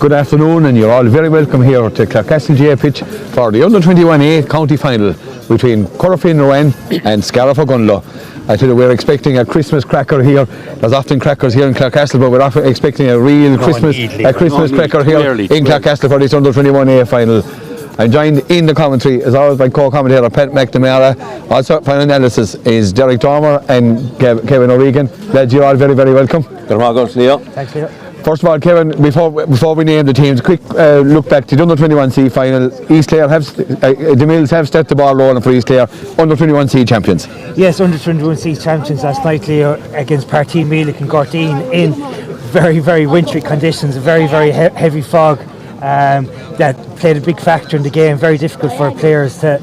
good afternoon, and you're all very welcome here to Clarecastle GA pitch for the Under-21A county final between Corofin Rowan and Scariff Gunlow. I tell you, we're expecting a Christmas cracker here. There's often crackers here in Clarecastle, but we're often expecting a real Christmas cracker here in Clarecastle for this Under-21A final. I'm joined in the commentary, as always, by co-commentator Pat McNamara. Also, final analysis is Derek Dormer and Kevin O'Regan. Lads, you're all very, very welcome. Good morning, Leo. Thanks, Leo. First of all, Kevin, before we name the teams, quick look back to the Under-21C final. East Clare the Mills have stepped the ball rolling for East Clare, Under-21C champions. Yes, Under-21C champions last night, Leo, against Partee Meelick and Gortine in very, very wintry conditions, a very, very heavy fog that played a big factor in the game. Very difficult for players to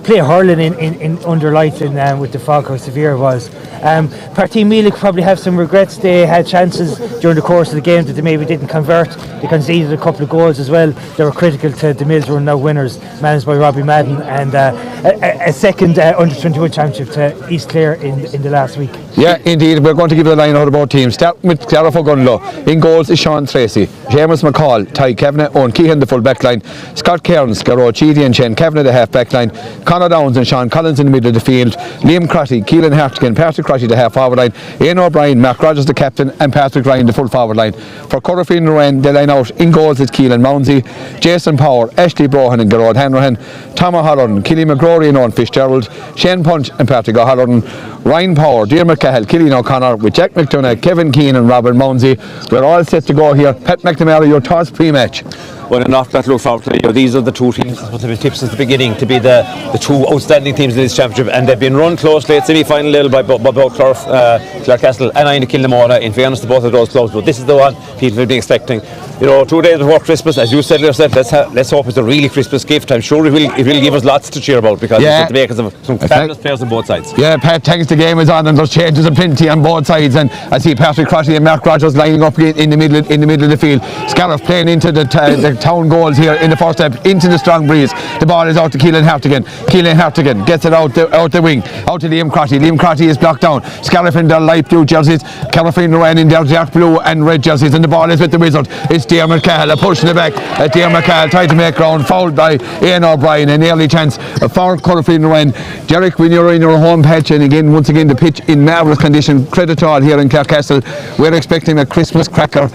play hurling in under light and with the fog, how severe it was. Partee Meelick probably have some regrets. They had chances during the course of the game that they maybe didn't convert. They conceded a couple of goals as well. They were critical to the Mills, who are now winners, managed by Robbie Madden, and a second under-21 championship to East Clare in the last week. Yeah, indeed. We're going to give you the line out of both teams. Start with Scariff Gunlow. In goals is Sean Tracy, James McCall, Ty Kavanagh, Owen Keehan the full back line, Scott Cairns, Garrod Cheedy and Shane Kavanagh the half back line, Conor Downs and Sean Collins in the middle of the field, Liam Crotty, Keelan Hartigan, Patrick Crotty the half forward line, Ian O'Brien, Mark Rogers the captain, and Patrick Ryan the full forward line. For Corofin Rowan, they line out in goals is Keelan Mounsey, Jason Power, Ashley Brohan and Garrod Hanrahan, Tom O'Halloran, Killy McGrory and Owen Fitzgerald, Shane Punch and Patrick O'Halloran, Ryan Power, Dear McCahill, Killian O'Connor with Jack McDonough, Kevin Keane and Robert Mounsey. We're all set to go here. Pat McNamara, your thoughts pre-match? Well, enough that look forward to. These are the two teams that have been tipped since the beginning to be the two outstanding teams in this championship, and they've been run closely at semi-final level by both Clarecastle and Aina Kilnamona. In fairness to both of those clubs, but this is the one people have been expecting. 2 days before Christmas, as you said yourself, let's hope it's a really Christmas gift. I'm sure it will give us lots to cheer about, because it's the makers of some fabulous players on both sides. Yeah, Pat, thanks. The game is on and there's changes plenty on both sides, and I see Patrick Crotty and Mark Rogers lining up in the middle of the field. Scariff playing into the town goals here in the first step, into the strong breeze. The ball is out to Keelan Hartigan. Keelan Hartigan gets it out the wing, out to Liam Crotty. Liam Crotty is blocked down. Scariff in their light blue jerseys, Corofin Rowan in their dark blue and red jerseys, and the ball is with the Wizard. It's Dear McCahill, a push in the back. Dear McCahill tried to make ground, fouled by Ian O'Brien. An early chance for Corofin Rowan. Derek, when you're in your home patch, and once again the pitch in marvellous condition, credit all here in Clarecastle, we're expecting a Christmas cracker.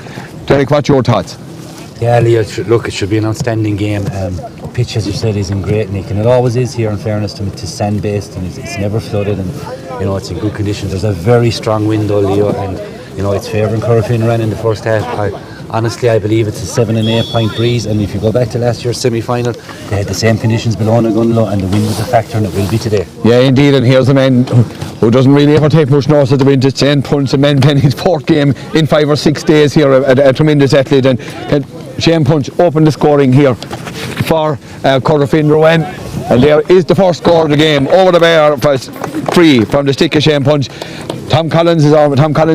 Derek, what's your thoughts? Yeah, Leo, look, it should be an outstanding game. Pitch, as you said, is in great nick, and it always is here, in fairness to it's sand based, and it's never flooded, and it's in good condition. There's a very strong wind, though, Leo, and it's favouring Corofin Rowan in the first half. Honestly, I believe it's a 7 and 8 point breeze, and if you go back to last year's semi-final, they had the same conditions below in Gunlow, and the wind was a factor, and it will be today. Yeah, indeed, and here's a man who doesn't really ever take much notice of the wind. It's Shane Punch, a man playing his fourth game in 5 or 6 days here, a tremendous athlete, and Shane Punch opened the scoring here for Corofin Rowan, and there is the first score of the game, over the bar, free from the stick of Shane Punch. Tom Collins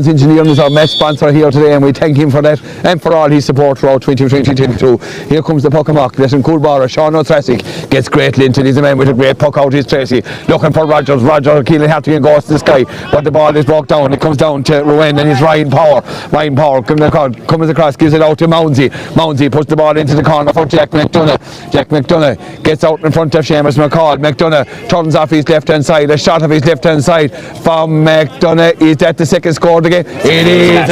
Engineering is our match sponsor here today, and we thank him for that and for all his support throughout 2022. Here comes the puck amok, letting cool bar. Sean O'Tracy gets great lint, and he's a man with a great puck out. His Tracy looking for Rogers. Keelan Hartigan goes to the sky, but the ball is broke down. It comes down to Rowan, and it's Ryan Power comes across, gives it out to Mounsey. Mounsey puts the ball into the corner for Jack McDonough. Jack McDonough gets out in front of Seamus McCall. McDonough turns off his left hand side. A shot of his left hand side from McDonough. Is that the second score of the game? It is.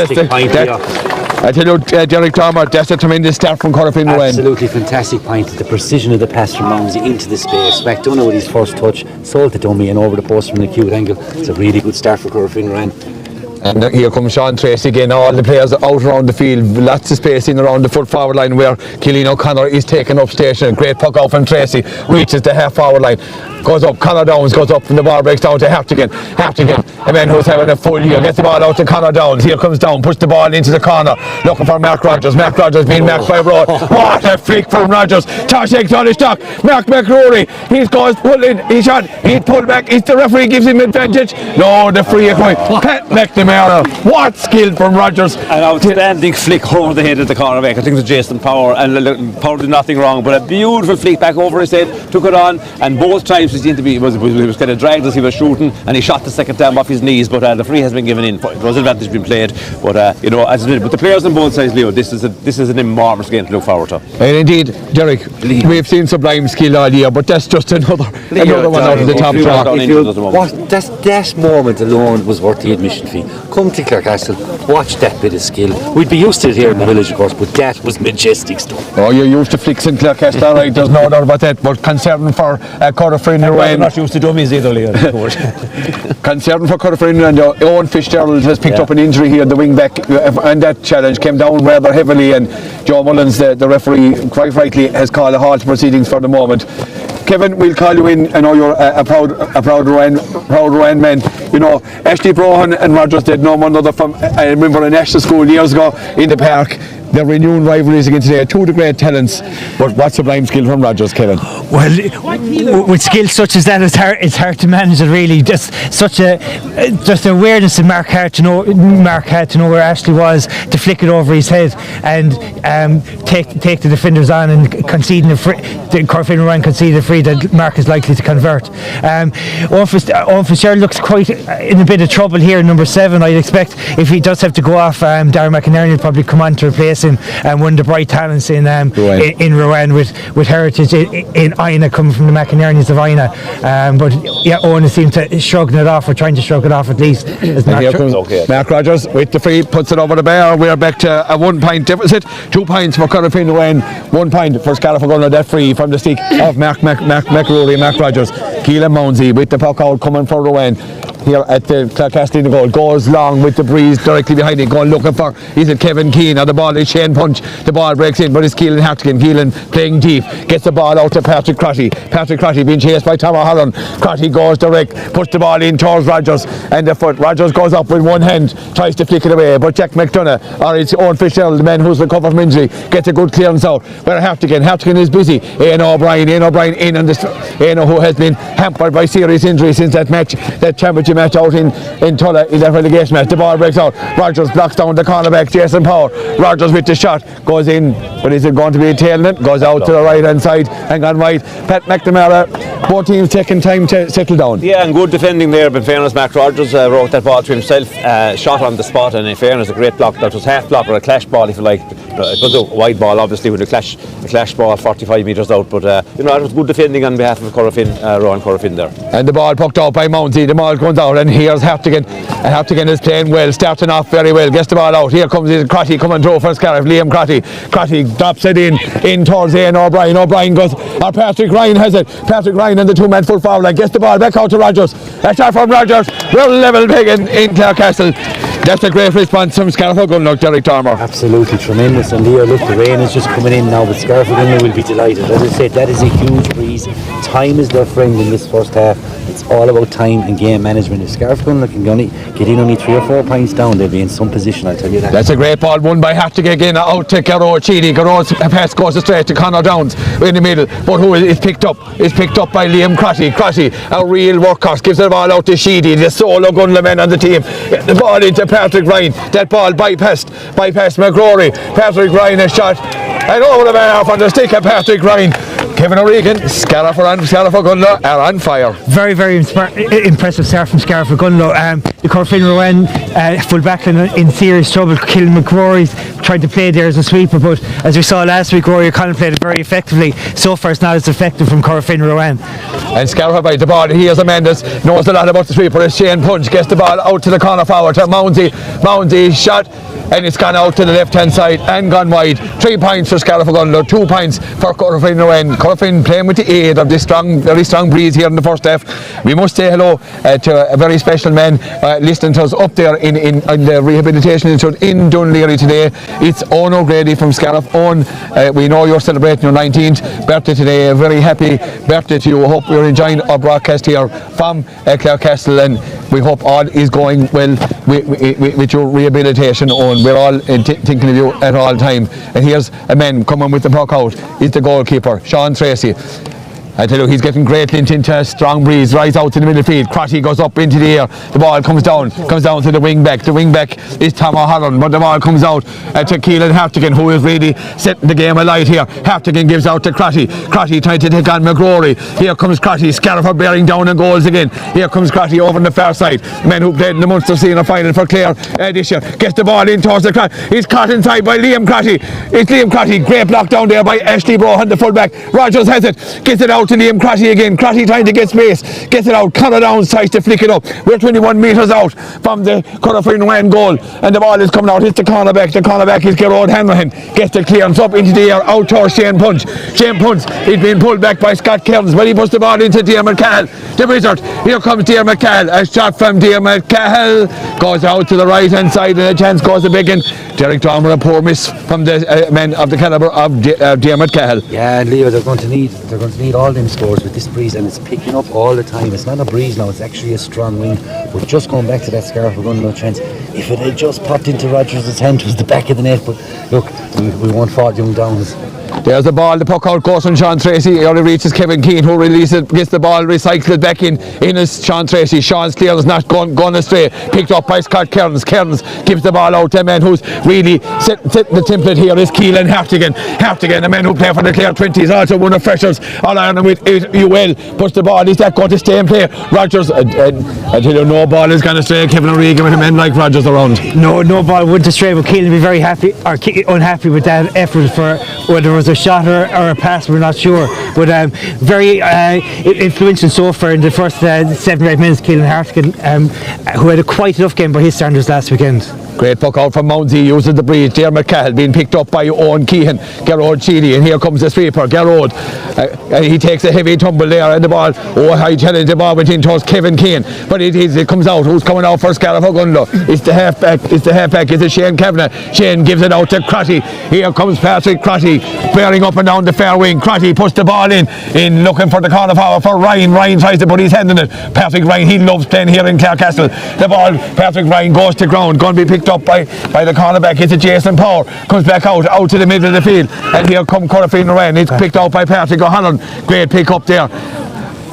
I tell you, Derek Dormer, that's a tremendous start from Corofin Rowan. Absolutely fantastic point. The precision of the pass from Mounsey into the space. McDonough with his first touch, sold the dummy and over the post from an acute angle. It's a really good start for Corofin Rowan. And here comes Sean Tracy again. All the players are out around the field, lots of space in around the full forward line, where Killian O'Connor is taken up station. Great puck out from Tracy, reaches the half forward line, goes up. Conor Downs goes up, and the ball breaks down to Hartigan, a man who's having a full year, gets the ball out to Conor Downs. Here comes Down, puts the ball into the corner, looking for Mark Rogers. Mark Rogers being marked by Road. What a flick from Rogers. Toshek on his stock. Mark McRory, he's goes pull in, he shot, he pulled back. Is the referee gives him advantage? No, the free away. Pat McNamara McNamara. What skill from Rogers. An outstanding flick over the head of the cornerback. I think it was Jason Power, and Power did nothing wrong, but a beautiful flick back over his head, took it on, and both times he seemed to be, he was kind of dragged as he was shooting, and he shot the second time off his knees, but the free has been given in. It was advantage being played, but as I did, but the players on both sides, Leo, this is an enormous game to look forward to. And indeed, Derek, we've seen sublime skill all year, but that's just another one out of the top draw. That moment alone was worth the admission fee. Come to Clarecastle, watch that bit of skill. We'd be used to it here in the village, of course, but that was majestic stuff. Oh, you're used to flicks in Clarecastle, right? There's no doubt about that. But concerning for Corofin I'm not used to dummies either, Leo. Concerning for Corofin, and Owen Fitzgerald has picked up an injury here, the wing back, and that challenge came down rather heavily. And Joe Mullins, the referee, quite rightly has called a halt to proceedings for the moment. Kevin, we'll call you in. I know you're a proud Rowan man. You know, Ashley Brohan and Rogers did know one another from, I remember, in national school years ago in the park. They're renewed rivalries again today. Two of the great talents, but what sublime skill from Rogers, Kevin? Well, with skills such as that, it's hard to manage it really. Just awareness of Mark had to know where Ashley was, to flick it over his head and take the defenders on and conceding the free. The Corofin Rowan conceded a free that Mark is likely to convert. Owen Fitzgerald looks quite in a bit of trouble here, number 7. I'd expect if he does have to go off, Darren McInerney will probably come on to replace him, and one of the bright talents in Rowan with heritage in Ina, coming from the McInerneys of Ina. But yeah, Owen seemed to shrugging it off, or trying to shrug it off at least. Mark Rogers with the free, puts it over the bar. We're back to a 1 point deficit. 2 points for Corofin Rowan, 1 point for Scariff Gunlow. That free from the stick of Mark McRory, Mark Rogers. Keelan Mounsey with the puck out, coming for Rowan. Here at the Clarecastle in the goal, goes long with the breeze directly behind it, going looking for, is it Kevin Keane? Now the ball is Shane Punch, the ball breaks in, but it's Keelan Hartigan. Keelan playing deep, gets the ball out to Patrick Crotty. Patrick Crotty being chased by Tom O'Halloran. Crotty goes direct, puts the ball in towards Rogers, and the foot. Rogers goes up with one hand, tries to flick it away, but Jack McDonough, or it's Owen Fitzgerald, the man who's recovered from injury, gets a good clearance out. Where Hartigan is busy. Ian O'Brien in on this, who has been hampered by serious injury since that championship match out in Tulla in that relegation match. The ball breaks out. Rogers blocks down the cornerback, Jason Power. Rogers with the shot, goes in, but is it going to be a tail net? Goes out to the right hand side and gone right. Pat McNamara, both teams taking time to settle down. Yeah, and good defending there, but in fairness, Mark Rogers wrote that ball to himself, shot on the spot, and in fairness, a great block. That was half block or a clash ball, if you like. It was a wide ball, obviously, with a clash ball 45 metres out, but it was good defending on behalf of Rowan Corofin there. And the ball pucked out by Mounsey. The ball comes out, and here's Hartigan. And Hartigan is playing well, starting off very well, gets the ball out. Here comes Crotty coming through for Scariff, Liam Crotty. Crotty drops it in towards Ian O'Brien. O'Brien goes, or Patrick Ryan has it. Patrick Ryan and the 2-man full forward line, gets the ball back out to Rogers. A shot from Rogers, well level peg in Clarecastle. That's a great response from Scariff Gunlow, Derek Dormer. Absolutely tremendous. And Leo, look, the rain is just coming in now, but Scariff Gunlow will be delighted. As I said, that is a huge breeze. Time is their friend in this first half. It's all about time and game management. If Scariff Gunlow can get in only 3 or 4 points down, they'll be in some position, I'll tell you that. That's a great ball, won by Hartigan again, out to Garrow Cheedy. Garrow's pass goes straight to Conor Downs in the middle, but who is picked up? It's picked up by Liam Crotty. Crotty, a real workhorse, gives the ball out to Sheedy, the solo Gunlow man on the team. The ball into Patrick Ryan. That ball bypassed McRory. Patrick Ryan has shot and over the bar on the stick of Patrick Ryan. Kevin O'Regan, Scariff Gunlow are on fire. Very, very impressive start from Scariff Gunlow. The Corofin Rowan full back in serious trouble. Killing McRory tried to play there as a sweeper, but as we saw last week, Rory O'Connell played it very effectively. So far, it's not as effective from Corofin Rowan. And Scariff by the ball. Here's a man that knows a lot about the sweeper. It's Shane Punch, gets the ball out to the corner forward to Mounsey. Mounsey shot, and it's gone out to the left hand side and gone wide. 3 points for Scariff Gunlow, 2 points for Corofin Rowan. Corofin playing with the aid of this very strong breeze here in the first half. We must say hello to a very special man listening to us up there in the rehabilitation institute in Dunleary today. It's Owen O'Grady from Scariff. Owen, we know you're celebrating your 19th birthday today. A very happy birthday to you. I hope you're enjoying our broadcast here from Clarecastle, and we hope all is going well with your rehabilitation, Owen. We're all thinking of you at all time. And here's a man coming with the puck out. He's the goalkeeper, Sean Tracy. I tell you, he's getting great lint into a strong breeze, right out to the middle field. Crotty goes up into the air. The ball comes down to the wing back. The wing back is Tom O'Halloran, but the ball comes out to Keelan Hartigan, who is really setting the game alight here. Hartigan gives out to Crotty. Crotty trying to take on McGrory. Here comes Crotty. Scariff are bearing down on goals again. Here comes Crotty over on the far side. The man who played in the Munster Senior final for Clare this year gets the ball in towards the Crotty. He's caught inside by Liam Crotty. It's Liam Crotty. Great block down there by Ashley Brohan, the fullback. Rogers has it. Gets it out to Liam Crotty again. Crotty trying to get space. Gets it out. Connor Downs tries to flick it up. We're 21 metres out from the Corofin goal. And the ball is coming out. Hits the cornerback. The cornerback is Gerard Hanrahan. Gets the clearance up into the air. Out towards Shane Punch. Shane Punch is being pulled back by Scott Cairns, but he puts the ball into Diarmuid Cahill. The wizard. Here comes Diarmuid Cahill. A shot from Diarmuid Cahill. Goes out to the right hand side and a chance goes to Biggin. Derek Dormer, a poor miss from the men of the calibre of Diarmuid Cahill. Yeah, and Leo, they're going to need all them scores with this breeze, and it's picking up all the time. It's not a breeze now, it's actually a strong wind. But just going back to that Scariff, we're going to no chance. If it had just popped into Rogers' hand, it was the back of the net. But look, we won't fault young Downs. There's the ball, the puck out goes from Sean Tracy. He only reaches Kevin Keane, who releases it, gets the ball recycled back in is Sean Tracy. Sean's clearance not gone astray. Picked up by Scott Cairns. Cairns gives the ball out to a man who's really set the template here is Keelan Hartigan. Hartigan, a man who played for the Clare 20s, also one of freshers All Ireland with UL. Puts the ball, is that going to stay in play? Rogers, I tell you, no ball is going to stray. Kevin O'Regan with a man like Rogers around. No ball wouldn't stray, but Keelan would be very happy or unhappy with that effort for whether it was a shot or a pass, we're not sure. But very influential so far in the first 7 or 8 minutes, Keelan Hartigan, who had a quite enough game by his standards last weekend. Great puck out from Mounsey, uses the breeze. Diarmuid Cahill being picked up by Owen Keehan. Gerard Sheedy, and here comes the sweeper, Gerard. He takes a heavy tumble there, and the ball, I tell you, the ball went in towards Kevin Keane. But it comes out. Who's coming out for Scariff Ogunlo? It's the halfback. It's Shane Kavanagh. Shane gives it out to Crotty. Here comes Patrick Crotty, bearing up and down the fair wing. Crotty puts the ball in looking for the corner power for Ryan. Ryan tries to put his hand in it. Patrick Ryan, he loves playing here in Clarecastle. The ball, Patrick Ryan goes to ground, going to be picked up by the cornerback. It's a Jason Power, comes back out to the middle of the field, and here come Corofin Ryan. It's picked out by Patrick O'Halloran. Great pick up there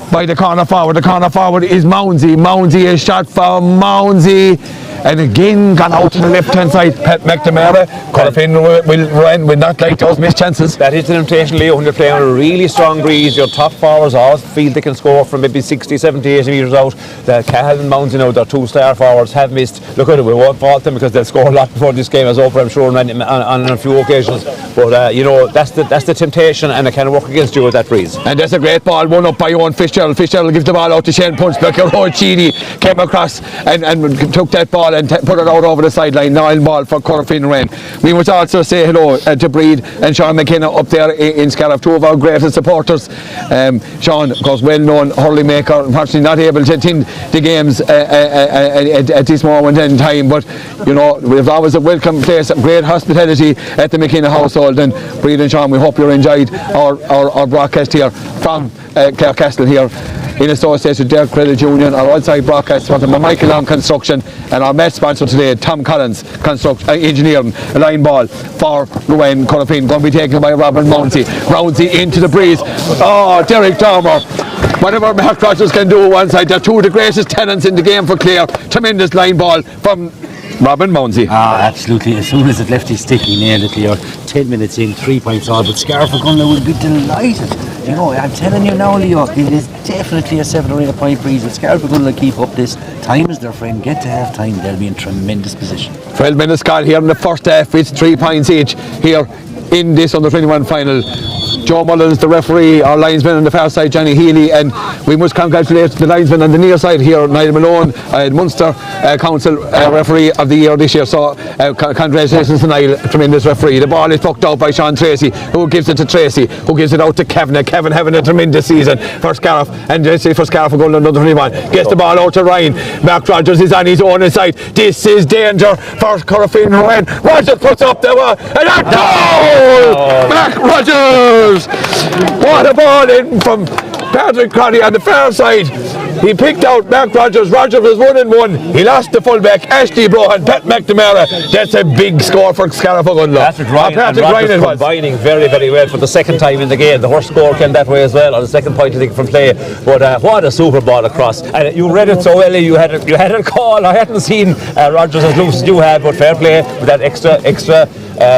by the corner forward. The corner forward is Mounsey. Mounsey is shot for Mounsey, and again gone out to the left hand side. Pat McNamara. Corofin will not like those missed chances. That is an temptation, Leo, when you're playing on a really strong breeze. Your top forwards always feel they can score from maybe 60, 70, 80 metres out. The Cahill and Mounsey, now their 2 star forwards, have missed. Look at it, we won't fault them because they'll score a lot before this game is over, I'm sure, on a few occasions. But that's the temptation, and it can work against you with that breeze. And that's a great ball, won up by Owen Fitzgerald. Fitzgerald gives the ball out to Shane Punch, but Gerard Sheedy came across and took that ball and put it out over the sideline. Nile ball for Corofin Ryan. We must also say hello to Breed and Sean McKenna up there in Scariff, 2 of our greatest supporters. Sean, of course, well known hurling maker, unfortunately not able to attend the games at this moment in time, but we've always a welcome place, great hospitality at the McKenna household. And Breed and Sean, we hope you enjoyed our broadcast here from Clarecastle here in association with Derek Credit Union. Our outside broadcast was from Michael Long Construction, and our match sponsor today, Tom Collins Engineering. A line ball for Ruane Corofin, going to be taken by Robin Mounsey. Mounsey into the breeze. Derek Dormer. Whatever Mark Rogers can do one side, they're 2 of the greatest talents in the game for Clare. Tremendous line ball from Robin Mounsey. Absolutely. As soon as it left his stick, he nailed it, Leo. 10 minutes in, 3 points all, but Scariff Ogunlo would be delighted. I'm telling you now, Leo, it is definitely a 7 or 8 point breeze. If Scariff Ogunlo keep up this, time is their friend. Get to half time, they'll be in tremendous position. 12 minutes gone here in the first half. It's 3 points each here in this under-21 final. Joe Mullins, the referee, our linesman on the far side, Johnny Healy, and we must congratulate the linesman on the near side here, Niall Malone, Munster Council Referee of the Year this year. So congratulations to Niall, tremendous referee. The ball is plucked out by Sean Tracy, who gives it to Tracy, who gives it out to Kevin. Kevin having a tremendous season for Scariff, and for Scariff going under 21. Gets the ball out to Ryan. Mark Rogers is on his own side. This is danger for Corofin Ryan. Rogers puts up the ball, and a goal! Mark Rogers! What a ball in from Patrick Crotty on the far side. He picked out Mark Rogers. Rogers was 1-1. He lost the fullback, Ashley Brohan, Pat McNamara. That's a big score for Scariff Ogunlow. Patrick Ryan and Rogers combining very, very well for the second time in the game. The horse score came that way as well on the second point, I think, from play. But what a super ball across. And you read it so well, you had a call. I hadn't seen Rogers as loose as you had, but fair play with that extra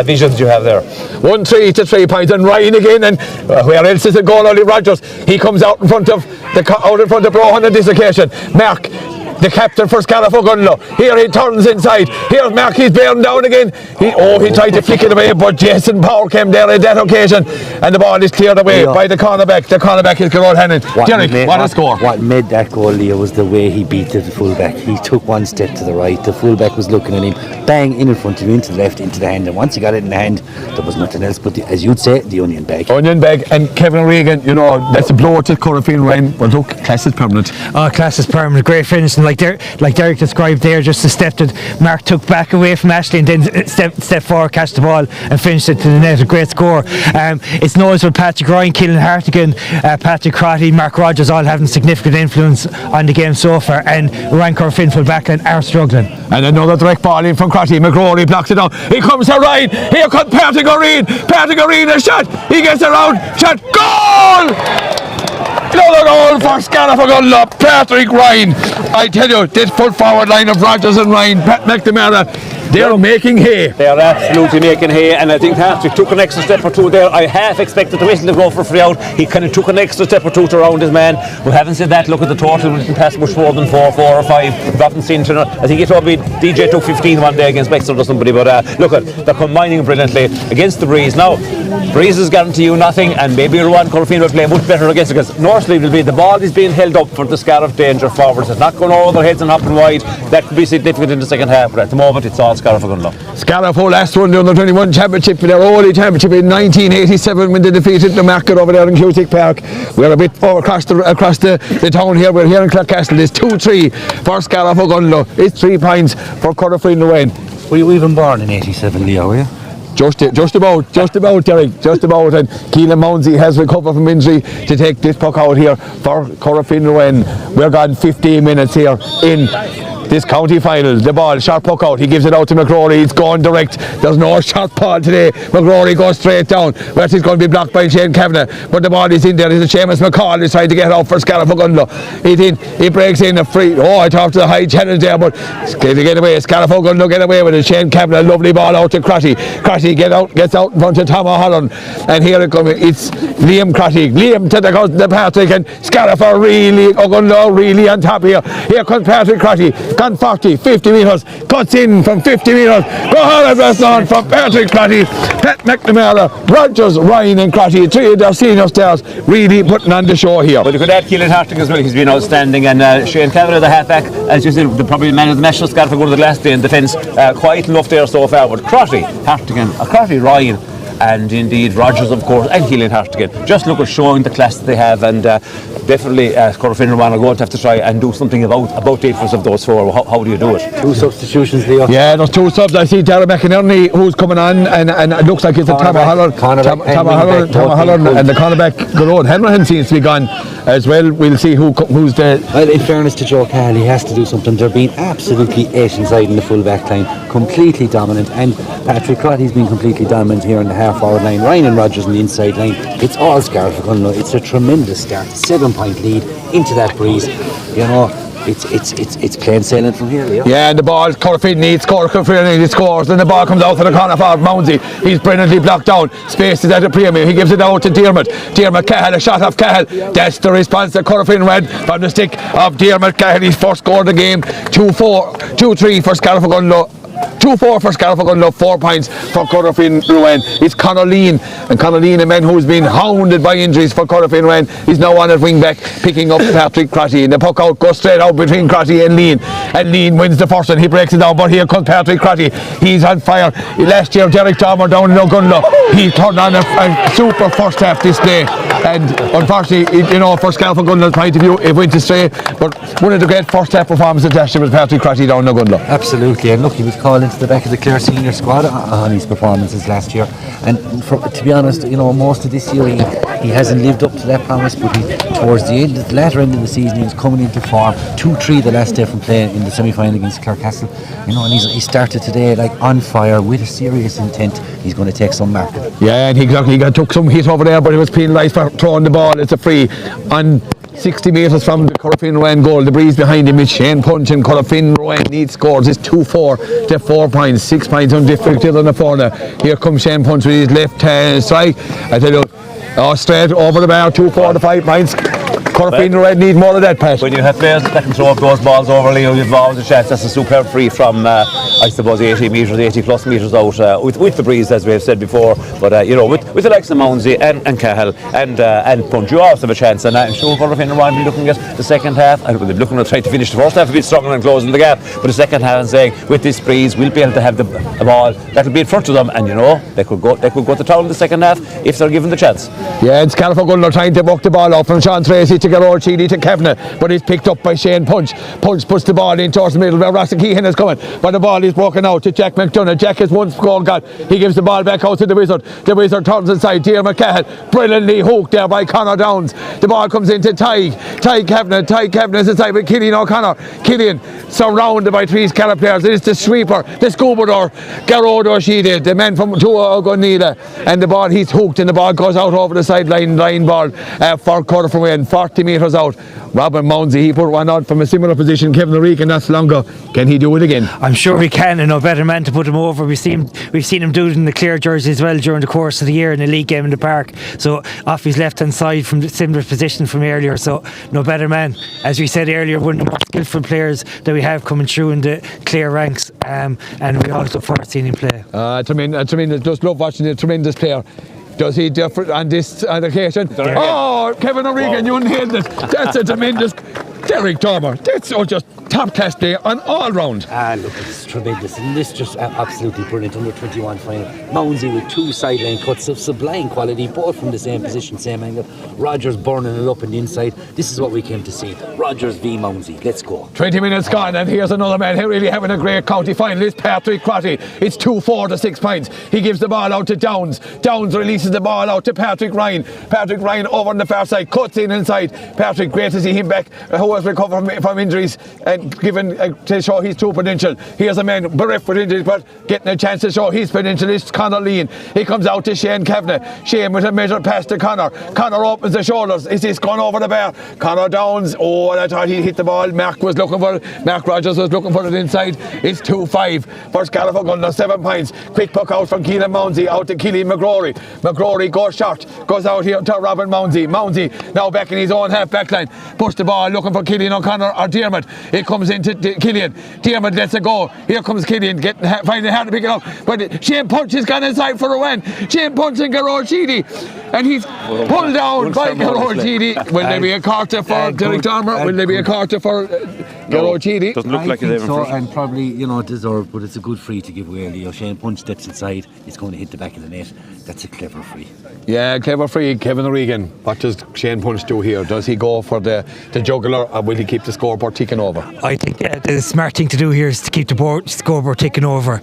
visions you have there. 1-3 to 3 points, and Ryan again, and where else is it going? Only Rogers. He comes out in front of Brohan on this occasion. Mark, the captain for Scariff Ogunlow. Here he turns inside. Here's Mark, he's bearing down again. He tried to flick it away, but Jason Power came there at that occasion, and the ball is cleared away by the cornerback. The cornerback is Gerard Hannon. Derek, what a score. What made that goal, Leo, was the way he beat the fullback. He took one step to the right. The fullback was looking at him, bang, in front of him, into the left, into the hand, and once he got it in the hand, there was nothing else but, as you'd say, the onion bag. Onion bag, and Kevin Regan, you know, that's a blow to Corofin Ryan, but look, class is permanent. Oh, class is permanent. Great finish, and like Derek described there, just a step that Mark took back away from Ashley and then step forward, catch the ball and finished it to the net. A great score. It's noticed with Patrick Ryan, Keelan Hartigan, Patrick Crotty, Mark Rogers all having significant influence on the game so far, and Ryan Corfin full backline are struggling. And another direct ball in from Crotty. McGrory blocks it down. He comes to Ryan. Here comes Patrick Green. Patrick Green, a shot. He gets around. Shot. Goal! Another goal for Scariff Ogunlow. Patrick Ryan. I tell you, this full forward line of Rogers and Ryan, Pat McNamara, they're making hay. They are absolutely making hay, and I think Patrick took an extra step or two there. I half expected the whistle to go for free out. He kind of took an extra step or two to round his man. We haven't said that. Look at the total. We didn't pass much more than 4 or 5. We haven't seen. I think it probably DJ took 15 one day against Bexford or somebody. But look at, they're combining brilliantly against the Breeze. Now, Breeze is guarantee you nothing, and maybe Rowan Corofin will play much better against it, because Northleaf will be, the ball is being held up for the Scariff danger forwards. It's not going over their heads and hopping wide. That could be significant in the second half, but at the moment it's all Scariff Ogunlow. Scariff who last won the under-21 championship, their only championship in 1987 when they defeated the market over there in Cusick Park. We're a bit across the town here. We're here in Clarecastle. It's 2-3 for Scariff Ogunlow. It's 3 points for Corofin Ruane. Were you even born in 87, Leo, were you? Just about, Derek, just about. And Keelan Mounsey has recovered from injury to take this puck out here for Corofin Ruane. We're gone 15 minutes here in this county final. The ball, sharp puck out. He gives it out to McGrory. It's gone direct. There's no short ball today. McGrory goes straight down. Well, it's going to be blocked by Shane Kavanagh. But the ball is in there. It's a Seamus McCall. He's trying to get it out for Scariff Ogunlow. He breaks in a free. Oh, I talked to the high challenge there, but they get away. Scariff Ogunlow get away with it. Shane Kavanagh, lovely ball out to Crotty. Crotty gets out in front of Tom O'Halloran. And here it comes. It's Liam Crotty. Liam to the Patrick, and Scariff are really, Ogunlow really on top here. Here comes Patrick Crotty. Gone 40, 50 metres, cuts in from 50 metres. Go hard press on from Patrick Crotty, Pat McNamara, Rogers, Ryan and Crotty, 3 of their senior stars really putting on the show here. But you could add Keelan Hartigan as well. He's been outstanding, and Shane Kavanagh, the halfback, as you said, probably the man of the match for Scariff going to the last day in defence. Quite enough there so far. But Crotty, Hartigan, Crotty, Ryan, and indeed Rogers, of course, and Keelan Hartigan. Just look at showing the class that they have, and definitely Corofin Ruane are going to have to try and do something about the difference of those 4. How do you do it? 2 substitutions, Leo. Yeah, there's 2 subs. I see Darragh McInerney who's coming on, and it looks like it's a Tom O'Halloran and the cornerback Gerard Hanrahan seems to be gone as well. We'll see who's the... Well, in fairness to Joe Cahill, he has to do something. They're being absolutely 8 inside in the full back line, completely dominant, and Patrick Crotty's been completely dominant here in the half forward line. Ryan and Rogers on the inside line. It's all Scariff Ogunlow. It's a tremendous start. 7-point lead into that Breeze. You know, it's plain sailing from here, Leo. Yeah, and the ball, Corofin needs scores, and the ball comes out for the corner for Mounsey. He's brilliantly blocked down. Space is at a premium. He gives it out to Diarmid. Diarmid Cahill, a shot off Cahill. That's the response that Corofin read from the stick of Diarmid Cahill. His first score of the game. 2-3 for Scariff Ogunlow. 2-4 for Scariff Ogunlow, 4 points for Corofin Ruane. It's Conor Lean, and Conor Lean, a man who's been hounded by injuries for Corofin Ruane. He's now on at wing back, picking up Patrick Crotty, and the puck out goes straight out between Crotty and Lean. And Lean wins the first one. He breaks it down, but here comes Patrick Crotty. He's on fire. Last year, Derek Dahmer down in Ogunlow. He turned on a super first half this day. And unfortunately, for Scariff Gunlo's point of view, it went astray. But one of the great first half performances last year was Patrick Crotty down in Gunlow. Absolutely, and look, he was called into the back of the Clare senior squad on his performances last year. And to be honest, most of this year he hasn't lived up to that promise. But towards the latter end of the season, he was coming into form. 2-3 the last day from play in the semi-final against Clarecastle. And he started today like on fire with a serious intent. He's going to take some mark. Yeah, and he took some hit over there, but he was penalised for throwing the ball. It's a free on 60 metres from the Corofin Rowan goal. The breeze behind him is Shane Punch, and Corofin Rowan needs scores. It's 2-4 to 4 points, 6 points on difficult on the corner. Here comes Shane Punch with his left hand strike. I tell you, straight over the bar, 2-4 to 5 points. Corofin Rowan need more of that, Pat. When you have players that can throw up those balls over, Leo, you've always a chance. That's a superb free from, I suppose, 80 metres, 80 plus metres out with the breeze, as we have said before. But with the likes of Mounsey and Cahill and Punch, you always have a chance. And I'm sure Corofin Rowan will be looking at the second half, and they're looking to try to finish the first half a bit stronger and closing the gap. But the second half, and saying, with this breeze, we'll be able to have the ball that'll be in front of them, and they could go to town in the second half if they're given the chance. Yeah, it's Scariff Gunlow trying to buck the ball out from Sean Tracy to Gerard Sheedy to Kavanagh, but it's picked up by Shane Punch. Punch puts the ball in towards the middle where Ross Keehan is coming, but the ball is broken out to Jack McDonough. Jack has one score got. He gives the ball back out to the Wizard. The Wizard turns inside. Dear McCahill, brilliantly hooked there by Conor Downs. The ball comes into Ty Kavanagh. Ty Kavanagh is inside with Killian O'Connor. Killian surrounded by three Scariff players. It is the sweeper, the scuba Gerard O'Sheedy, the man from Tua O'Gonila, and the ball, he's hooked, and the ball goes out over the sideline line ball for Corofin Rowan, 40 metres out. Robin Mounsey, he put one out from a similar position. Kevin O'Regan, that's longer. Can he do it again? I'm sure he can, and no better man to put him over. We've seen him do it in the Clare jersey as well during the course of the year in a league game in the park. So off his left hand side from the similar position from earlier. So no better man. As we said earlier, one of the more skillful players that we have coming through in the Clare ranks, and we also look forward to seeing him play. Tremendous. Just love watching a tremendous player. Does he differ on this occasion? Oh, Kevin O'Regan, you nailed it. That's a tremendous. Derek Dormer, that's just top class play on all round. Look, it's tremendous, and this just absolutely brilliant under 21 final. Mounsey with two sideline cuts of sublime quality, both from the same position, same angle. Rogers burning it up on the inside. This is what we came to see. Rogers v Mounsey. Let's go. 20 minutes gone, and here's another man who really having a great county final. It's Patrick Crotty. It's 2-4 to 6 points. He gives the ball out to Downs. Downs releases the ball out to Patrick Ryan. Patrick Ryan over on the far side, cuts in inside. Patrick, great to see him back, who has recovered from injuries and given to show his true potential. Here's a man bereft with injuries, but getting a chance to show his potential. It's Conor Lean. He comes out to Shane Kavanagh. Shane with a measured pass to Conor. Conor opens the shoulders. Is this gone over the bar? Conor Downs. Oh, and I thought he hit the ball. Mark Rogers was looking for it inside. It's 2-5 for Scariff Gunlow, 7 points. Quick puck out from Keelan Mounsey out to Killian McGrory. McGrory goes short, goes out here to Robin Mounsey. Mounsey now back in his own half back line. Push the ball looking for Killian O'Connor or Diarmid. It comes into Killian. Diarmid lets it go. Here comes Killian, finding it hard to pick it up. But Shane Punch has gone inside for a win. Shane Punch and Gerard Sheedy. And he's pulled down by Gerard Sheedy. Will there be a quarter for Derek Dormer? Will there be a quarter for Gerard Sheedy? Doesn't look like it's even so, and probably, deserved, but it's a good free to give away. Leo. Shane Punch steps inside. It's going to hit the back of the net. That's a clever free. Yeah, clever free. Kevin O'Regan. What does Shane Punch do here? Does he go for the jugular, or will he keep the scoreboard ticking over? I think the smart thing to do here is to keep the scoreboard ticking over.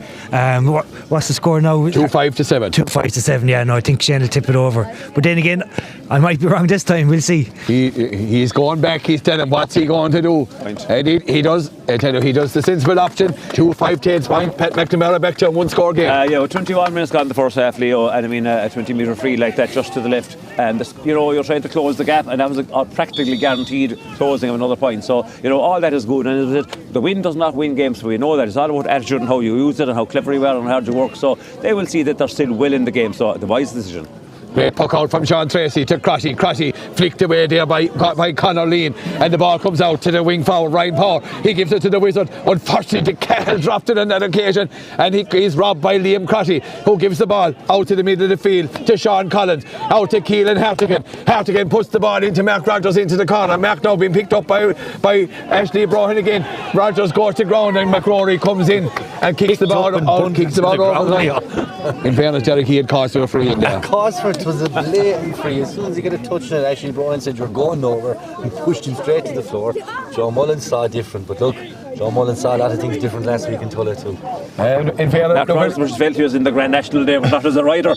What's the score now? 2-5 to 7. 2-5 to 7. Yeah, no, I think Shane will tip it over. But then again, I might be wrong this time. We'll see. He's going back. He's telling what's he going to do. And he does. I tell you, he does the sensible option. 2-5 to 8 point. Pat McNamara back to a 1-score game. With 21 minutes gone in the first half, Leo, and I mean a 20-metre free like that just to the left, and you're trying to close the gap, and that was a practically guaranteed closing of another point. So all that is good, and the win does not win games. So we know that it's all about attitude and how you use it and how clever you are and how hard you work. So they will see that they're still well in the game. So the wise decision. Great puck out from Sean Tracy to Crotty. Crotty flicked away there by Conor Lean, and the ball comes out to the wing forward Ryan Power. He gives it to the Wizard. Unfortunately, Cahill dropped it on that occasion, and he's robbed by Liam Crotty, who gives the ball out to the middle of the field to Sean Collins, out to Keelan Hartigan. Hartigan puts the ball into Mark Rogers into the corner. Mark now being picked up by Ashley Brohan again. Rogers goes to ground, and McCrory comes in and kicks the ball out. Kicks the ball over the line. In fairness, Derek, he had cause for a free in there. Cause for it was a blatant free. As soon as he got a touch on it, Ashley Bryan said, "You're going nowhere." He pushed him straight to the floor. Joe Mullen saw different, but look, Joe Mullen saw a lot of things different last week in Tulla too. In fairness, Roosevelt was in the Grand National day, but not as a rider.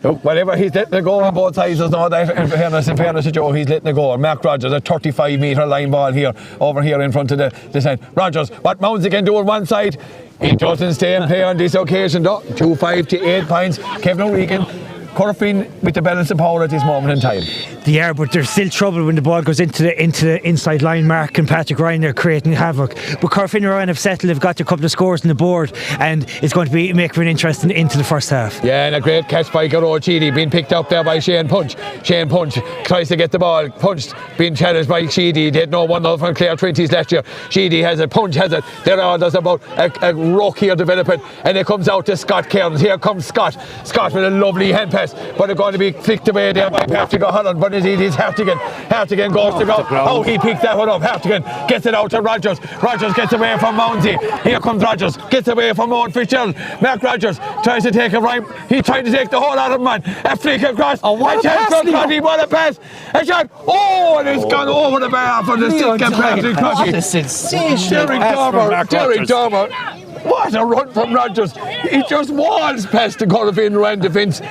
Look, whatever he's letting it go on both sides, there's no that. In fairness to Joe, he's letting it go. Mark Rogers, a 35-metre line ball here, over here in front of the side. Rogers, what Mounsey can do on one side, he doesn't stay and play on this occasion though. 2-5 to 8 points. Kevin O'Regan, Corfin with the balance of power at this moment in time. They are, but there's still trouble when the ball goes into the inside line. Mark and Patrick Ryan are creating havoc. But Corfin and Ryan have settled. They've got a couple of scores on the board, and it's going to be making it interesting into the first half. Yeah, and a great catch by Garrod Sheedy, being picked up there by Shane Punch. Shane Punch tries to get the ball, punched, being challenged by Sheedy. They had no 1-0 from Clare 20s last year. Sheedy has it, Punch has it. There are there's about a rock here developing, and it comes out to Scott Cairns. Here comes Scott. Scott with a lovely hand pass, but it's going to be flicked away there by Patrick O'Halloran. But it is Hartigan. Hartigan goes to ground. Oh, he picked that one up. Hartigan gets it out to Rogers. Rogers gets away from Mounsey. Here comes Rogers. Gets away from Owen Fitzgerald. Mark Rogers tries to take a rhyme. He's trying to take the whole out of him, man. A flick across. What a chance for Crotty. What a pass. A shot. Oh, and it's gone over the bar for the stick of Patrick Crotty. What a sensational Derek Dormer. What a run from Rogers. He just walls past the Corfin Rand defence.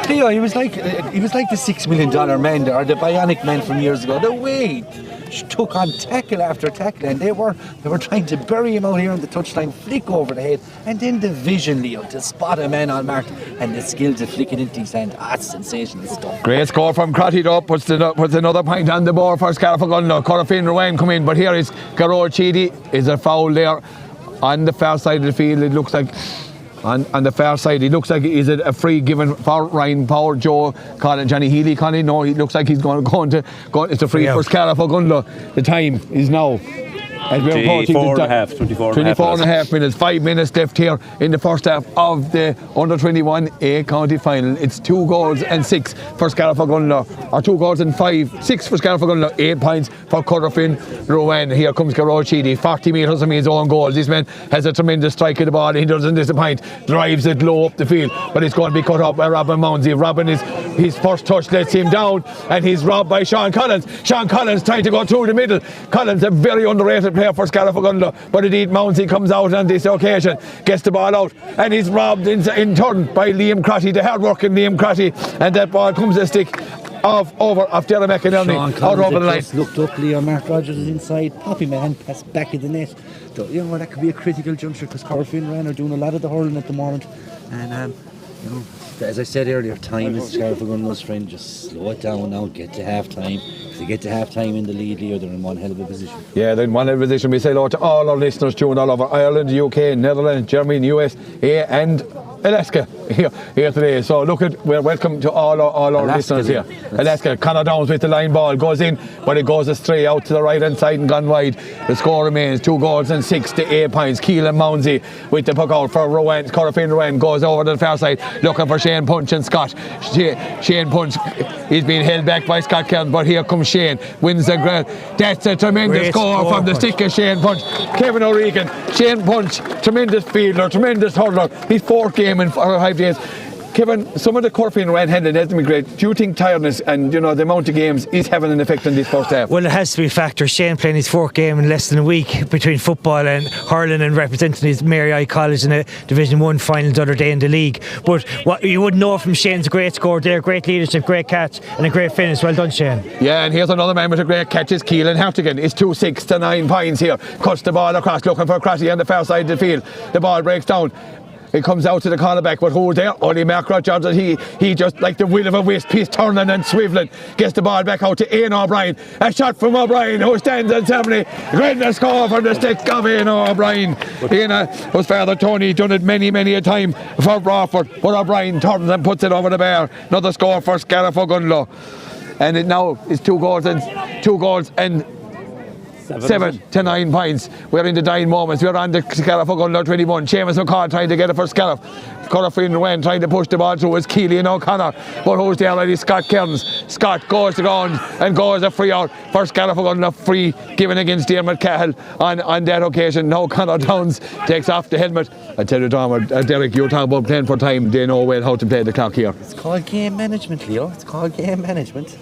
Theo, he was like the $6 million man there, or the bionic man from years ago. The way he took on tackle after tackle, and they were trying to bury him out here on the touchline, flick over the head, and then the vision, Leo, to spot a man unmarked, and the skill to flick it into his hand. That's sensational stuff. Great score from Crotty though, puts another point on the board for Scariff. Corfin Rowan come in, but here is Garrod Sheedy. Is a foul there on the far side of the field. It looks like on the far side, it looks like, is it a free given for Ryan Power, Joe, Colin, Johnny Healy, Connie? No, it looks like he's going to go. It's a free for Scariff. The time is now. As we're approaching 24 and a half minutes, 5 minutes left here in the first half of the under-21 A county final. It's 2 goals and 6 for Scariff Gunlow, or 2 goals and 6 for Scariff Gunlow, 8 points for Corfin Rowan. Here comes Garrod Sheedy, 40 metres from his own goal. This man has a tremendous strike of the ball. He doesn't disappoint, drives it low up the field, but it's going to be cut up by Robin Mounsey. Robin is his first touch lets him down, and he's robbed by Sean Collins. Sean Collins trying to go through the middle. Collins, a very underrated player for Scariff Gunlow, but indeed Mounsey comes out on this occasion, gets the ball out, and he's robbed in turn by Liam Crotty, the hard-working Liam Crotty, and that ball comes a stick of Derry McInerney out over the line. Looked up, Leo. Mark Rogers is inside, poppy man, pass back of the net. So, you know, that could be a critical juncture, because Corfin Ryan are doing a lot of the hurling at the moment, and you know, as I said earlier, time is Scariff Gunlow's friend. Just slow it down now, get to half time. If they get to half time in the lead, Leo, they're in one hell of a position. Yeah, they're in one hell of a position. We say hello to all our listeners tuned all over Ireland, UK, Netherlands, Germany, USA and Alaska here today. So we're welcome to all our listeners here. Alaska, Conor Downs with the line ball, goes in, but it goes astray out to the right hand side and gone wide. The score remains 2 goals and 6 to 8 points. Keelan Mounsey with the puck out for Rowan. Corfin Rowan goes over to the far side looking for Shane Punch and Scott. Shane Punch, he's being held back by Scott Cairns, but here comes Shane, wins the ground. That's a tremendous score from the stick of Shane Punch. Kevin O'Regan, Shane Punch, tremendous fielder, tremendous hurler. His 4th game in 5 days. Kevin, some of the Corfin red-handed hasn't been great. Do you think tiredness and the amount of games is having an effect on this first half? Well, it has to be a factor. Shane playing his 4th game in less than a week between football and hurling, and representing his Mary I College in a Division 1 final the other day in the league. But what you would know from Shane's great score there, great leadership, great catch and a great finish. Well done, Shane. Yeah, and here's another man with a great catch. It's Keelan Hartigan. It's 2-6 to 9 points here. Cuts the ball across, looking for Crotty on the far side of the field. The ball breaks down. It comes out to the cornerback, but who's there? Only Mark Rogers. He just like the will of a wisp. He's turning and swiveling. Gets the ball back out to Ian O'Brien. A shot from O'Brien, who stands at 70. Great score from the stick of Ian O'Brien. Ian was Father Tony, done it many a time for Bradford, but O'Brien turns and puts it over the bar. Another score for Scariff Gunlow. And it now is 2 goals and 7 to 9 points. We're in the dying moments. We're on the Scariff O'Gunlow 21. Seamus McCall trying to get it for Scariff. Corofin Wen trying to push the ball through. It's Keely and O'Connor. But who's there already? Scott Kearns. Scott goes to ground and goes a free out for Scariff O'Gunlow. Free given against Dermot Cahill on that occasion. Now Conor Downs takes off the helmet. I tell you, Derek, you're talking about playing for time. They know well how to play the clock here. It's called game management, Leo. It's called game management.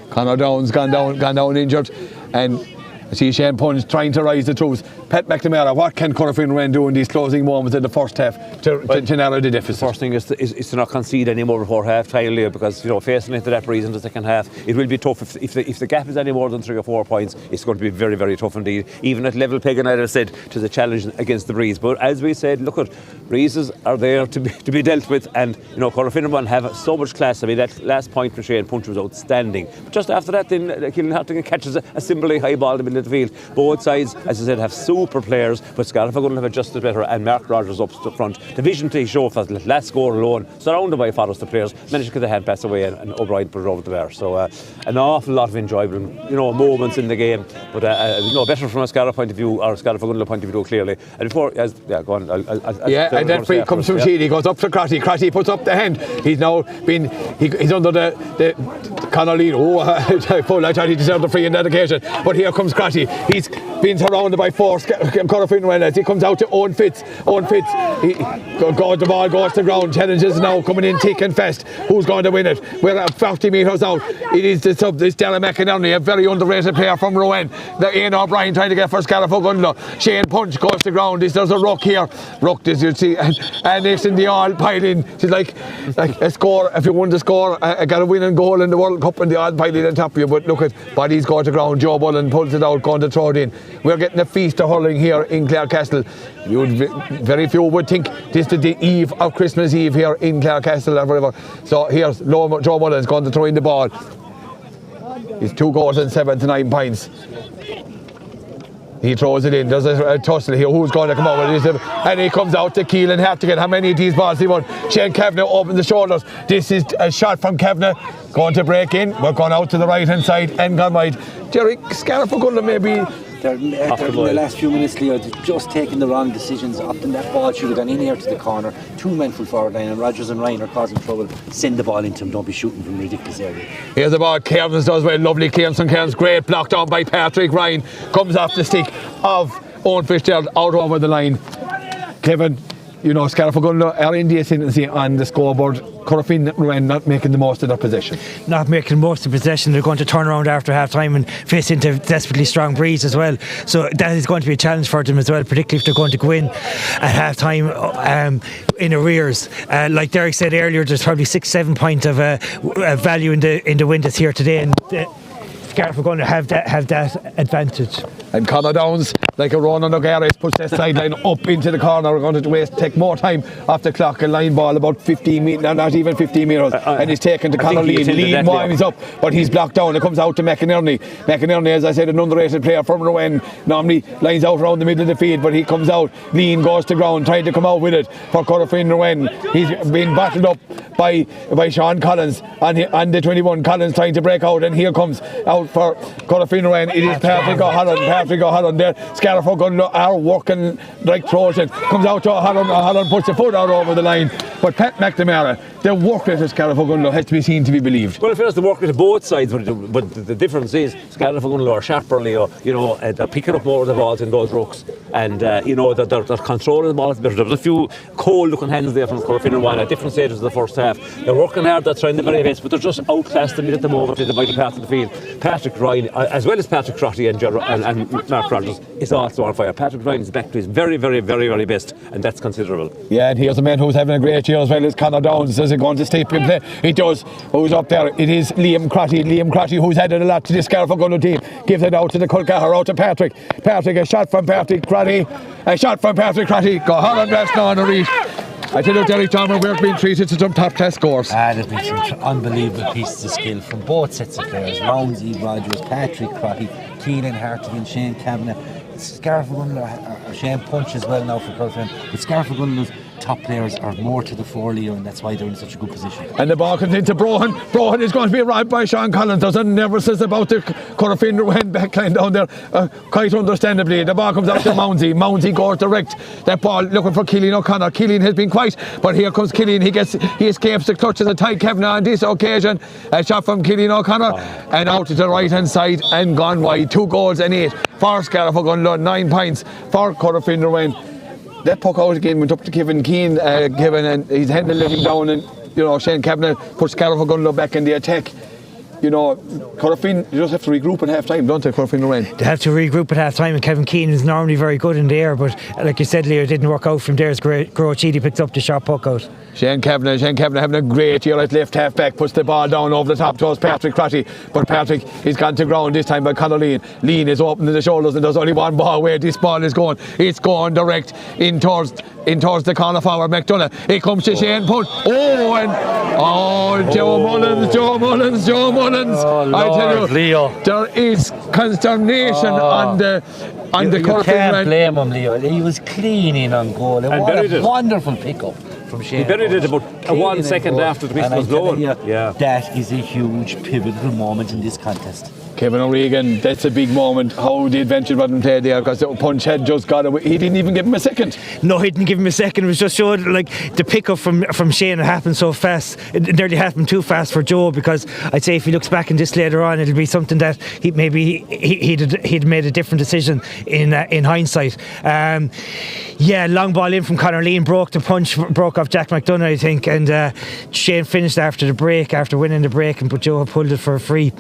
Conor Downs gone down injured, and I see Shane Punch trying to rise the troops. Pat McNamara, what can Corofin Ren do in these closing moments in the first half to narrow the deficit? The first thing is to not concede any more before half time, Leo, because facing into that breeze in the second half, it will be tough. If the gap is any more than 3 or 4 points, it's going to be very, very tough indeed. Even at level peg, and as I said, to the challenge against the breeze. But as we said, look at breezes are there to be dealt with, and Corofin Ren have so much class. I mean, that last point from Shane Punch was outstanding. But just after that, then Keelan Hartigan catches a similarly high ball in the middle of the field. Both sides, as I said, have super players, but Scariff are going to have adjusted better, and Mark Rogers up front. The vision to show for the last score alone, surrounded by Forrester players, managed to get the hand pass away, and O'Brien put it over the bar. So an awful lot of enjoyable, moments in the game, but better from a Scariff point of view, or a Scariff point of view, clearly. And before, go on. And that free comes from Sheedy, goes up to Crotty. Crotty puts up the hand. He's now he's under the Connolly. I thought he deserved the free in that occasion, but here comes Crotty. He's been surrounded by 4 Corofin as he comes out to Owen Fitz. The ball goes to ground. Challenges now coming in thick and fast. Who's going to win it? We're at 50 metres out. It is this Della McInerney, a very underrated player from Rowan. Ian O'Brien trying to get for Scariff O'Gunlow. Shane Punch goes to ground. There's a ruck here. Ruck, as you see, and it's in the all pile in. It's like a score. If you won the score, I got a winning goal in the World Cup, and the all pile in on top of you. But look at bodies go to ground. Joe Bullen pulls it out, going to throw it in. We're getting a feast of hurling here in Clarecastle. Very few would think this is the eve of Christmas Eve here in Clarecastle or whatever. So here's Joe Mullins going to throw in the ball. He's 2 goals and 7 to 9 points. He throws it in. There's a tussle here. Who's going to come out with this? And he comes out to Keelan Hartigan. How many of these balls he won? Shane Kavanagh opens the shoulders. This is a shot from Kavanagh. Going to break in. We're going out to the right hand side and gone wide. Jerry, Scariff O'Gunlow maybe. They're in the last few minutes, Leo, they're just taking the wrong decisions. Often that ball should have gone in here to the corner. 2 men full forward line, and Rogers and Ryan are causing trouble. Send the ball into him. Don't be shooting from ridiculous area. Here's the ball. Cairns does well. Lovely clearance from Cairns. Great block down by Patrick Ryan. Comes off the stick of Owen Fitzgerald out over the line. Kevin, Scariff O'Gunlow are in the ascendancy on the scoreboard. Corofin Ren not making the most of their possession. Not making the most of possession. They're going to turn around after half time and face into desperately strong breeze as well. So that is going to be a challenge for them as well, particularly if they're going to go in at half time in arrears. Like Derek said earlier, there's probably 6-7 points of value in the windows here today, and Scariff are going to have that advantage. And Conor Downs, like a Ronan O'Gara, puts that sideline up into the corner. We're going to take more time off the clock. A line ball about 15 metres, not even 15 metres, and he's taken to Conor Lee. Lee winds up, but he's blocked down. It comes out to McInerney. McInerney, as I said, an underrated player from Rowan. Normally lines out around the middle of the field, but he comes out. Lean goes to ground, trying to come out with it for Corofin Rowan. He's been battled up by Sean Collins on the 21. Collins trying to break out, and here comes out for Corofin Rowan. It is Patrick O'Halloran there. Scariff O'Gunlow are working like Trojan. Comes out to O'Halloran puts the foot out over the line. But Pat McNamara, the work rate of Scariff O'Gunlow has to be seen to be believed. Well, if it's the work rate of both sides, but the difference is Scariff O'Gunlow are sharper, Leo. They're picking up more of the balls in those rucks, and they're controlling the balls better. There was a few cold-looking hands there from Corofin Rowan at different stages of the first half. They're working hard, they're trying the very best, but they're just outclassed at the moment in the vital part of the field. Patrick Ryan, as well as Patrick Crotty and Mark Rogers, is also on fire. Patrick Ryan is back to his very, very, very, very best, and that's considerable. Yeah, and here's a man who's having a great year as well as Conor Downs. Is it going to stay in play? It does. Who's up there? It is Liam Crotty, who's added a lot to the Scariff O'Gunlow team. Gives it out to the Culcaher, out to Patrick. Patrick, a shot from Patrick Crotty. Go Holland West now on the reach. I tell you, Derek Thomas, we're being treated to some top-class scores. There's been some unbelievable pieces of skill from both sets of players. Roundsy, Rogers, Patrick Crotty, Keelan Hartigan, Shane Kavanagh. Scariff O'Gunlow, Shane Punch as well now for Corofin. But Scariff O'Gunlow top players are more to the fore, Leo, and that's why they're in such a good position. And the ball comes into Brohan. Brohan is going to be robbed by Sean Collins. There's a nervousness about the Corofin Ruane backline down there, quite understandably. The ball comes out to Mounsey. Mounsey goes direct. That ball looking for Cillian O'Connor. Cillian has been quiet, but here comes Cillian. He escapes the clutches of Ty Kavanagh on this occasion. A shot from Cillian O'Connor and out to the right hand side and gone wide. 2 goals and 8 for Scariff Ogonnelloe, 9 points for Corofin Ruane. That puck out again went up to Kevin Keane, and he's heading letting down, and Shane Kavanagh put Scariff Ogonnelloe back in the attack. Corofin, you just have to regroup at half time, don't they, Corofin Ruane? They have to regroup at half time, and Kevin Keane is normally very good in the air, but like you said, Leo, it didn't work out from there as Chidi picked up the shot puck out. Shane Kavanagh having a great year at left half back, puts the ball down over the top towards Patrick Crotty, but Patrick is gone to ground this time by Conor Lean. Lean is opening the shoulders, and there's only one ball where this ball is going. It's going direct in towards the corner forward McDonough. It comes to Shane Punt. Joe Mullins. Oh, I tell you, Leo, there is consternation on the you Corofin can't Ruane. blame him, Leo. He was cleaning on goal. And What buried a it. wonderful pickup from Shane. He buried it about Cleaning 1 on second goal. after the whistle And was I'm telling blown. you, Yeah. that is a huge pivotal moment in this contest. Kevin O'Regan, that's a big moment. How the adventure wasn't played there, because the punch had just got away. He didn't even give him a second. No, he didn't give him a second. It was just showed like the pickup from Shane happened so fast. It nearly happened too fast for Joe, because I'd say if he looks back in this later on, it'll be something that he'd made a different decision in hindsight. Long ball in from Conor Lean, broke off Jack McDonough, I think, and Shane finished after winning the break, but Joe pulled it for a free.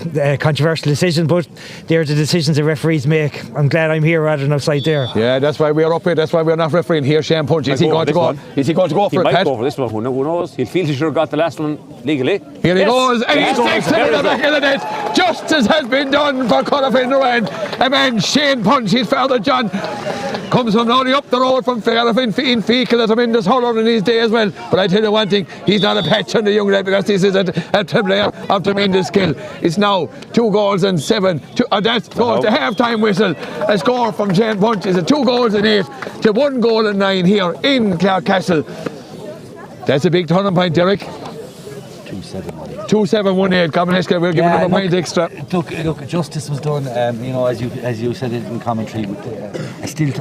Controversial decision, but they're the decisions the referees make. I'm glad I'm here rather than outside there. Yeah, that's why we're up here. That's why we're not refereeing here. Shane Punch. Is he going to go? Is he going to go for it, He might Pat? go for this one. Who knows? He'll feel he should have got the last one legally. Here he Yes. goes, and he Yes. sticks it in the back of the net. Justice has been done for Corofin Ruane. A man, Shane Punch, his father John, comes from only up the road from Scariff in Fecal, a tremendous hurler in his day as well. But I tell you one thing, he's not a patch on the young lad, because this is a player of tremendous skill. It's now 2 goals and 7. That goes to half-time whistle. A score from Shane Punch is 2 goals and 8 to 1 goal and 9 here in Clarecastle. That's a big turning point, Derek. 2-7-1. 2-7-1-8. Combination, we're giving them a point extra. Look, justice was done. As you said it in commentary.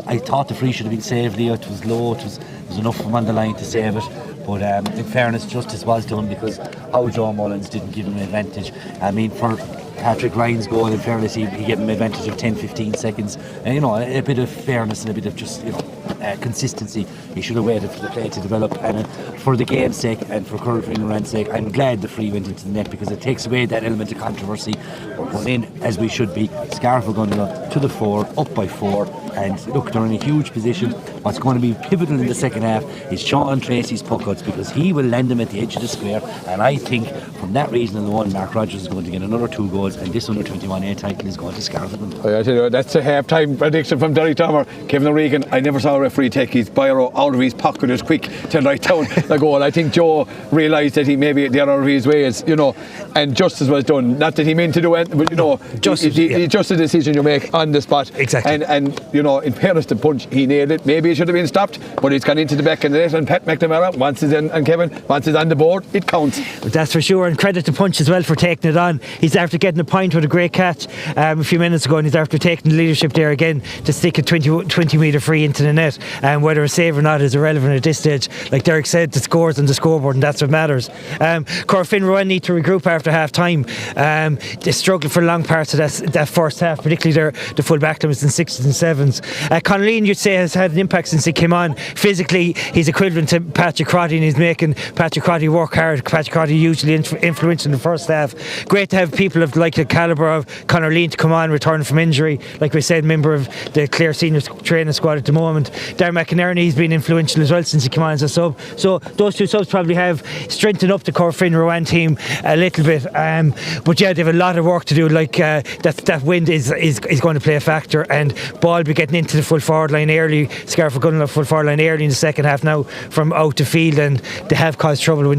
I thought the free should have been saved. Leo, it was low. It was enough from on the line to save it. But in fairness, justice was done, because how Joe Mullins didn't give him an advantage. I mean, for Patrick Ryan's goal, in fairness, he gave him an advantage of 10-15 seconds. And, a bit of fairness and a bit of just, consistency. He should have waited for the play to develop. And for the game's sake and for Corofin Ruane's sake, I'm glad the free went into the net, because it takes away that element of controversy. We're in, as we should be. Scariff are going to go to the 4, up by 4. And look, they're in a huge position. What's going to be pivotal in the second half is Sean Tracy's puckouts, because he will land them at the edge of the square. And I think from that reason alone, Mark Rogers is going to get another 2 goals, and this under 21A title is going to Scariff. I tell you, that's a half-time prediction from Derek Tomer. Kevin O'Regan, I never saw a referee take his biro out of his pocket as quick to write down the goal. I think Joe realised that he maybe they're out of his ways, and justice was done. Not that he meant to do it, but just a decision you make on the spot. Exactly. And in fairness to Punch, he nailed it. Maybe it should have been stopped, but it's gone into the back of the net, and Pat McNamara, once it's in, and Kevin, once it's on the board, it counts. That's for sure, and credit to Punch as well for taking it on. He's after getting a point with a great catch a few minutes ago, and he's after taking the leadership there again to stick a 20 metre free into the net. And whether a save or not is irrelevant at this stage. Like Derek said, the scores on the scoreboard, and that's what matters. Corofin Ruane need to regroup after half time. They struggled for long parts of that first half, particularly the full back line was in 6s and 7s. Conor Lean, you'd say, has had an impact since he came on. Physically, he's equivalent to Patrick Crotty, and he's making Patrick Crotty work hard. Patrick Crotty usually influential in the first half. Great to have people of like the calibre of Conor Lean to come on, returning from injury. Like we said, member of the Clare senior training squad at the moment. Darren McInerney, he's been influential as well since he came on as a sub. So those 2 subs probably have strengthened up the Corofin Ruane team a little bit. But yeah, they have a lot of work to do. Like that wind is going to play a factor, and ball be getting into the full forward line early. Scariff are going to full forward line early in the second half now from out to field, and they have caused trouble when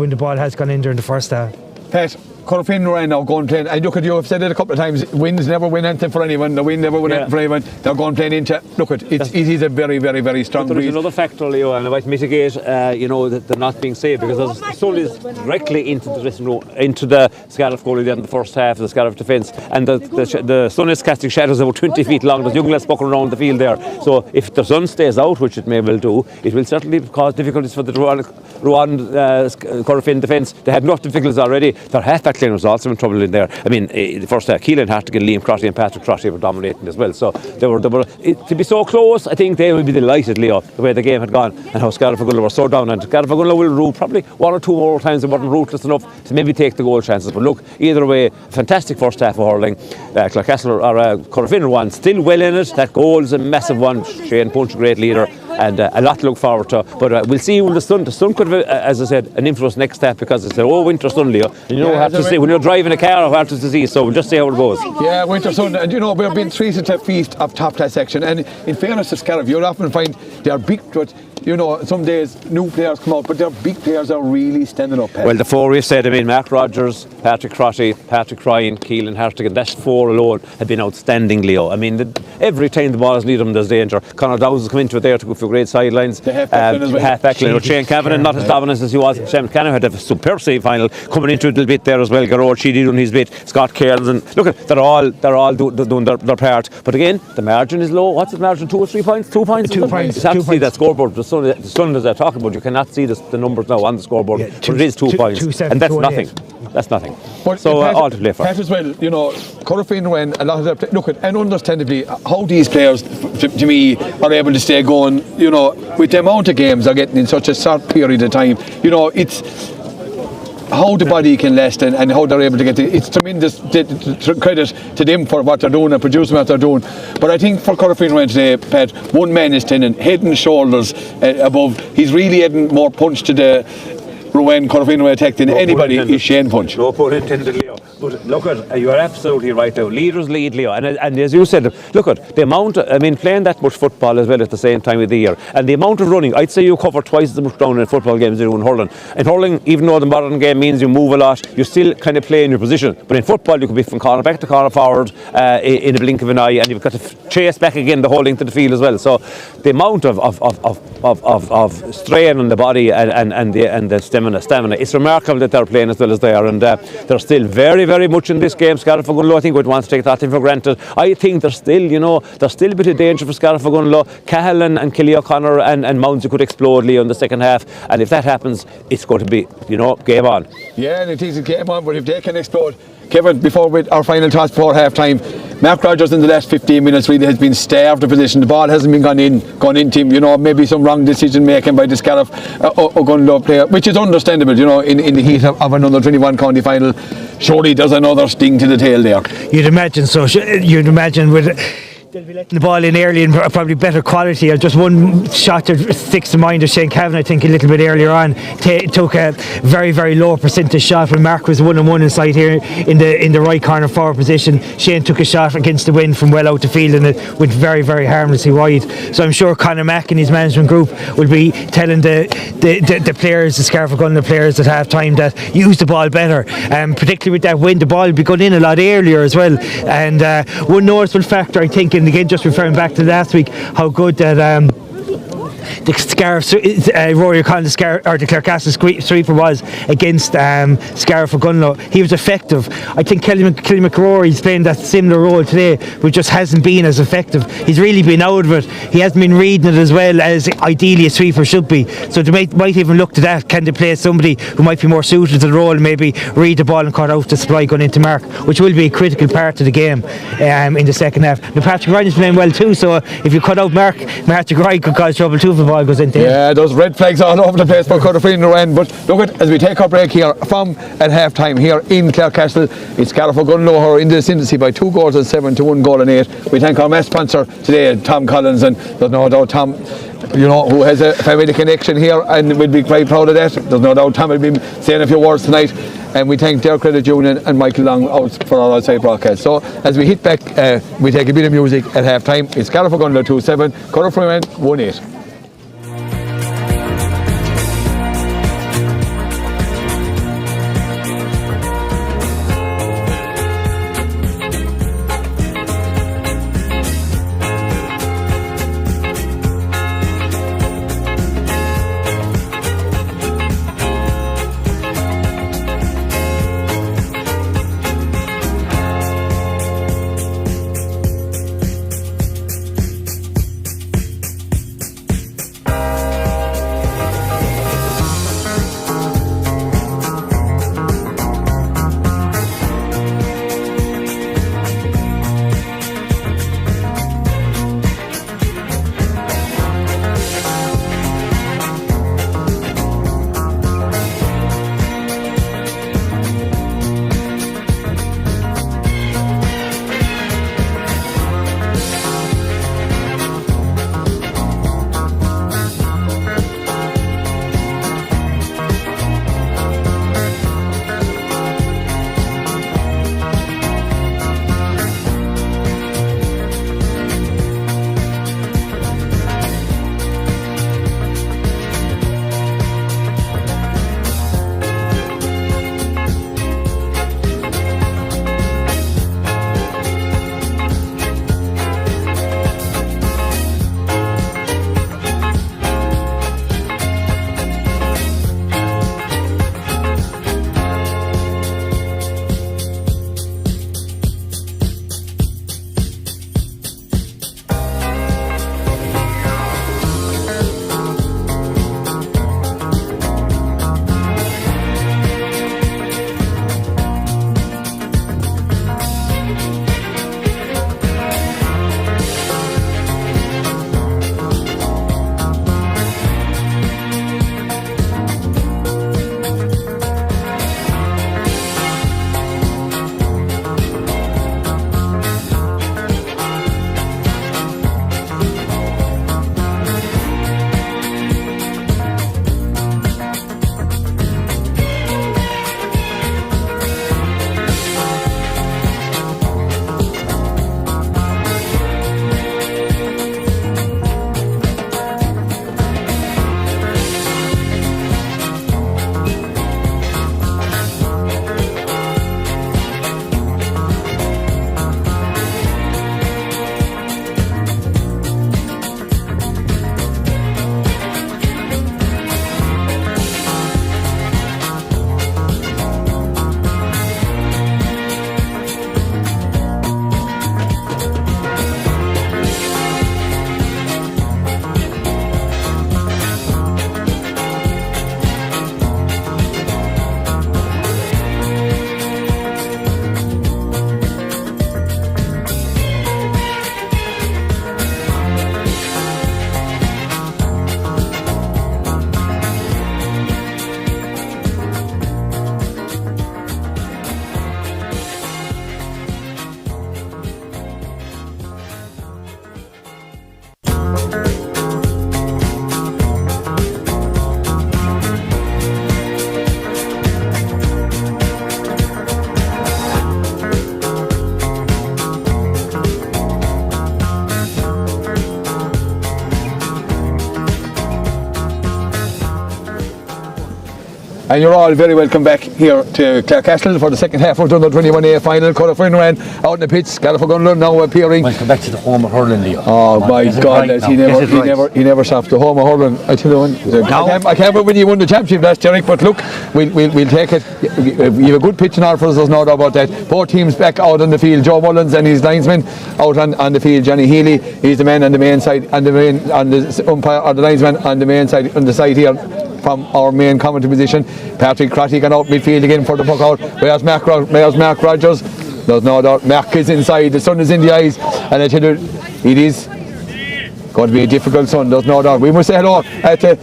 the ball has gone in during the first half. Pat, Corofin Rowan now going playing. I look at you. I've said it a couple of times. Wins never win anything for anyone. The win never win anything for anyone. They're going playing into. Look at it is a very, very, very strong There's breeze. another factor, Leo, and it might mitigate, that they're not being saved, because the sun is directly into the dressing room, into the Scariff goalie there in the first half of the Scariff defence, and the sun is casting shadows about 20 feet long. There's young lads walking around the field there. So if the sun stays out, which it may well do, it will certainly cause difficulties for the Rowan Corofin defence. They had enough difficulties already. Their half-back line was also in trouble in there. I mean, the first half, Keelan Hartigan, Liam Crotty and Patrick Crotty were dominating as well. So they were to be so close. I think they will be delighted, Leo, the way the game had gone and how Scariff were so down. And Scariff will root probably one or two more times. They weren't ruthless enough to maybe take the goal chances. But look, either way, fantastic first half of hurling. Clarecastle or Corofin Rowan still well in it. That goal is a massive one. Shane Punch, great leader, and a lot to look forward to. But we'll see when the sun could have, as I said, an influence next half, because it's winter sun, Leo. And you know, hard to see when you're driving a car, hard to see. So we'll just see how it goes. Yeah, winter sun, and you know, we've been treated to a feast of top that section. And in fairness to Scariff, you'll often find they're big, but you know, some days new players come out, but their big players are really standing up. Well, the four we've said, I mean, Mark Rogers, Patrick Crotty, Patrick Ryan, Keelan Hartigan, that four alone have been outstanding, Leo. I mean, every time the ball is needed them, there's danger. Conor Dowes has come into it there to go for great sidelines. The half-back line, Shane Kavanagh, not as dominant as he was. Shane Kavanagh had a superb semi-final, coming into it a little bit there as well. Garrod Sheedy doing his bit, Scott Cairns, and look, they're all doing their part. But again, the margin is low. What's the margin? 2 or 3 points? 2 points? 2 points. You have to see that scoreboard. The sun as they're talking about, you cannot see the numbers now on the scoreboard. But it is 2 points, and that's nothing. That's nothing. But so all to play for. Pat as well, you know, Corofin when a lot of them look at, and understandably how these players to me are able to stay going, you know, with the amount of games they're getting in such a short period of time. You know, it's how the body can last and how they're able to get it. It's tremendous credit to them for what they're doing and producing what they're doing. But I think for Corofin today, Pat, one man is standing head and shoulders above. He's really adding more punch to the Rowan Corofin attack than anybody is Shane Punch. No pun intended, Leo. But look at, you are absolutely right now. Leaders lead, Leo. And as you said, look at the amount, playing that much football as well at the same time of the year. And the amount of running, I'd say you cover twice as much ground in football games as you do in hurling. In hurling, even though the modern game means you move a lot, you still kind of play in your position. But in football, you could be from corner back to corner forward in a blink of an eye, and you've got to chase back again the whole length of the field as well. So the amount of strain on the body and the stamina, it's remarkable that they're playing as well as they are, and they're still very, very much in this game. Scariff Ogonnelloe, I think, would want to take that thing for granted. I think there's still a bit of danger for Scariff Ogonnelloe. Cahallan and Kelly O'Connor and Mounsey could explode, Leo, in the second half, and if that happens, it's going to be, game on. Yeah, and it is a game on, but if they can explode. Kevin, before our final thoughts before half time, Mark Rogers in the last 15 minutes really has been starved of position. The ball hasn't been gone in to him, maybe some wrong decision making by the Scariff Ogonnelloe player, which is understandable, in the heat of another 21 county final. Surely there's another sting to the tail there. You'd imagine so. You'd imagine with they'll be letting the ball in early and probably better quality. Just one shot that sticks to mind of Shane Kavanagh, I think, a little bit earlier on. Took a very, very low percentage shot when Mark was 1-on-1 inside here in the right corner forward position. Shane took a shot against the wind from well out the field, and it went very, very harmlessly wide. So I'm sure Conor Mack and his management group will be telling the players, the Scariff Ogonnelloe players at half time, that use the ball better. Particularly with that wind, the ball will be going in a lot earlier as well. And one noticeable factor, I think, and again, just referring back to last week, how good that the Scariff, Rory O'Connell, the Clarecastle sweeper was against Scariff Ogonnelloe. He was effective. I think Kelly McRory's playing that similar role today, but just hasn't been as effective. He's really been out of it. He hasn't been reading it as well as ideally a sweeper should be. So they might even look to that. Can they play somebody who might be more suited to the role and maybe read the ball and cut out the supply going into Mark, which will be a critical part of the game in the second half. Now, Patrick Ryan is playing well too, so if you cut out Mark, Patrick Ryan could cause trouble too if the ball goes into him. Yeah, those red flags all over the place for Corofin Rowan. But look at, as we take our break here from at half time here in Clarecastle, it's Scariff Ogonnelloe who are in the ascendancy by 2 goals and 7 to 1 goal and 8. We thank our match sponsor today, Tom Collins, and there's no doubt Tom, who has a family connection here, and we'll be quite proud of that. There's no doubt Tom will be saying a few words tonight. And we thank Dare Credit Union and Michael Long out for our outside broadcast. So as we hit back, we take a bit of music at half time. It's Scariff Ogonnelloe 2-7, Corofin Rowan 1-8. And you're all very welcome back here to Clarecastle for the second half of the Under 21A final. Colour for Ran out in the pitch. Scariff now appearing. Welcome back to the home of hurling, Leo. Oh my God, he never stopped the home of hurling. I tell you one, I can't remember when you won the championship last year, but look, we'll take it. We have a good pitch in our for us, there's no doubt about that. Both teams back out on the field. Joe Mullins and his linesman out on the field. Johnny Healy, he's the man on the main side, and the main on the umpire or the linesman on the main side on the side here. From our main commentary position, Patrick Crotty got out midfield again for the puck out. Where's Mark Rogers? There's no doubt. Mark is inside. The sun is in the eyes, and I tell you, it is going to be a difficult sun. There's no doubt. We must say hello to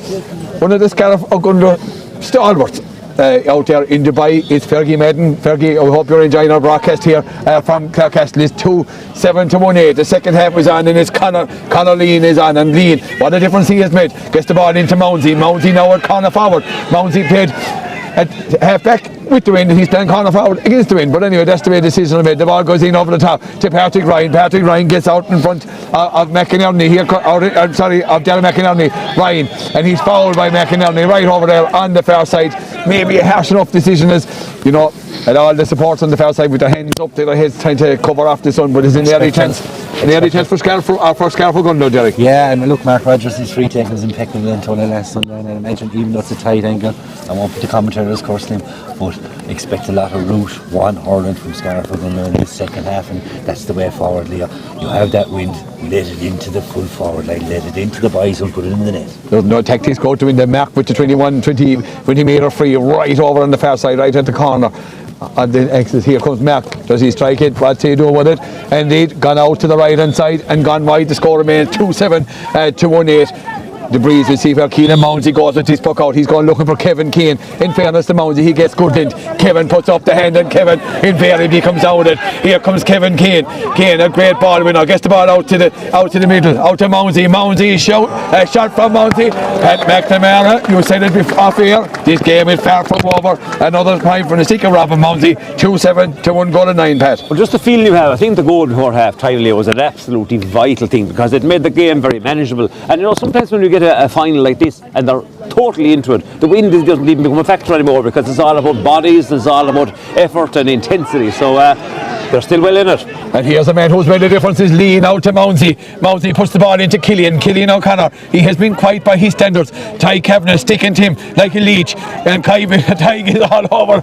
one of the Scariff Ogunda stalwarts out there in Dubai. It's Fergie Madden. Fergie, I hope you're enjoying our broadcast here from Clarecastle. It's 2-7-1-8. The second half is on, and it's Conor Lean is on, and Lean, what a difference he has made. Gets the ball into Mounsey now at corner forward. Mounsey played at half back with the wind, and he's playing corner forward against the wind, but anyway, that's the way the decision is made. The ball goes in over the top to Patrick Ryan. Patrick Ryan gets out in front of McInerney here, of Darren McInerney. Ryan, and he's fouled by McInerney right over there on the far side. Maybe a harsh enough decision, as you know, and all the supports on the far side with their hands up, their heads trying to cover off the sun, but it's in the early chance. In the early chance for Scariff Ogunda, Derek. Yeah, and look, Mark Rogers' free taking was impeccable until the last Sunday, and I imagine even though it's a tight angle, I won't put the commentators cursing him, but expect a lot of route one hurling from Scariff Ogunda in the second half, and that's the way forward, Leo. You have that wind, let it into the full forward line, let it into the boys and put it in the net. There's no tactics go to win the Mark with the 20 metre free right over on the far side, right at the corner. And then exit, here comes Mark. Does he strike it? What's he doing with it? Indeed, gone out to the right hand side and gone wide. The score remains 2-7 to 1-8. The breeze, we see where Keane Mounsey goes with his puck out. He's going looking for Kevin Keane. In fairness to Mounsey, he gets good lint. Kevin puts up the hand, and Kevin invariably comes out with it. Here comes Kevin Keane. Keane, a great ball winner, gets the ball out to the middle, out to Mounsey. Mounsey shot from Mounsey. Pat McNamara, you said it before off here. This game is far from over. Another point from the stick of Robin Mounsey. 2-7 to 1 goal and 9, Pat. Well, just the feeling you have, I think the goal before half time was an absolutely vital thing, because it made the game very manageable. And you know, sometimes when you get a final like this and they're totally into it, the wind doesn't even become a factor anymore, because it's all about bodies, it's all about effort and intensity. So they're still well in it. And here's a man who's made a difference, is Lean out to Mounsey. Mounsey puts the ball into Killian O'Connor. He has been quiet by his standards. Ty Kavanagh sticking to him like a leech, and Ty is all over,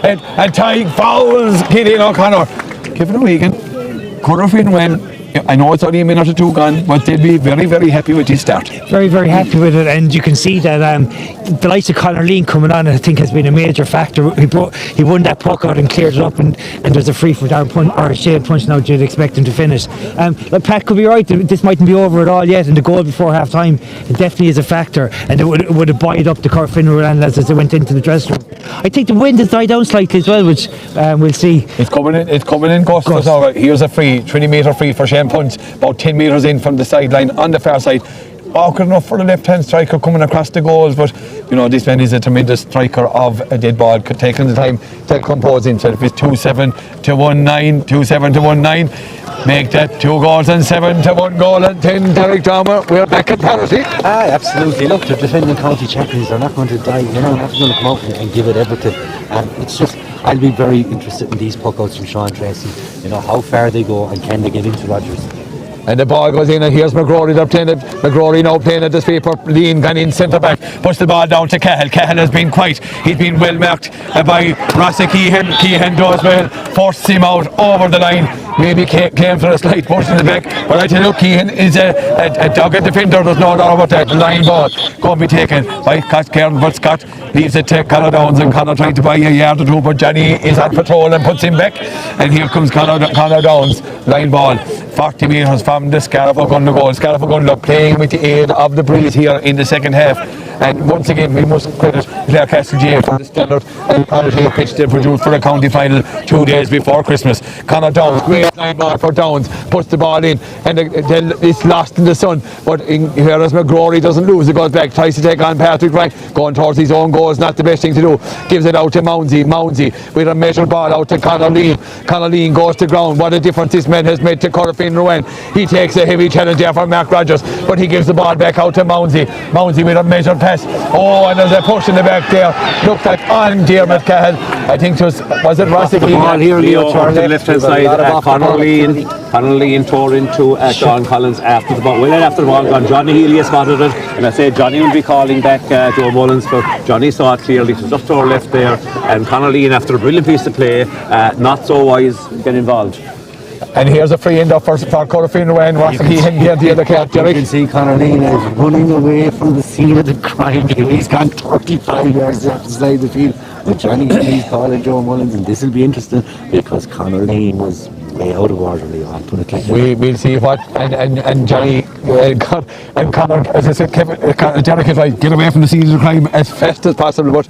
and Ty fouls Killian O'Connor. Kevin O'Regan could have been when, I know it's only a minute or two gone, but they'll be very, very happy with his start. Very, very happy with it, and you can see that the likes of Conor Lean coming on, I think, has been a major factor. He won that puck out and cleared it up, and there's a free for Darren Punch, or Shane Punch now, you'd expect him to finish. Like Pat could be right, this mightn't be over at all yet, and the goal before half time, it definitely is a factor, and it would have buoyed up the Corfinner lads as they went into the dressing room. I think the wind has died down slightly as well, which we'll see. It's coming in gusts. Here's a free, 20 metre free for Shane Punch, about 10 metres in from the sideline on the far side. Awkward enough for the left-hand striker coming across the goals, but you know, this man is a tremendous striker of a dead ball, taking the time to compose himself. It's 2-7 to 1-9, 2-7 to 1-9. Make that 2 goals and 7 to 1 goal and 10. Derek Dahmer, we're back at parity. Absolutely. Look, they're defending county champions. They're not going to die. They're not going to come out and give it everything. And it's just, I'll be very interested in these puck-outs from Sean Tracy. You know, how far they go and can they get into Rogers. And the ball goes in, and here's McGrory. They're playing it. McGrory now playing at the paper. Lean gone in centre back. Puts the ball down to Cahill. Cahill has been quiet. He's been well marked by Rossi Keehan. Keehan does well. Forces him out over the line. Maybe came for a slight push in the back. But I tell you, Keehan is a dogged defender. There's no doubt about that. The line ball going to be taken by Scott Cairn. But Scott leaves it to Conor Downs, and Conor trying to buy a yard or two. But Johnny is on patrol and puts him back. And here comes Conor Downs. Line ball. 40 metres from the Scariff Ogunda goal. Scariff Ogunda playing with the aid of the breeze here in the second half. And once again, we must credit Clarecastle GA for the standard and quality pitch they produced for the county final 2 days before Christmas. Conor Downs, great line ball for Downs, puts the ball in, and it's lost in the sun. But whereas McGrory doesn't lose, it goes back, tries to take on Patrick Wright, going towards his own goal is not the best thing to do. Gives it out to Mounsey with a measured ball out to Conor Lean. Conor Lean goes to ground. What a difference this man has made to Corfin Rowan. He takes a heavy challenge there from Mark Rogers, but he gives the ball back out to Mounsey with a measured pass. Oh, and there's a push in the back there. Looked like on Dermot Cahill. I think it was it Rossi? Ball here, Leo, to the left-hand side. Conor Lean tore into Sean Collins after the ball. Well, after the ball gone, Johnny Healy spotted it, and I said Johnny will be calling back Joe Mullins, but Johnny saw it clearly. It was just to our left there, and Conor Lean, after a brilliant piece of play, not so wise, get involved. And here's a free end up for Corofin Wayne. Rossi here, the other cat, You Derek. can see Conor Lean is running away from the scene of the crime. He's gone 35 yards outside the field. But Johnny Healy's calling Joe Mullins, and this will be interesting because Conor Lean was way out of order, Leo. I'll put it like that. We'll see what and Johnny and Conor, as I said, Derek is like, get away from the scene of the crime as fast as possible. But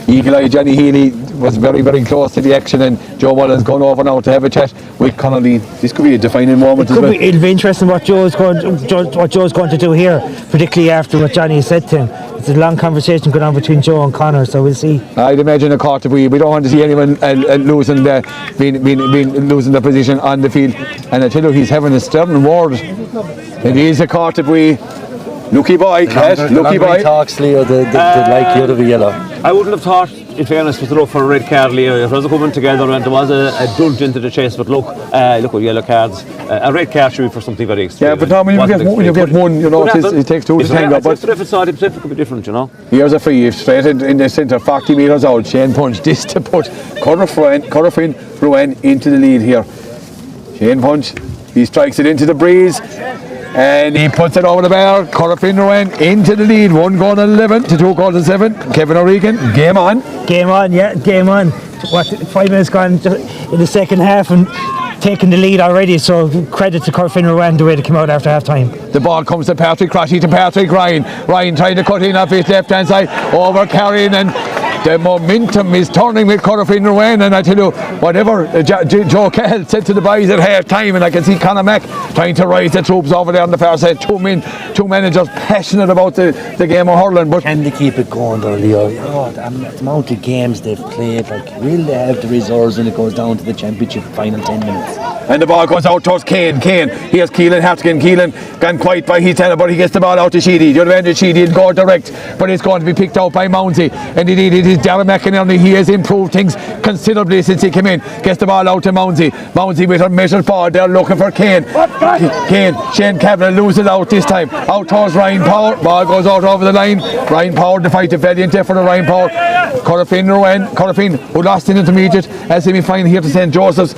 Eagle Eye Johnny Healy was very, very close to the action, and Joe Mullins going over now to have a chat with Conor Lean. This could be a defining moment as well. It'll be interesting what Joe's going to do here, particularly after what Johnny said to him. It's a long conversation going on between Joe and Conor, so we'll see. I'd imagine a court we don't want to see anyone losing losing the position on the field. And I tell you, he's having a stern word. It is a court we. Lucky boy, Cat. Lucky boy. Talks, Leo, the like you of a yellow. I wouldn't have thought, in fairness, was look for a red card, Leo. It was coming together and there was a dodge into the chase, but look with yellow cards. A red card should be for something very extreme. Yeah, but now when you get one, you know, it takes two to tango. But if it's not, it could be different, you know. Here's a free, straight in the centre, 40 metres out. Shane Punch, this to put Corofin Ruan into the lead here. Shane Punch, he strikes it into the breeze. And he puts it over the bar. Corofin Ruan into the lead. 1 goal and 11 to 2 goals and 7. Kevin O'Regan, game on. Game on, yeah, game on. 5 minutes gone in the second half and taking the lead already, so credit to Corofin Ruan the way they came out after half time. The ball comes to Patrick Crotty to Patrick Ryan. Ryan trying to cut in off his left hand side, over carrying, and the momentum is turning with Corofin Ruan. And I tell you, whatever Joe Cahill said to the boys at half time, and I can see Conor Mack trying to rise the troops over there on the far side. Two managers passionate about the game of hurling, but can they keep it going though, Leo? The amount of games they've played, like, will they have the reserves when it goes down to the championship final 10 minutes? And the ball goes out towards Kane. Here's Keelan Hartigan. Keelan gone quite by his tenor, but he gets the ball out to Sheedy. The other end of Sheedy will go direct, but it's going to be picked out by Mounsey. And indeed, it is Darren McInerney. He has improved things considerably since he came in. Gets the ball out to Mounsey. Mounsey with a measured ball. They're looking for Kane. Shane Kavanagh loses out this time. Out towards Ryan Power. Ball goes out over the line. Ryan Power defied the valiant effort of Ryan Power. Corofin, who lost in intermediate as semi-final here to St. Joseph's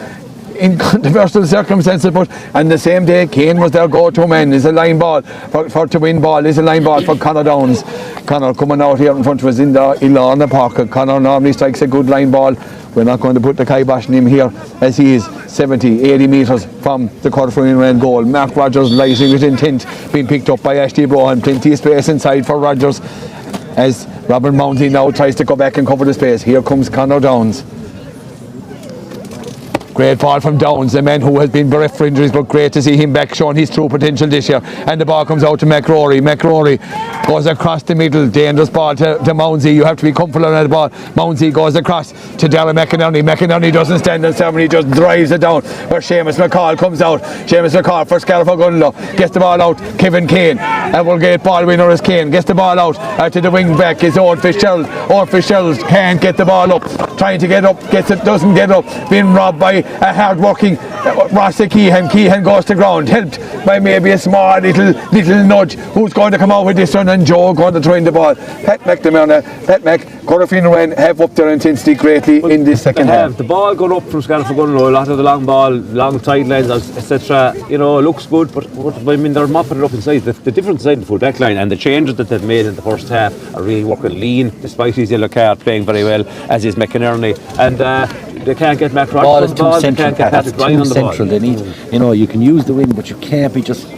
in controversial circumstances, but on the same day Kane was their go-to man. Is a line ball for to win ball. Is a line ball for Conor Downs. Conor coming out here in front of us in the pocket. Conor normally strikes a good line ball. We're not going to put the kibosh on him here, as he is 70-80 metres from the Corofin goal. Mark Rogers lighting with intent, being picked up by Ashley Brohan. Plenty of space inside for Rogers as Robert Mounsey now tries to go back and cover the space. Here comes Conor Downs. Great ball from Downs, the man who has been bereft for injuries, but great to see him back showing his true potential this year. And the ball comes out to McRory. McRory goes across the middle, dangerous ball to Mounsey. You have to be comfortable on that ball. Mounsey goes across to Darren McInerney. McInerney doesn't stand on ceremony, just drives it down. Where Seamus McCall comes out. Seamus McCall for Scariff Gunlow. Gets the ball out. Kevin Kane. And will get ball winner is Kane. Gets the ball out to the wing back is Owen Fitzgerald. Owen Fitzgerald can't get the ball up. Trying to get up, gets it, doesn't get up. Being robbed by a hard-working Rossi Keehan. Keehan goes to ground, helped by maybe a small little nudge. Who's going to come out with this one? And Joe going to throw in the ball. Pat Corofin Ruan have upped their intensity greatly in this second half. The ball going up from Scariff Gunlow, a lot of the long ball, long sidelines, etc. Looks good, but I mean they're mopping it up inside. The difference inside the full back line and the changes that they've made in the first half are really working lean, despite his yellow card, playing very well, as is McInerney. And they can't get Matt Rogers on the ball, they can't get Patrick Ryan on the ball. They need, you can use the wing, but you can't be just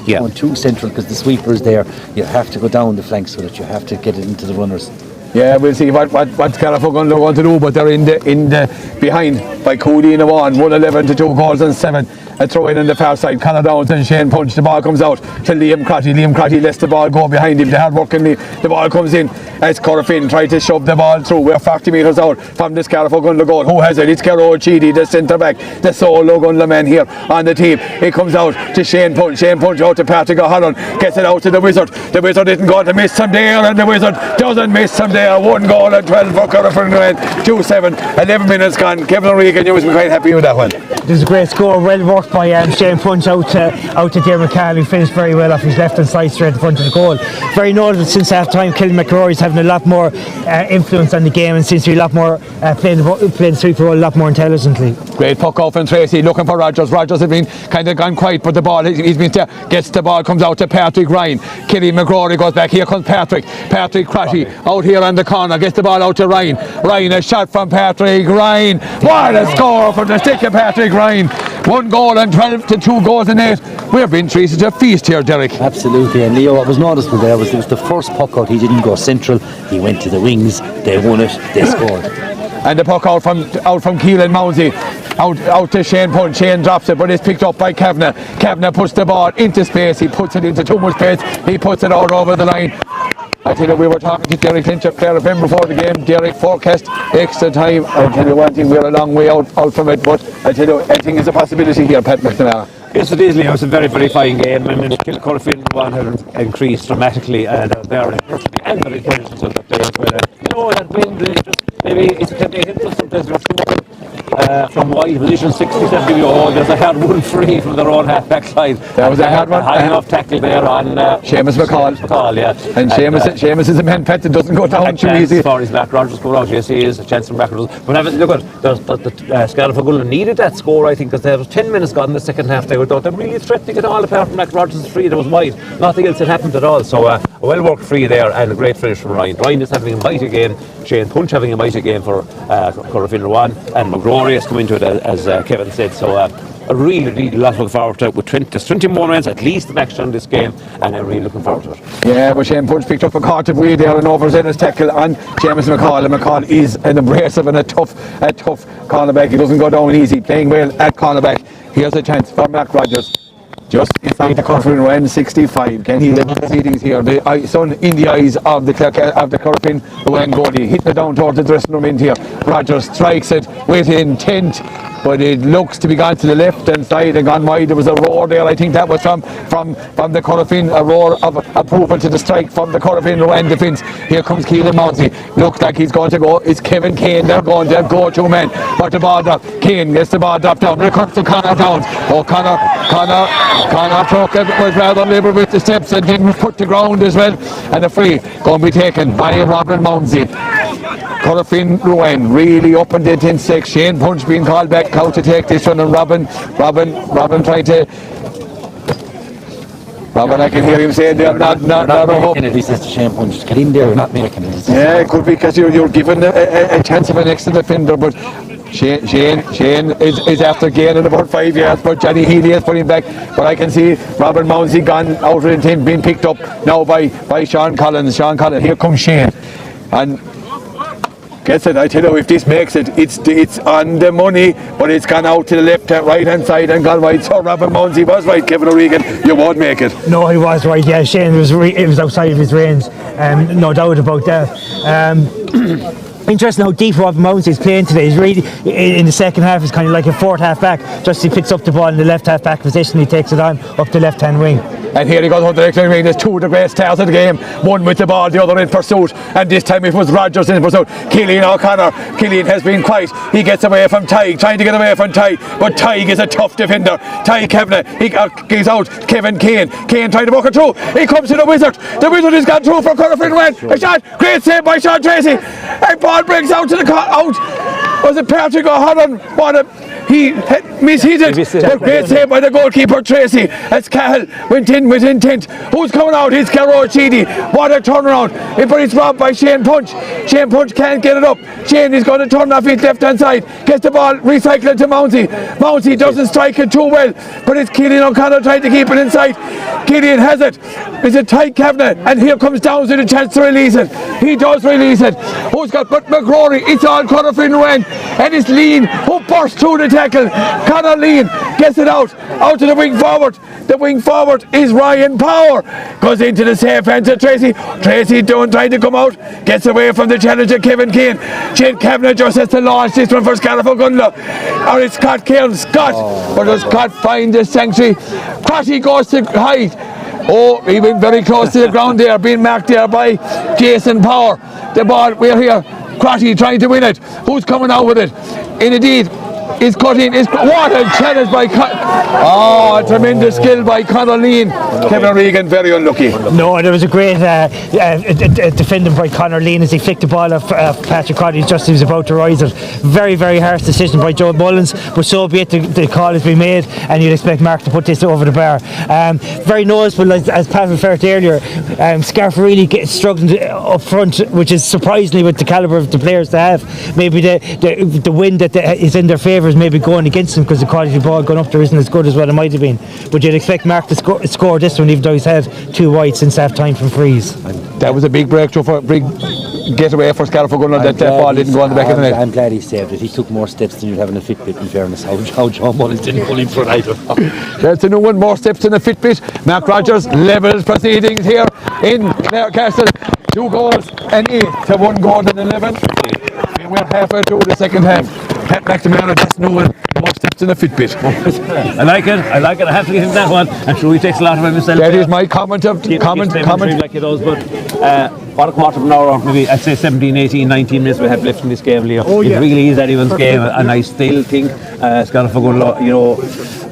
going too central, because the sweeper is there. You have to go down the flanks so that you have to get it into the runners. Yeah, we'll see what Scariff are going to do, but they're in the behind by Cooley in a 111 to 2 goals and 7. A throw in on the far side. Conor Downs and Shane Punch. The ball comes out to Liam Crotty. Liam Crotty lets the ball go behind him. The hard work in the ball comes in as Corofin tried to shove the ball through. We're 40 metres out from the Scariff Gunla goal. Who has it? It's Carol Cheedy, the centre back, the solo Gunla man here on the team. It comes out to Shane Punch. Shane Punch out to Patrick O'Halloran. Gets it out to the Wizard. The Wizard isn't going to miss some there, and the Wizard doesn't miss some there. 1 goal and 12 for Corofin. 2-7. 11 minutes gone. Kevin O'Regan, you must be quite happy with that one. This is a great score, well worked by Shane Punch out to Dermot Carl, who finished very well off his left hand side straight in front of the goal. Very notable since half time, Killian McRory's having a lot more influence on the game and seems to be a lot more playing the sweeper role a lot more intelligently. Great puck out from Tracy, looking for Rogers. Rogers has been kind of gone quiet, but the ball, he's been gets the ball, comes out to Patrick Ryan. Killian McRory goes back, here comes Patrick Crotty out here on the corner, gets the ball out to Ryan. Ryan, a shot from Patrick Ryan. What a score from the stick of Patrick Ryan. 1 goal and 12 to 2 goals in 8. We've been treated to a feast here, Derek. Absolutely, and Leo, what was noticeable there was it was the first puck out. He didn't go central, he went to the wings, they won it, they scored. And the puck out from Keelan Mounsey, out to Shane Punch. Shane drops it, but it's picked up by Kavanagh. Kavanagh puts the ball into space, he puts it into too much space, he puts it out over the line. I tell you, we were talking to Derek Lynch up there before the game. Derek forecast extra time. I tell you one thing, we're a long way out from it, but I tell you, anything is a possibility here, Pat McNamara. Yes, it is, Leo. It was a very, very fine game. I mean, Corofin one had increased dramatically, and they're perfectly and very intelligent up there as well. That wind is just maybe it's a hit us sometimes. From wide position, 60-70 there's a hard one free from their own half-back line. That was a hard one. High enough tackle there on Seamus McCall. Yeah. And Seamus is a man pet that doesn't go down too easy. As far as back, Rogers scored out. Yes, he is a chance from back. But look at the Scariff Gunla needed that score, I think, because there was 10 minutes gone in the second half. They were really threatening it all apart from Mac Rogers' free that was wide. Nothing else had happened at all. So a well-worked free there and a great finish from Ryan. Ryan is having a bite again. Shane Punch having a bite again for Corofin Rowan, and McGrory has come into it as Kevin said. So a really lot looking forward to it. With 20 more rounds at least the next on this game, and I'm really looking forward to it. Yeah, but Shane Punch picked up a caught of way there and overzealous tackle on James McCall, and McCall is an abrasive and a tough cornerback. He doesn't go down easy, playing well at cornerback. Here's a chance for Mac Rogers. Just inside the Corofin Rowan 65. Can he live the seedings here? The sun in the eyes of the Corofin Rowan goalie. Hitting it down towards the dressing room end here. Rogers strikes it with intent, but it looks to be gone to the left hand side and gone wide. There was a roar there. I think that was from the Corofin, a roar of approval to the strike from the Corofin Rowan defence. Here comes Keelan Mounsey. Looks like he's going to go. It's Kevin Kane. They're going to go to man. But the ball drop. Kane gets the ball dropped down. Here comes to Conor Downs. Oh, Conor took it, was rather liberal with the steps and didn't put the ground as well. And a free going to be taken by Robin Mounsey. Corofin Rowan really up in the 10-6. Shane Punch being called back out to take this one, and Robin trying to. Robin, I can hear him saying they're not making it. He says to Shane Punch, get in there, you're not making it. Yeah, it could be because you're given a chance of an extra defender, but Shane is after gaining about 5 yards, but Johnny Healy has put him back. But I can see Robin Mounsey gone out of the team, being picked up now by Sean Collins. Here comes Shane, and gets it. I tell you, if this makes it, it's on the money, but it's gone out to the left and right hand side and gone wide. So Robin Mounsey was right, Kevin O'Regan. You won't make it. No, he was right. Yeah, Shane it was outside of his range. No doubt about that. Interesting how deep Robin Mounsey is playing today. He's really in the second half. He's kind of like a fourth half back. Just he picks up the ball in the left half back position. He takes it on up the left hand wing. And here he goes on the next wing. There's two of the great stars of the game. One with the ball, the other in pursuit. And this time it was Rogers in pursuit. Killian O'Connor. Killian has been quiet. He gets away from Tig, trying to get away from Tig. But Tig is a tough defender. Tig Kavanagh. He gives out Kevin Kane. Kane trying to walk it through. He comes to the Wizard. The Wizard has gone through for Corofin Rowan. A shot. Great save by Sean Tracy. And ball breaks out to the out. Was it Patrick O'Halloran? He mishit it, but great save by the goalkeeper Tracy. As Cahill went in with intent. Who's coming out? It's Carol Cheedy. What a turnaround! But it's robbed by Shane Punch. Shane Punch can't get it up. Shane is going to turn off his left hand side. Gets the ball recycled to Mounsey. Mounsey doesn't strike it too well, but it's Killian O'Connor trying to keep it inside. Killian has it. It's a tight Kavanagh, and here comes Downs with a chance to release it. He does release it. Who's got but McGrory? It's all Corofin Rowan, and it's Lean who bursts through the tackle. tackle. Conor Lean gets it out to the wing forward. The wing forward is Ryan Power. Goes into the safe hands of Tracy. Tracy trying to come out. Gets away from the challenger Kevin Keane. Shane Kavanagh just has to launch this one for Scariff O'Gunlow. Or it's Scott Cairns. Scott. But does Scott find the sanctuary? Crotty goes to height. Oh, he went very close to the ground there, being marked there by Jason Power. The ball, we're here. Crotty trying to win it. Who's coming out with it? Indeed, is cutting. What a challenge by tremendous skill by Conor Lean. Kevin Regan very unlucky. No, there was a great defending by Conor Lean as he flicked the ball off Patrick Crotty just as he was about to rise it. Very, very harsh decision by Joe Mullins, but so be it, the call has been made and you'd expect Mark to put this over the bar. Very noticeable, as Pat referred to earlier, Scariff really struggling up front, which is surprisingly with the calibre of the players they have. Maybe the wind that is in their favour is maybe going against them because the quality of the ball going up there isn't as good as what it might have been. But you'd expect Mark to score this one, even though he's had 2 whites since half time from frees. That was a big breakthrough for big getaway for Scariff O'Gunlow. That ball didn't go on the back of the net. I'm glad he saved it. He took more steps than you'd have in a Fitbit, in fairness. How John Mullins didn't pull him for either. There's a new one, more steps in a Fitbit. Mark Rogers levels proceedings here in Clarecastle. 2 goals and 8 to 1 goal and 11. We're halfway through the second half. Pat McNamara, that's no one. More steps in a Fitbit. I like it. I have to give him that one. I'm sure he takes a lot of it himself. That is my comment. Like he does, but what a quarter of an hour, maybe I'd say 17, 18, 19 minutes we have left in this game, Leo. It really is anyone's game, and I still think Scariff O'Gunlow,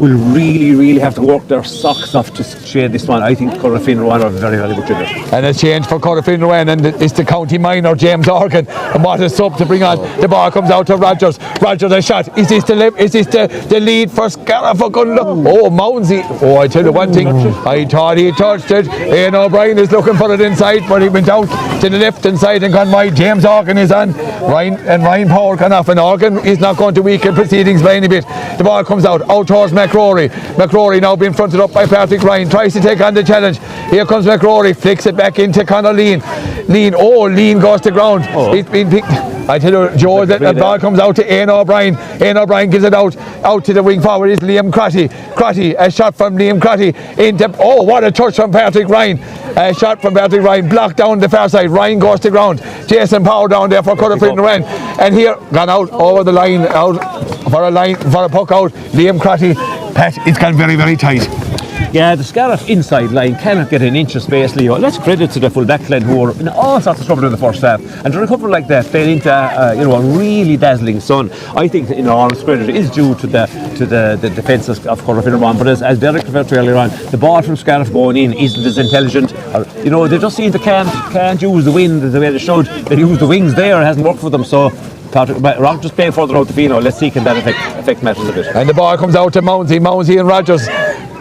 will really have to work their socks off to shade this one. I think Corofin Rowan are very, very good to it. And a change for Corofin Rowan, and it's the county minor James Organ, and what a sub to bring on. The ball comes out to Rogers. Rogers a shot. Is this the lead for Scariff O'Gunlow? Oh, Mounsey. Oh, I tell you one thing. I thought he touched it. Ian O'Brien is looking for it inside, but he went out to the left hand side and gone wide. James Organ is on. Ryan Power gone off, and Organ is not going to weaken proceedings by any bit. The ball comes out towards McRory. McRory now being fronted up by Patrick Ryan. Tries to take on the challenge. Here comes McRory. Flicks it back into Conor Lean. Lean goes to ground. He's been picked. I tell you, Joe, that the ball comes out to Ian O'Brien. Ian O'Brien gives it out to the wing forward. Is Liam Crotty. Crotty, a shot from Liam Crotty into. Oh, what a touch from Patrick Ryan. A shot from Patrick Ryan, blocked down the far side. Ryan goes to ground. Jason Power down there for Corofin Rowan. And here, gone out over the line, for a puck out. Liam Crotty. Pat, it's gone very, very tight. Yeah, the Scariff inside line cannot get an inch of space, Leo. Let's credit to the full back line who were in all sorts of trouble in the first half. And to recover like that, playing into a really dazzling sun, I think that, all credit is due to the defences of Corofin Rowan. But as Derek referred to earlier on, the ball from Scariff going in isn't as intelligent. They just seem to can't use the wind the way they should. They use the wings there, it hasn't worked for them. So Rock just playing further out the field now. Let's see can that affect matters a bit. And the ball comes out to Mounsey and Rogers.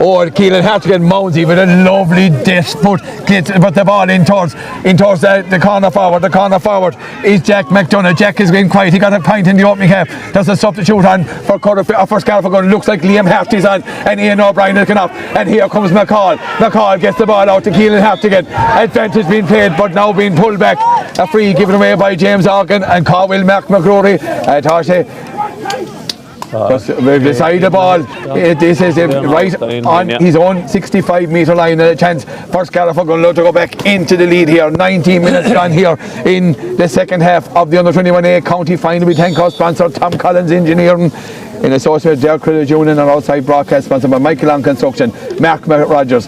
Oh, Keelan Hartigan, Mounsey with a lovely deft foot, but the ball in towards the corner forward. The corner forward is Jack McDonough. Jack is going quiet. He got a point in the opening half. There's a substitute on for Scariff O'Gunlow. Looks like Liam Harty's on, and Ian O'Brien is going up. And here comes McCall. McCall gets the ball out to Keelan Hartigan. Advantage being played, but now being pulled back. A free given away by James Organ and Carwell Mark McCrory. Beside the ball, this is right on his own 65-metre line, and a chance for Scariff O'Gunlow to go back into the lead here. 19 minutes gone here in the second half of the Under-21A County Final. We thank our sponsor Tom Collins Engineering in association with Derek Credit Union, and outside broadcast sponsored by Michael on Construction. Mark Rogers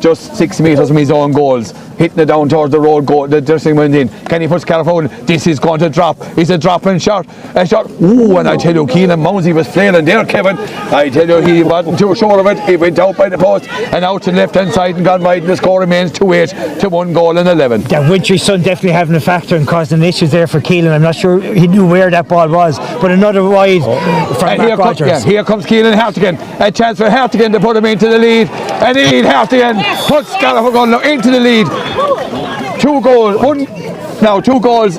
just 6 metres from his own goals, hitting it down towards the road goal. The dressing went in. Can he put Scariff on? This is going to drop. It's a dropping shot. A shot. Ooh, and I tell you, Keelan Mounsey was flailing there, Kevin. I tell you, he wasn't too sure of it. He went out by the post and out to the left hand side and gone wide, and the score remains 2-8 to 1 goal and 11. Yeah, wintry sun definitely having a factor and causing issues there for Keelan. I'm not sure he knew where that ball was, but another wide from Mark Rogers. Here comes Keelan Hartigan. A chance for Hartigan to put him into the lead. And indeed, Hartigan puts Scariff O'Gunlow into the lead. 2 goals.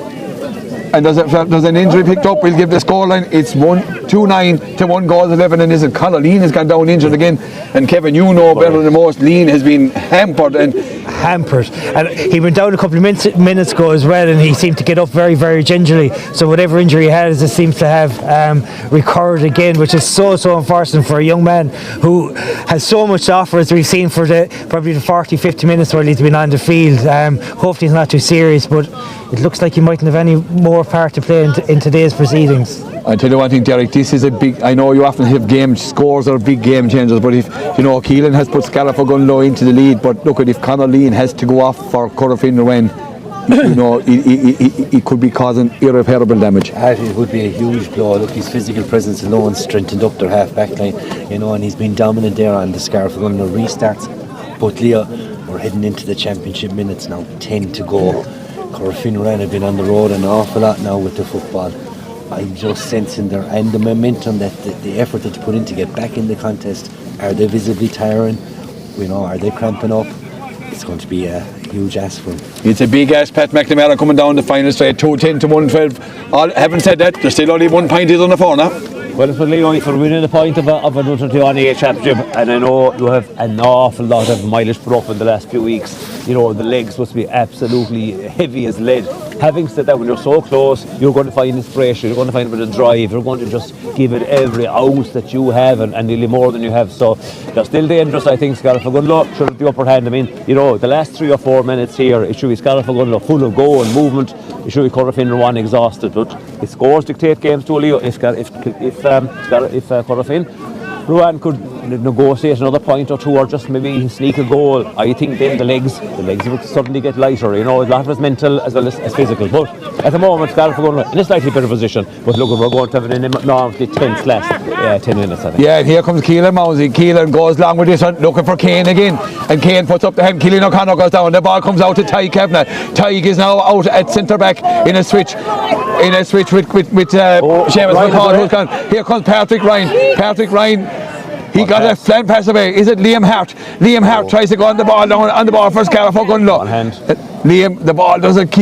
And there's an injury picked up. We'll give the scoreline. It's 2-9 to 1 goal 11. And isn't Conor Lean has gone down injured again. And Kevin, you know better than most, Lean has been hampered, and hampered. And he went down a couple of minutes ago as well, and he seemed to get up very, very gingerly. So whatever injury he has, it seems to have recurred again, which is so unfortunate for a young man who has so much to offer, as we've seen for probably the 40-50 minutes while he's been on the field. Hopefully it's not too serious, but it looks like he mightn't have any more part to play in today's proceedings. I tell you one thing, Derek, this is a big, I know you often have game scores are big game changers, but if, Keelan has put Scariff Gunlow into the lead, but look at if Conor Lean has to go off for Corofin Rowan, he could be causing irreparable damage. It would be a huge blow. Look, his physical presence alone strengthened up their half back line, and he's been dominant there on the Scariff Gunlow restarts. But Leo, we're heading into the championship minutes now, 10 to go. Corofin Rowan have been on the road an awful lot now with the football. I'm just sensing there, and the momentum that the effort that you put in to get back in the contest. Are they visibly tiring? Are they cramping up? It's going to be a huge ask for them. It's a big ask. Pat McNamara coming down the final straight, 210 to 112. Having said that, there's still only 1 point is on the floor now. Well, for Leo, if we're winning the point of another 2-on-8 championship, and I know you have an awful lot of mileage put up in the last few weeks, the legs must be absolutely heavy as lead. Having said that, when you're so close, you're going to find inspiration, you're going to find a bit of drive, you're going to just give it every ounce that you have, and nearly more than you have. So they're still dangerous, I think. Scariff Gunlow should have the upper hand. I mean, the last 3 or 4 minutes here, it should be Scariff Gunlow full of go and movement. It should be Corofin Rowan exhausted, but if scores dictate games to Leo. If Corofin Rowan could negotiate another point or two, or just maybe sneak a goal, I think then the legs will suddenly get lighter. A lot of it's mental as well as physical. But at the moment, Scariff Gunlow in a slightly better position. But look, we're going to have an enormously tense last 10 minutes, I think. Yeah, and here comes Keelan Mounsey. Keelan goes long with this one, looking for Kane again. And Kane puts up the hand. Keelan O'Connor goes down. The ball comes out to Ty Kavanagh. Ty is now out at centre back in a switch with Seamus McCall, who's gone. Here comes Patrick Ryan. He got a flat pass away. Is it Liam Hart? Liam Hart tries to go on the ball for Scariff Gunlow. Liam, the ball doesn't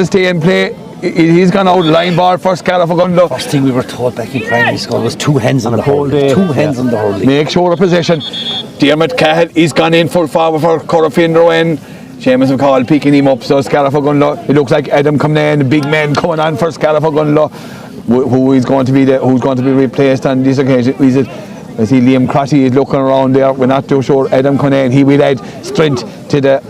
stay in play. He's gone out line ball for Scariff Gunlow. First thing we were taught back in primary school was 2 hands on the hurl. 2 hands on the hurl. Make sure of possession. Dermot Cahill, he's gone in full forward for Corofin Rowan. Seamus McCall picking him up, so Scariff Gunlow. It looks like Adam coming in, the big man coming on for Scariff Gunlow. Who's going to be replaced on this occasion? I see Liam Crotty is looking around there. We're not too sure. Adam Cunnan, he will add strength to the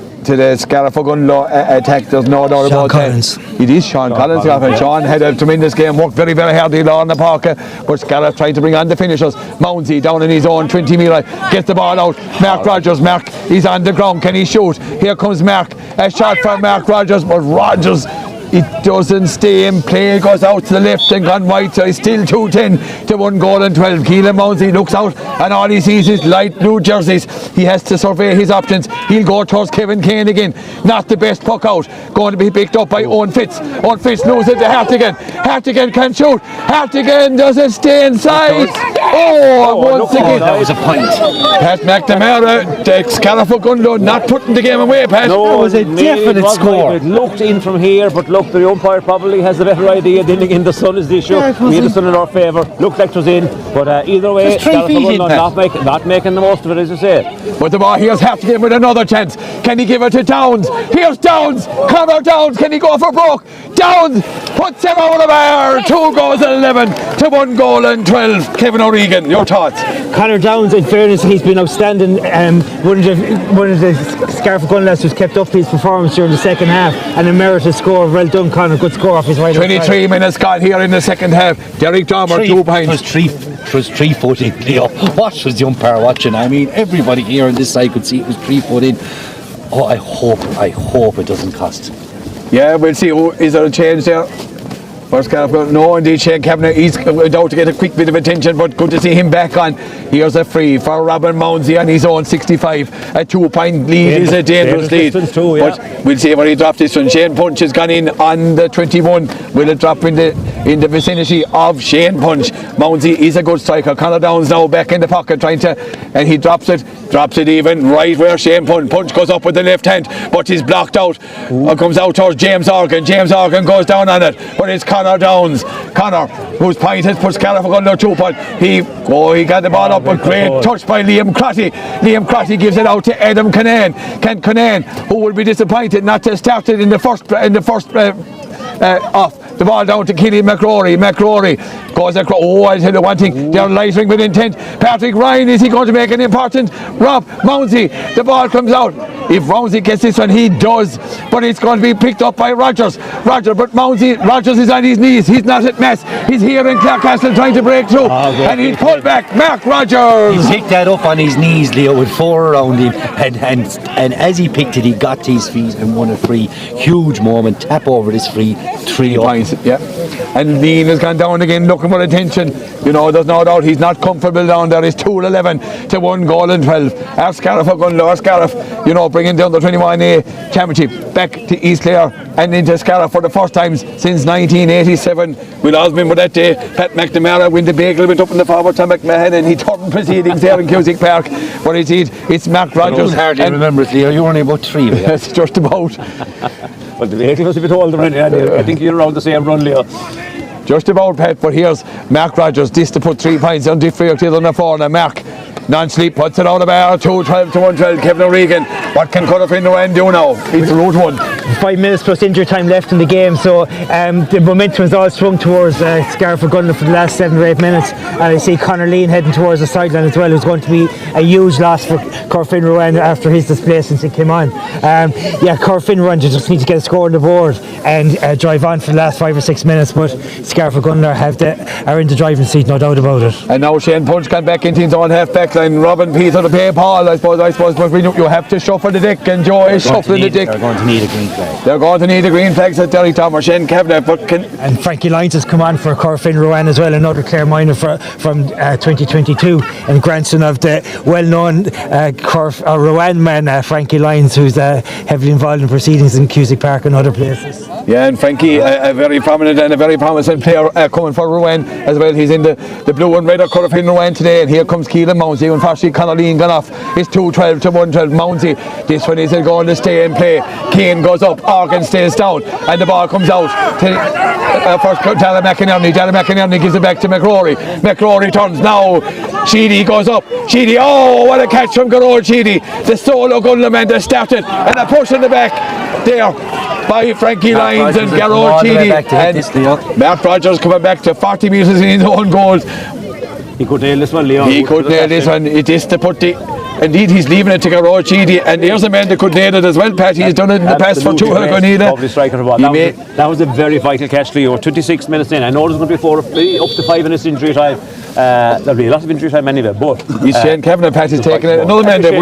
Scariff Gunlow attack. There's no doubt about that. It is Sean Collins. Sean had a tremendous game, worked very, very hard on the park, but Scariff trying to bring on the finishers. Mounsey down in his own 20 metre, gets the ball out. Mark Rogers, he's on the ground. Can he shoot? Here comes Mark. A shot from Mark Rogers, but Rogers, it doesn't stay in play. It goes out to the left and gone wide, so it's still 2-10 to 1 goal and 12. Keelan Mounsey looks out and all he sees is light blue jerseys. He has to survey his options. He'll go towards Kevin Kane again. Not the best puck out. Going to be picked up by Owen Fitz. Owen Fitz loses it to Hartigan. Hartigan can shoot. Hartigan doesn't stay inside. Once again. That was a point. Pat McNamara takes Scariff Gunlow, not putting the game away, Pat. No, it was a definite score. It looked in from here, but look, the umpire probably has a better idea. Then again, the sun is the issue. We had the sun in our favour. Looked like it was in, but either way, Scariff Gunlow not making the most of it, as you say. But the ball, here's Hartigan with another chance. Can he give it to Downs? Here's Downs. Connor Downs. Can he go for broke? Downs puts him over the bar. 2 goals and 11 to 1 goal and 12. Kevin O'Regan, your thoughts? Connor Downs, in fairness, he's been outstanding. One of the Scariff Gunlow who's kept up his performance during the second half, and a merited score. Well done, Connor. Good score off his right. 23 minutes gone here in the second half. Derek Dormer, 2 points. It was 3-footing, Leo. What was the umpire watching? I mean, everybody here on this side could see it was 3-footing. Oh, I hope it doesn't cost. Yeah, we'll see. Is there a change there? First Scariff Gunlow. No, indeed, Shane Kavanagh. He's out to get a quick bit of attention, but good to see him back on. Here's a free for Robin Mounsey on his own 65. A 2-point lead is a dangerous lead. Too, yeah. But we'll see where he dropped this one. Shane Punch has gone in on the 21. Will it drop in the vicinity of Shane Punch? Mounsey is a good striker. Connor Downs now back in the pocket and he drops it. drops it even right where Shane Punch goes up with the left hand, but he's blocked out. Comes out towards James Organ. James Organ goes down on it, but it's Conor Downs. Conor, whose point has put Scariff under 2 point. He got the ball up, but great touch by Liam Crotty. Liam Crotty gives it out to Adam Conan. Ken Conan, who will be disappointed not to start it in the first off. The ball down to Killy McRory. McRory goes across. Oh, I'll tell you one thing. They're lightning with intent. Patrick Ryan, is he going to make an important? Rob Mounsey, the ball comes out. If Mounsey gets this one, he does. But it's going to be picked up by Rogers. Rogers is on his knees. He's not at mess. He's here in Clarecastle trying to break through. And he's pulled back. Mark Rogers. He picked that up on his knees, Leo, with 4 around him. And as he picked it, he got to his feet and won a free. Huge moment. Tap over this free. 3 points. Yeah. And Dean has gone down again looking for attention. You know, there's no doubt he's not comfortable down there. He's 2-11 to 1 goal and 12. Our Scariff are going low. Scariff, you know, bringing down the 21A championship back to East Clare and into Scariff for the first time since 1987. We'll always remember that day. Pat McNamara, when the bagel went up in the forward to McMahon and he turned proceedings there in Cusick Park. But it's Mark Rogers. Hardly remember it, Leo. You were only about 3. It's just about. Well, the vehicle was a bit older. I think you're around the same run, Leo. Just about, Pat, but here's Mark Rogers. This to put 3 points on different on the 4. Now Mark, non-sleep, puts it out of bar. 2-12 to 1-12. Kevin O'Regan. What can Conor Finneran do now? It's route 1. 5 minutes plus injury time left in the game, so the momentum is all swung towards Scariff Gunlow for the last 7 or 8 minutes. And I see Conor Lean heading towards the sideline as well, who's going to be a huge loss for Corfin Rowan after his display since he came on. Corfin Rowan just need to get a score on the board and drive on for the last 5 or 6 minutes, but Scariff Gunlow are in the driving seat, no doubt about it. And now Shane Punch can back into his own half back line. Robin Peter to pay Paul, I suppose, but you have to shuffle the deck, and Joe is shuffling the deck. They're going to need a green flag. They're going to need a green flag, said Derry Tom or Shane Kavanagh. And Frankie Lyons has come on for Corfin Rowan as well, another Clare minor from 2022, and grandson of the well-known Rowan man, Frankie Lyons, who's heavily involved in proceedings in Cusick Park and other places. Yeah, and Frankie, a very prominent and a very promising player coming for Rowan as well. He's in the blue and red of Corfin Rowan today, and here comes Keelan Mounsey. Unfortunately, Conor Lean gone off. It's 2-12 to 1-12. Mounsey, this one is going to stay and play. Kane goes up, Organ stays down, and the ball comes out to first Dara McInerney. Dara McInerney gives it back to McRory. McRory turns now. Sheedy goes up. Sheedy, oh, what a catch from Garrod Sheedy. The solo Gunlow man that started, and a push in the back there by Frankie Lyons and Garrod Sheedy. And Mark Rogers coming back to 40 metres in his own goal. He could nail this one, Leo. He could nail this one. It is to put the. Indeed, he's leaving it to Garrod Sheedy, and here's a man that could nail it as well, Pat. He's done it in the past for 2 Lovely striker. That was a very vital catch, Leo. 26 minutes in. I know there's going to be up to 5 minutes injury time. There'll be a lot of injury time anyway, but he's Shane Kavanagh, Pat, is taking it. Another man that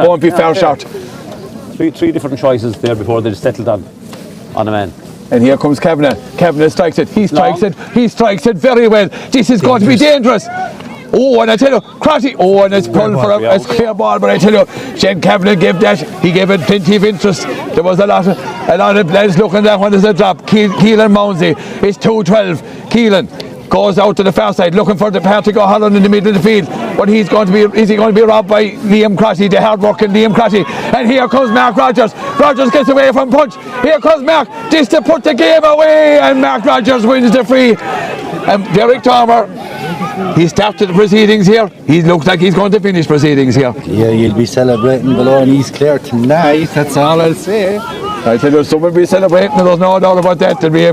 won't be far short. Three different choices there before they settled on a man. And here comes Kavanagh. Kavanagh strikes it. He strikes it very well. This is going to be dangerous. Oh, and I tell you, Crotty, and it's pulled for a clear ball, but I tell you, Shane Kavanagh gave it plenty of interest. There was a lot of lads looking at that one as a drop. Keelan Mounsey, it's 2-12. Keelan goes out to the far side, looking for the Patrick O'Halloran in the middle of the field, but is he going to be robbed by Liam Crotty, the hard-working Liam Crotty? And here comes Mark Rogers. Rogers gets away from Punch. Here comes Mark, just to put the game away, and Mark Rogers wins the free. And Derek Tomer, he started the proceedings here. He looks like he's going to finish proceedings here. Yeah, you'll be celebrating below in East Clare tonight, that's all I'll say. I tell you, someone will be celebrating, there's no doubt about that. There'll be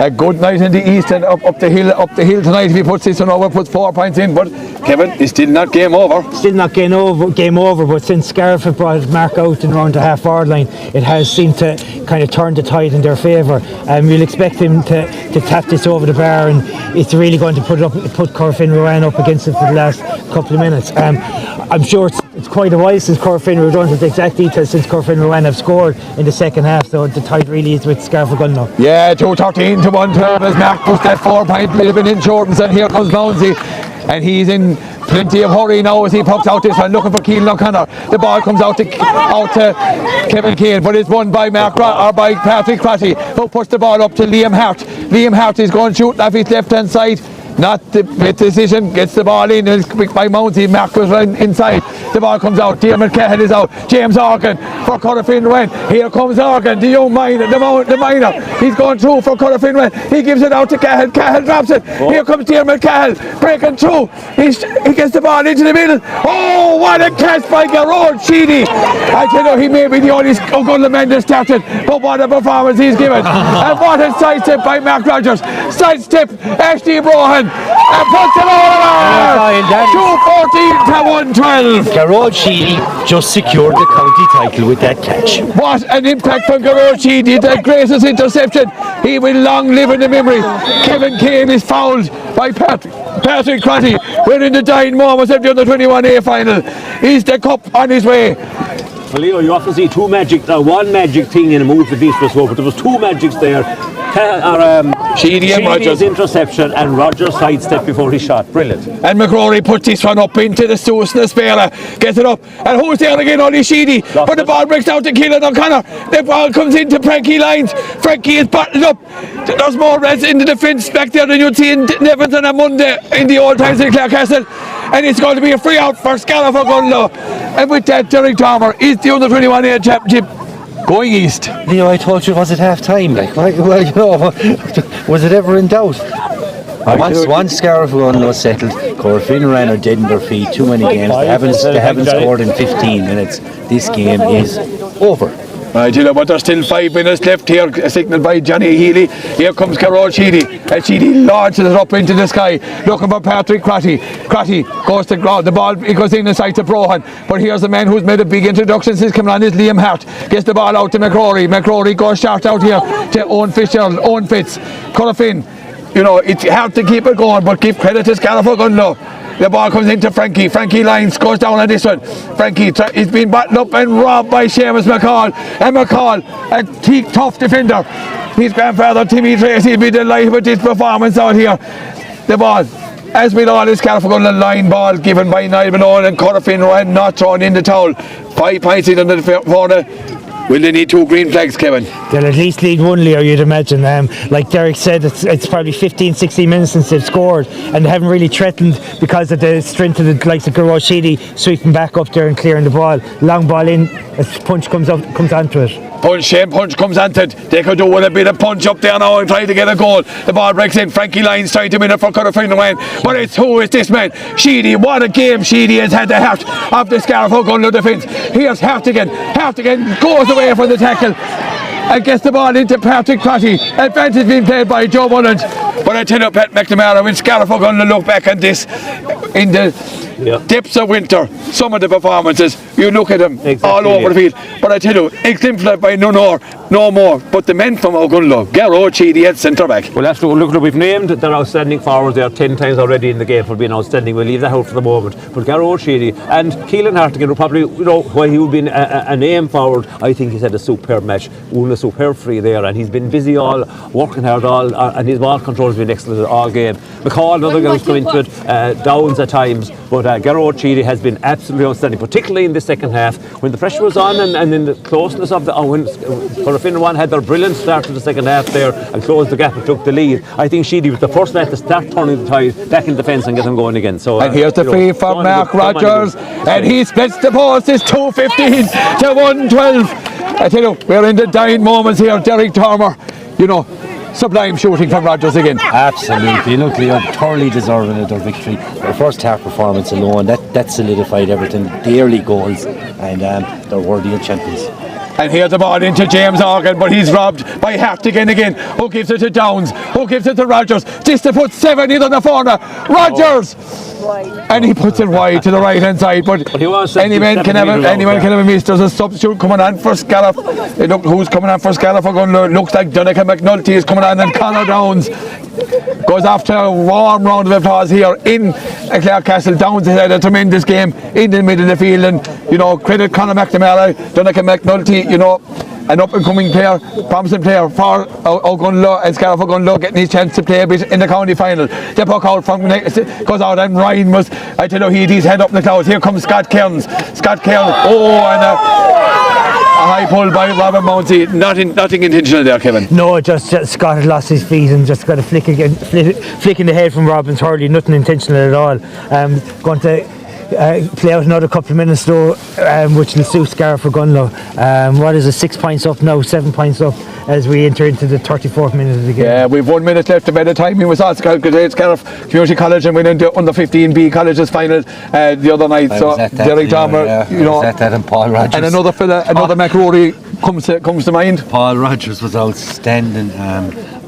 a good night in the east and up the hill tonight if he puts this one over, puts 4 points in. But Kevin, it's still not game over. Still not game over, but since Scariff have brought Mark out and around the half-forward line, it has seemed to kind of turn the tide in their favour. We'll expect him to tap this over the bar, and it's really going to put Corfin Rowan up against it for the last couple of minutes. I'm sure it's quite a while since Corfin, we don't have the exact details, since Corfin Rowan have scored in the second half, so the tide really is with Scariff Gunlow. Yeah, 2-13 to 1-12 as Mark puts that 4-point lead in shortens, and here comes Mounsey, and he's in plenty of hurry now as he pops out this one, looking for Keelan O'Connor. The ball comes out to Kevin Kane, but it's won by by Patrick Crotty, who puts the ball up to Liam Hart. Liam Hart is going shooting off his left hand side. not the decision, gets the ball in, and it's by Mounty, Mark was right inside, the ball comes out, Diarmuid Cahill is out, James Organ for Corofin. Here comes Organ, the young minor, the minor, he's going through for Corofin. He gives it out to Cahill, Cahill drops it, here comes Diarmuid Cahill, breaking through, he gets the ball into the middle. Oh, what a catch by Gerard Sheedy. I tell you, he may be the only O'Gunlow man that started, but what a performance he's given. And what a sidestep by Mark Rogers. Sidestep, Ashley Brohan, and puts it over. 2-14 to 1-12. Gerard Sheedy just secured the county title with that catch. What an impact from Gerard Sheedy, the greatest interception. He will long live in the memory. Kevin Kane is fouled by Patrick Crotty. We're in the dying moments of the under-21A final. Is the cup on his way? Well, Leo, you often see one magic thing in a move the beast was over. There was two magics there. Sheedy and Rogers. Interception and Rogers sidestep before he shot. Brilliant. And McCrory puts this one up into the Susan Spera. Gets it up. And who's there again? Only Sheedy. But the ball breaks out to Keelan O'Connor. The ball comes into Frankie Lyons. Frankie is bottled up. There's more reds in the defence back there than you'd see in Nevins on a Monday in the old times in Clarecastle. And it's going to be a free out for Scariff O'Gunlow. And with that, Derek Dormer is the under-21A championship going east. Leo, I told you, was it half time? Like, well, you know, was it ever in doubt? Once Scariff O'Gunlow settled, Corofin ran are dead in their feet. Too many games. They haven't scored in 15 minutes. This game is over. Right, you know, but there's still 5 minutes left here, signalled by Johnny Healy. Here comes Gerard Sheedy, and Sheedy launches it up into the sky, looking for Patrick Crotty. Crotty goes to ground, the ball, it goes inside to Brohan, but here's the man who's made a big introduction since coming on, is Liam Hart. Gets the ball out to McCrory. McCrory goes short out here to Owen Fitzgerald. Owen Fitz, Corofin. You know, it's hard to keep it going, but give credit to Scariff O'Gunlow. The ball comes into Frankie. Frankie Lyons goes down on this one. Frankie is being battled up and robbed by Seamus McCall. And McCall, a tough defender. His grandfather Timmy Tracy will be delighted with this performance out here. The ball, as with all this Scariff O'Gunlow line ball given by Niall Malone and Corofin Ryan not thrown in the towel. 5 points in under the corner. Will they need 2 green flags, Kevin? They'll at least lead 1, Leo, you'd imagine. Like Derek said, it's probably 15-16 minutes since they've scored, and they haven't really threatened because of the strength of the likes of Gerard Sheedy sweeping back up there and clearing the ball. Long ball in, as punch comes onto it. Punch comes onto it. They could do with a bit of punch up there now and try to get a goal. The ball breaks in. Frankie Lyons trying to win it for Corofin Ryan. But who is this man? Sheedy. What a game Sheedy has had the heart of the Scariff O'Gunlow defence. Here's Hartigan. Hartigan goes away from the tackle and gets the ball into Patrick Crotty. Advantage being played by Joe Mullen. But I tell you, Pat McNamara, when Scariff O'Gunlow look back on this in the depths of winter, some of the performances, you look at them all over the field. But I tell you, exemplified by no more. But the men from O'Gunlow, Gerard Sheedy at centre back. Well, after look, we've named their outstanding forwards there 10 times already in the game for being outstanding. We'll leave that out for the moment. But Gerard Sheedy and Keelan Hartigan will probably, you know, while he would be a name forward, I think he's had a superb match, won a superb free there, and he's been busy all, working hard all, and his ball control has been excellent all game. McCall, another guy who's come into it, downs at times, but Gerard Sheedy has been absolutely outstanding, particularly in the second half when the pressure was on and in the closeness of the when Corofin One had their brilliant start to the second half there and closed the gap and took the lead. I think Sheedy was the first man to start turning the tide back in defence and get them going again. So and here's the free from Mark Rogers, and he splits the post. It's 2:15 to 1:12. I tell you, we're in the dying moments here. Derek Dormer, you know, sublime shooting from Rogers again. Absolutely. Look, Leo, thoroughly deserving of their victory. Their first half performance alone, that solidified everything. The early goals, and they're worthy of champions. And here's the ball into James Organ, but he's robbed by Hartigan again. Who gives it to Downs? Who gives it to Rogers? Just to put 7 in the corner. Rogers! And he puts it wide to the right hand side, but anyone can have a miss. There's a substitute coming on for Scariff. Look who's coming on for Scariff. Looks like Donegal McNulty is coming on, and Conor Downs goes after a warm round of applause here in Clarecastle. Downs has had a tremendous game in the middle of the field, and you know, credit Conor McNamara, Donegal McNulty, you know, an up-and-coming player, promising player for O'Gunlow and Scariff O'Gunlow getting his chance to play a bit in the county final. The puck out from goes out, and Ryan was, I tell you, he had his head up in the clouds. Here comes Scott Cairns. Scott Cairns, high pull by Robert Mounsey. Nothing intentional there, Kevin. No, just Scott had lost his feet and just got a flick in the head from Robbins Hurley. Nothing intentional at all. Going to play out another couple of minutes though, which will suit Scariff for Gunlow. What is it, 6 points up now, 7 points up as we enter into the 34th minute of the game. Yeah, we've 1 minute left. By the time he was on Scariff Community College and went into under 15B colleges final the other night. So Derek Dahmer, you know, and Paul Rogers. And another fella, another McRory comes to mind. Paul Rogers was outstanding.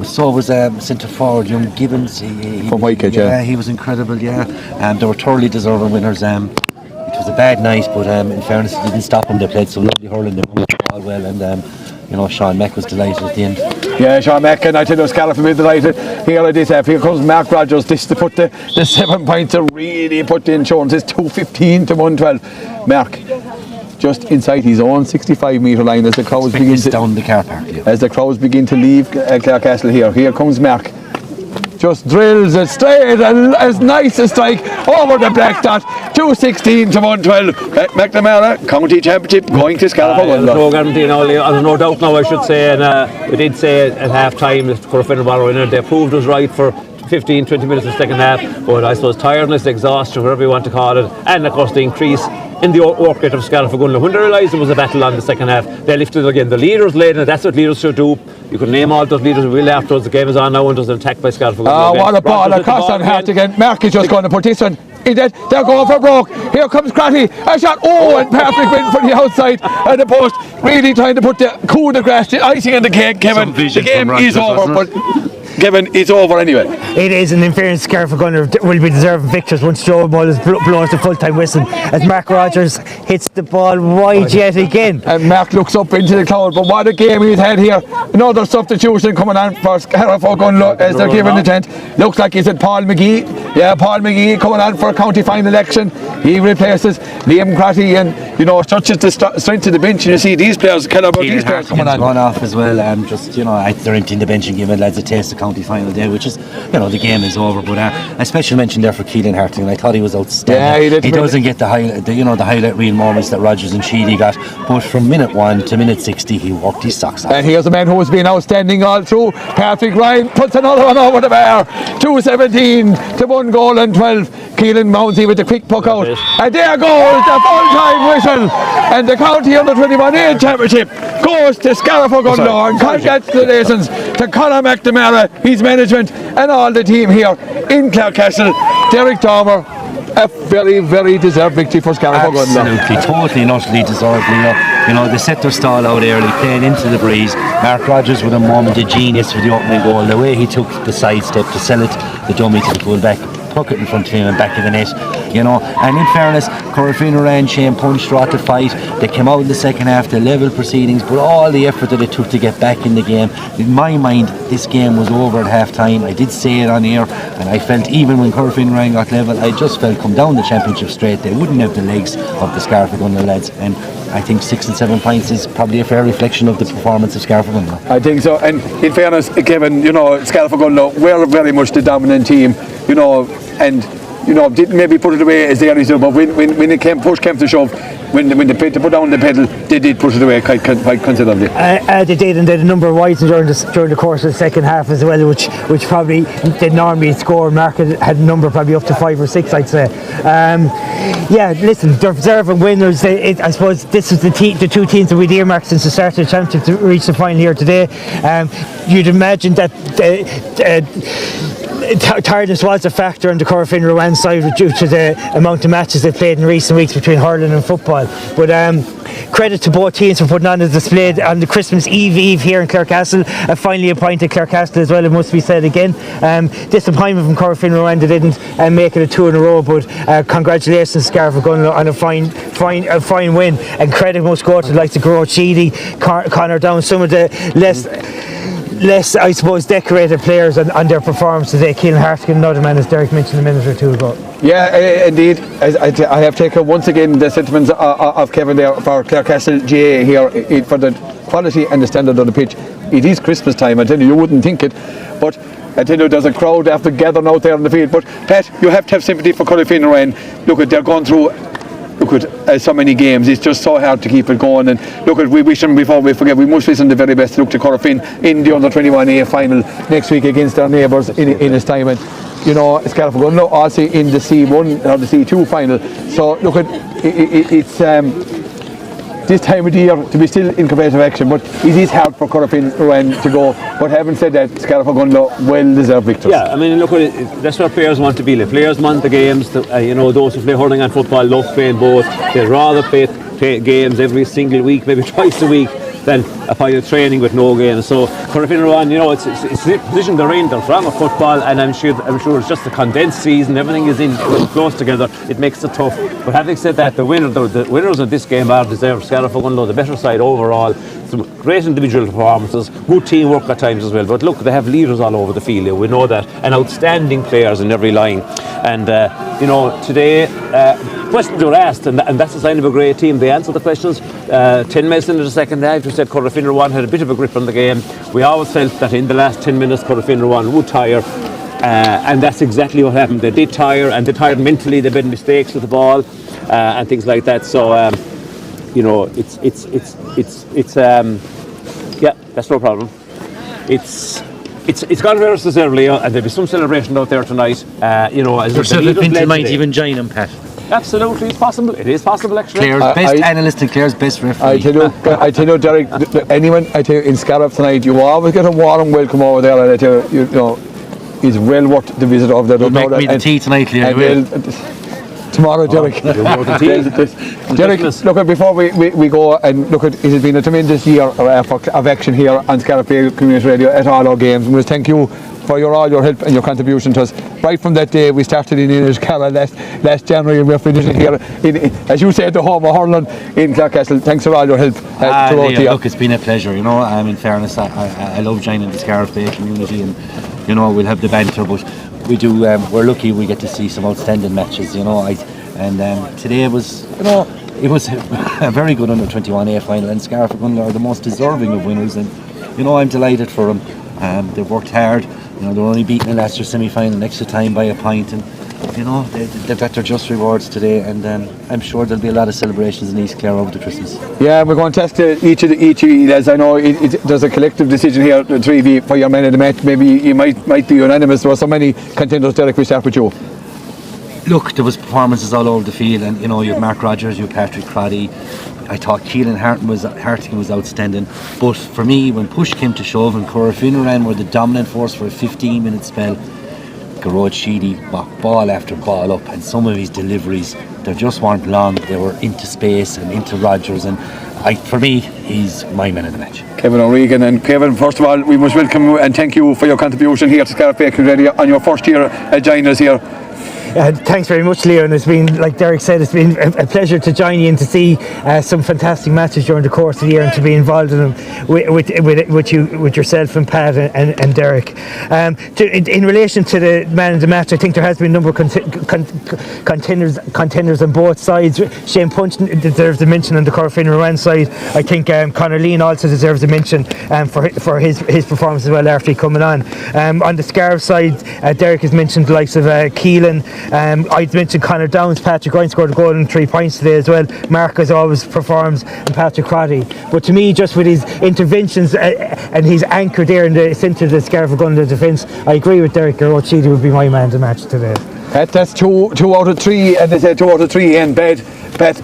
So was centre forward young Gibbons. From Whitegate, yeah, he was incredible. Yeah, they were thoroughly deserving winners. It was a bad night, but in fairness, it didn't stop them. They played so lovely hurling. They moved the ball well, and you know, Sean Mack was delighted at the end. Yeah, Sean Mack, and I tell you, Scariff will be delighted. Here comes Mark Rogers. This to put the 7 points to really put the insurance. It's 215 to 112. Mark, just inside his own 65-metre line as the crowds begin to down the car park. Yeah. As the crowds begin to leave Clarecastle here. Here comes Mark. Just drills it straight and as nice a strike over the black dot. 216 to 112. McNamara County Championship going to Scariff. There's no guarantee now. There's no doubt now, I should say. And we did say at half time that Corofin were winner. They proved us right for 15-20 minutes of the second half. But I suppose tiredness, exhaustion, whatever you want to call it, and of course the increase in the work rate of Scariff Gunlow. When they realised there was a battle on the second half, they lifted it again. The leaders led in it. That's what leaders should do. You could name all those leaders. We'll afterwards. The game is on now and there's an attack by Scariff Gunlow. What a ball across on Hart again. Mark is just going to put this one. They're going for broke. Here comes Cratty. A shot. And Patrick went for the outside of the post. Really trying to put the coup de grace, the icing on the cake, Kevin. The game is over, but Kevin, it's over anyway. It is, and in fairness, Scariff Gunlow will be deserving victors once Joe Mullis blows the full-time whistle as Mark Rogers hits the ball wide yet again. And Mark looks up into the cloud, but what a game he's had here. Another substitution coming on for Scariff Gunlow as they're giving the tent. Looks like he's at Paul McGee. Yeah, Paul McGee coming on for a county final election. He replaces Liam Cratty, and you know, touches the strength of the bench, and you see these players, these players coming on. Gone off as well, just, you know, they're emptying the bench and giving lads a taste of county final day, which is, you know, the game is over. But a special mention there for Keelan Harting. I thought he was outstanding. Yeah, he doesn't get the highlight reel moments that Rogers and Sheedy got, but from minute 1 to minute 60 he worked his socks off. And here's a man who has been outstanding all through. Patrick Ryan puts another one over the bar. 217 to 1 goal and 12. Keelan Mounsey with the quick puck out, and there goes the full-time whistle, and the county under 21A championship goes to Scariff Gunlow. And congratulations to Conor McNamara, his management, and all the team here in Clarecastle. Derek Dahmer, a very, very deserved victory for Scariff Gunlow. Absolutely, totally and utterly deserved. You know, they set their stall out early, playing into the breeze. Mark Rogers with a moment of genius for the opening goal. The way he took the sidestep to sell it, the dummy to the full-back, tuck it in front of him and back of the net, you know. And in fairness, Corofin ran, Shane punched throughout the fight. They came out in the second half, they level proceedings, but all the effort that it took to get back in the game. In my mind, this game was over at half time. I did say it on air, and I felt even when Corofin ran got level, I just felt come down the championship straight, they wouldn't have the legs of the Scariff Gunlow lads. And I think 6 and 7 points is probably a fair reflection of the performance of Scariff Gunlow. I think so, and in fairness, Kevin, you know, Scariff Gunlow were very much the dominant team, you know, and you know, didn't maybe put it away as they always do, but when it came to shove, when they put down the pedal, they did push it away quite considerably. They did, and they had a number of wides during the course of the second half as well, which probably they normally score. Mark had a number probably up to 5 or 6, I'd say. Yeah, listen, they're deserving winners. I suppose this is the two teams that we'd earmarked since the start of the championship to reach the final here today. You'd imagine that tiredness was a factor on the Corofin Rowan side due to the amount of matches they've played in recent weeks between hurling and football. But credit to both teams for putting on a display on the Christmas Eve here in Clarecastle. Finally appointed Clarecastle as well, it must be said again. Disappointment from Corofin Rowan, they didn't make it a 2 in a row, but congratulations Scariff Gunlow on a fine win, and credit must go to the likes of Gro Sheedy, Conor Down, some of the less, I suppose, decorated players on their performance today. Keelan Hartigan, another man, as Derek mentioned a minute or two ago. Yeah, indeed. I have taken once again the sentiments of Kevin there for Clarecastle GA here for the quality and the standard of the pitch. It is Christmas time, I tell you wouldn't think it, but I tell you there's a crowd after gathering out there on the field. But Pat, you have to have sympathy for Corofin Rowan. Look, they're going through look at so many games. It's just so hard to keep it going. And look at, we wish them, before we forget, we must wish them the very best. Look to Corofin in the under 21A final next week against our neighbours in his time. And you know, Scariff are going to also in the C1 or the C2 final. So look at it's this time of the year to be still in competitive action, but it is hard for Corofin to go. But having said that, Scariff are going to well-deserved victors. Yeah, I mean, look, that's what players want to be. Like, players want the games. You know, those who play hurling and football love playing both. They'd rather play games every single week, maybe twice a week, than a pile of training with no games. So Corofin Rowan, you know, it's the position they're in. They're from a football, and I'm sure it's just a condensed season. Everything is in close together. It makes it tough. But having said that, the winners of this game are deserved. Scariff are going to the better side overall. Some great individual performances, good teamwork at times as well. But look, they have leaders all over the field. We know that, and outstanding players in every line. And you know, today questions were asked, and that's a sign of a great team. They answered the questions. 10 minutes into the second half, we said Corofin Rowan had a bit of a grip on the game. We always felt that in the last 10 minutes Corofin Rowan would tire, and that's exactly what happened. They did tire, and they tired mentally. They made mistakes with the ball and things like that. So you know, it's yeah, that's no problem. It's gone very deservedly, and there'll be some celebration out there tonight. You know, as Yourself and Pinto might even join them, Pat. Absolutely, it's possible. It is possible, actually. Clare's best analyst and Clare's best referee. I tell you, Derek, anyone, I tell you, in Scariff tonight, you always get a warm welcome over there, and I tell you, you know, it's well worth the visit over there. You'll make me the tea tonight, Clare. Tomorrow, Derek. Derek, look at, before we go, and look at, it has been a tremendous year of action here on Scariff Community Radio at all our games. We must thank you for all your help and your contribution to us. Right from that day we started in Inniscarra last January, and we're finishing here as you said, the home of hurling in Clarecastle. Thanks for all your help throughout the year. Look, it's been a pleasure, you know. In fairness, I love joining the Scariff Bay community, and you know, we'll have the banter, but we do, we're lucky we get to see some outstanding matches, you know. Today was, you know, it was a very good under 21A final, and Scariff are the most deserving of winners, and you know, I'm delighted for them. They've worked hard. You know, they're only beaten the Leicester semi-final extra time by a point, and you know, they've got their just rewards today, and I'm sure there'll be a lot of celebrations in East Clare over the Christmas. Yeah, we're going to test each of you, lads. I know there's a collective decision here, the three of you, for your man of the match. Maybe you might be unanimous. There were so many contenders. Derek, we start with you. Look, there was performances all over the field, and you know, you have Mark Rogers, you have Patrick Crotty. I thought Keelan Hartigan was outstanding, but for me, when push came to shove and Corofin Rowan were the dominant force for a 15-minute spell, Garrod Sheedy mocked ball after ball up, and some of his deliveries, they just weren't long. They were into space and into Rogers, and for me, he's my man of the match. Kevin O'Regan. And Kevin, first of all, we must welcome you and thank you for your contribution here to Scariff Radio on your first year joining us here. Thanks very much, Leo, and it's been, like Derek said, it's been a pleasure to join you and to see some fantastic matches during the course of the year, and to be involved in them with yourself and Pat and Derek. In relation to the man of the match, I think there has been a number of contenders on both sides. Shane Punch deserves a mention on the Corofin Rowan side. I think Conor Lean also deserves a mention for his performance as well after coming on. On the Scariff side, Derek has mentioned the likes of Keelan. I'd mentioned Conor Downs. Patrick Ryan scored a goal and 3 points today as well. Mark, as always, performs, and Patrick Crotty. But to me, just with his interventions and his anchor there in the centre of the Scariff gun the defence, I agree with Derek. Garrod Sheedy would be my man of the match today. That's two out of three, and they said 2 out of 3 and bad. Pat,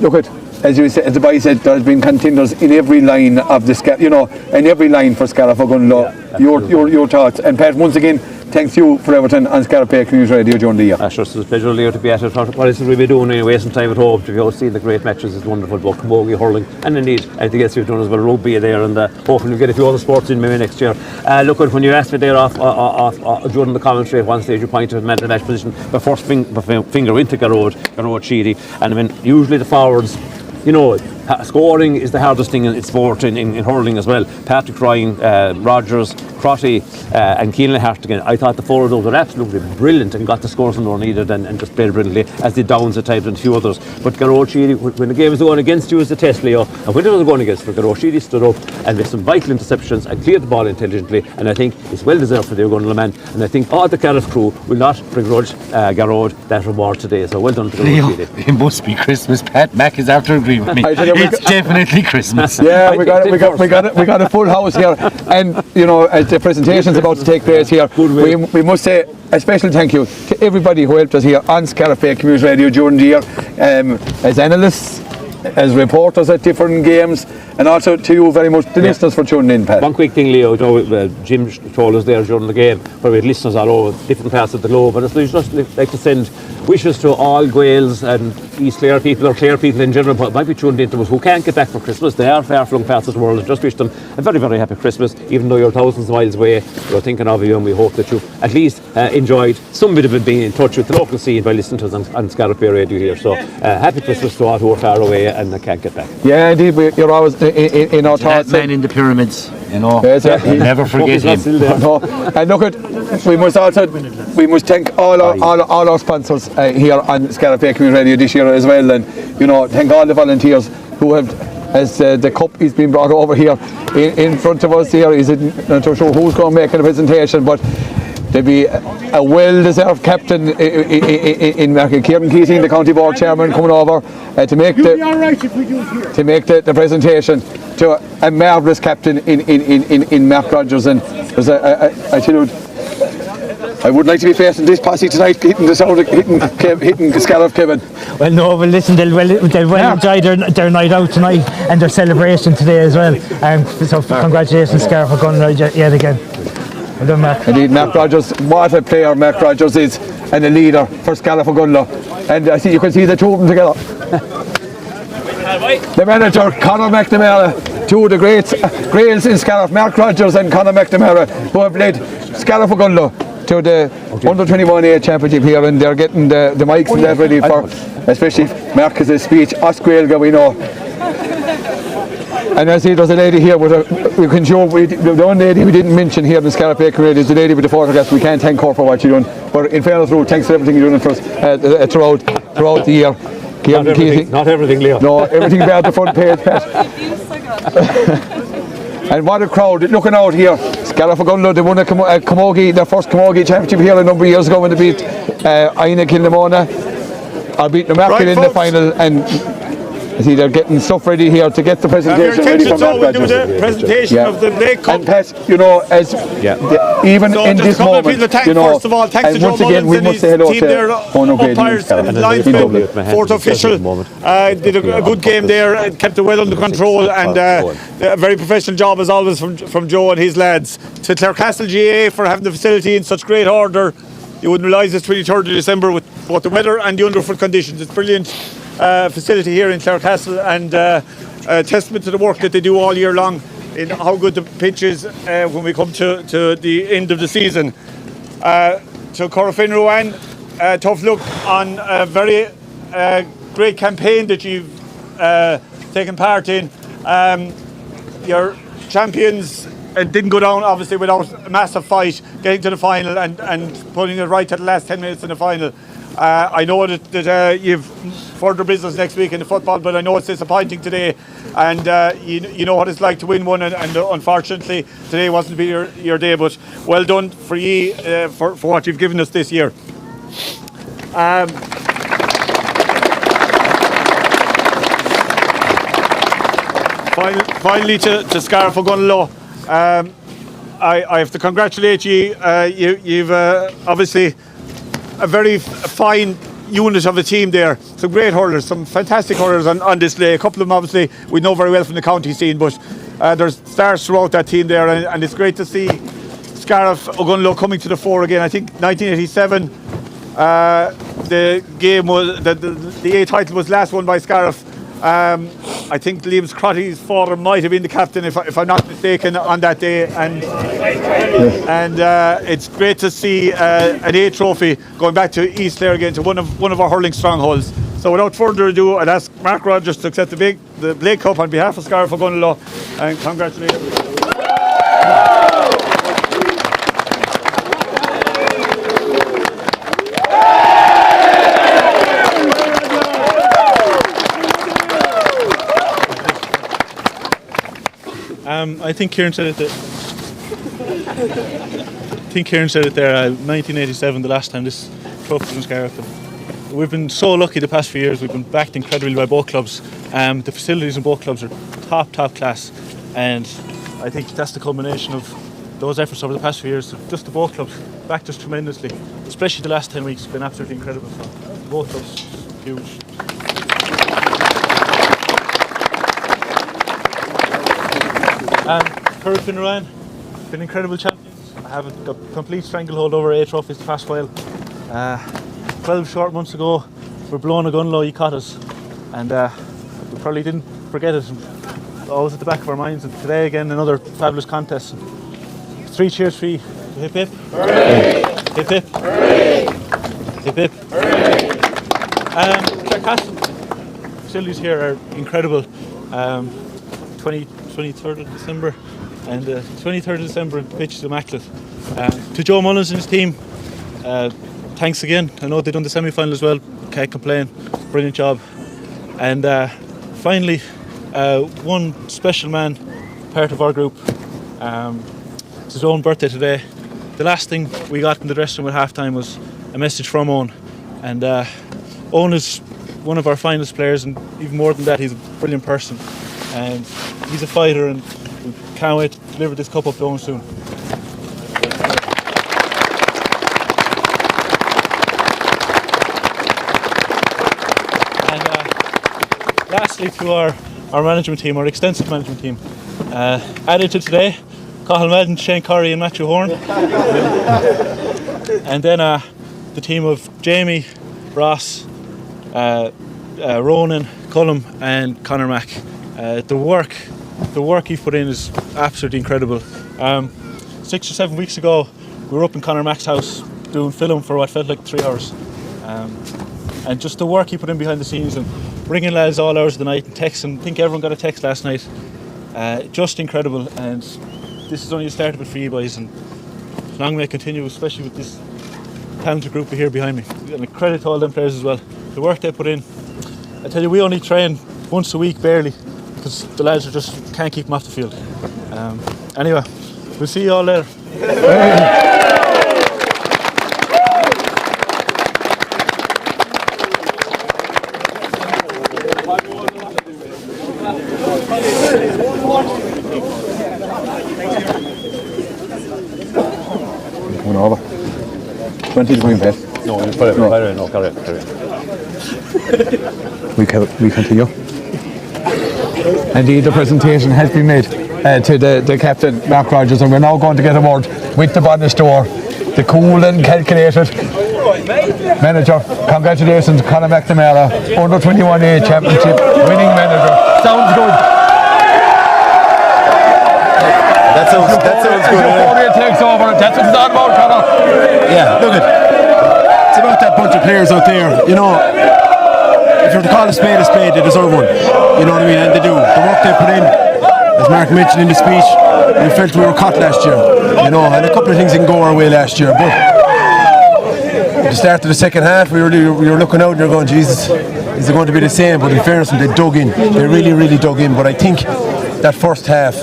look at, as you said, as the boy said, there's been contenders in every line of the you know, in every line for Scariff Gunlow. Your thoughts, and Pat, once again, thanks you for everything on Scariff Community Radio during the year. Sure, it's a pleasure, Leo, to be at it. What else will we be doing anyway? Some time at home to go see the great matches. It's wonderful, both camogie, hurling, and indeed anything else we've done as well. Rugby there, and hopefully we'll get a few other sports in maybe next year. Look, when you asked me there off during the commentary at one stage, you pointed to man of the match position. My first finger into Garrod Sheedy, and I mean, usually the forwards, you know, scoring is the hardest thing in sport, in hurling as well. Patrick Ryan, Rogers, Crotty, and Keelan Hartigan. I thought the four of those were absolutely brilliant and got the scores when they were needed and just played brilliantly, as did Downs at times and a few others. But Garrod Sheedy, when the game was going against you, was the test, Leo, and when it was going against, Garrod Sheedy stood up and made some vital interceptions and cleared the ball intelligently, and I think it's well deserved for the O'Gonal man, and I think all the Scariff crew will not begrudge Garrod that reward today, so well done to Garrod Sheedy. It must be Christmas. Pat Mac is after agreeing with me. It's definitely Christmas. Yeah, we got a full house here, and you know, as the presentation's about to take place here, we must say a special thank you to everybody who helped us here on Scariff Bay Community Radio during the year, as analysts, as reporters at different games, and also to you very much, the listeners, for tuning in, Pat. One quick thing, Leo, Jim told us there during the game, where we had listeners all over different parts of the globe, and it's just like to send wishes to all Gaels and East Clare people, or Clare people in general, but might be tuned into us, who can't get back for Christmas. They are far-flung parts of the world, and just wish them a very, very happy Christmas, even though you're thousands of miles away. We're thinking of you, and we hope that you at least enjoyed some bit of it, being in touch with the local scene by listening to us on Scariff Bay Radio here. So happy Christmas to all who are far away and can't get back. Yeah, indeed, you're always in our thoughts. That man in the pyramids, you know. Yes, Never forget him. No. And look at, we must thank all our sponsors here on Scariff Bay Community Radio this year as well, and you know, thank all the volunteers who have, as the cup is being brought over here in front of us here. Is it not sure who's going to make the presentation, but there'll be a well-deserved captain in Kieran Keating, the county board chairman, coming over to make the presentation to a marvellous captain in Mark Rogers. And there's I tell you, I would like to be facing this posse tonight, hitting Scariff, Kevin. Well, no, well, listen, they'll enjoy their night out tonight and their celebration today as well. So congratulations, Scariff, for going yet again. Well done, Mark. Indeed, Mark Rogers, what a player Mark Rogers is, and a leader for Scariff O'Gunlow. And I see you can see the two of them together. The manager, Conor McNamara, two of the greats in Scariff, Mark Rogers and Conor McNamara, who have led Scariff O'Gunlow to the Under-21A Championship here, and they're getting the mics and that ready for, especially Marcus's speech, Osquelga, we know. And I see there's a lady here with we can show, the one lady we didn't mention here in the Scariff Bay Community is the lady with the photographs. We can't thank her for what you're doing, but in fairness, Ruth, thanks for everything you're doing for us throughout the year. Not everything, Leo. No, everything about the front page, Pat. And what a crowd looking out here. Scariff O'Gunlow, they won a Camogie, their first Camogie championship here a number of years ago when they beat Aina Kilnamona. I beat Newmarket in the final, and I see they're getting stuff ready here to get the presentation ready for Mark Rogers. We'll do the presentation of the Blake Cup. And Pat, you know, as even so in this moment, you know, first of all, thanks and to once Joe again, we Mullins must say hello to umpires and linesmen, fourth official, did a good game there, kept it well under control, and a very professional job as always from Joe and his lads. To Clarecastle GA for having the facility in such great order. You wouldn't realise it's 23rd of December with both the weather and the underfoot conditions. It's brilliant facility here in Clarecastle, and a testament to the work that they do all year long in how good the pitch is when we come to the end of the season. To Corofin Ruan, tough look on a very great campaign that you've taken part in. Your champions didn't go down obviously without a massive fight, getting to the final and putting it right to the last 10 minutes in the final. I know that you've further business next week in the football, but I know it's disappointing today, and you know what it's like to win one, and unfortunately today wasn't your day, but well done for you for what you've given us this year. Finally to Scariff O'Gunlow. I have to congratulate you. You've obviously a very fine unit of a team there. Some great hurlers, some fantastic hurlers on display. A couple of them obviously we know very well from the county scene, but there's stars throughout that team there, and it's great to see Scariff O'Gunlow coming to the fore again. I think 1987 the game was the A title was last won by Scariff. I think Liam's Crotty's father might have been the captain, if I'm not mistaken, on that day, and it's great to see an A trophy going back to East Clare again, to one of our hurling strongholds. So without further ado, I'd ask Mark Rogers to accept the Blake Cup on behalf of Scariff Ogonnelloe, and congratulations. I think Kieran said it. There. 1987, the last time this trophy was in Scariff. We've been so lucky the past few years. We've been backed incredibly by both clubs. The facilities in both clubs are top class, and I think that's the culmination of those efforts over the past few years. Just the both clubs backed us tremendously, especially the last 10 weeks. It's been absolutely incredible. So both clubs, huge. Cork and Rowan, been incredible champions. I have a complete stranglehold over 8 trophies the past while. 12 short months ago, we're blowing Ogonnelloe, you caught us, and we probably didn't forget it. Always at the back of our minds, and today again another fabulous contest. 3 cheers for you. Hip hip. Hooray. Hip hip. Hooray. Hip hip. Clarecastle facilities here are incredible. 23rd of December, and 23rd of December the pitch is immaculate. To Joe Mullins and his team, thanks again. I know they've done the semi-final as well, can't complain, brilliant job. And finally, one special man, part of our group, it's his own birthday today. The last thing we got in the dressing room at half-time was a message from Owen, and Owen is one of our finest players, and even more than that, he's a brilliant person, and he's a fighter, and we can't wait to deliver this cup up to Owen soon. And lastly, to our management team, our extensive management team, added to today, Cathal Madden, Shane Corrie and Matthew Horn. And then the team of Jamie, Ross, Ronan, Cullum and Conor Mack. The work you've put in is absolutely incredible. 6 or 7 weeks ago, we were up in Conor Mack's house doing film for what felt like 3 hours. And just the work he put in behind the scenes and ringing lads all hours of the night and texting. I think everyone got a text last night. Just incredible, and this is only the start of it for you boys, and long may it continue, especially with this talented group here behind me. And a credit to all them players as well. The work they put in. I tell you, we only train once a week barely, because the lads just can't keep them off the field. Anyway, we'll see you all later. One over. 20 to win, Pat. No, carry it. We continue. Indeed, the presentation has been made to the captain, Mark Rogers, and we're now going to get a word with the bonnet store, the cool and calculated manager. Congratulations, Conor McNamara, under 21A championship winning manager. Sounds good. That sounds good. Before he takes over, that's what it's all about, Conor. Yeah, look it's about that bunch of players out there. You know, if you're to call a spade, they deserve one. You know what I mean? And they do. The work they put in, as Mark mentioned in the speech, we felt we were caught last year. You know, and a couple of things didn't go our way last year. But at the start of the second half, we were looking out and you're going, Jesus, is it going to be the same? But in fairness, they dug in. They really dug in. But I think that first half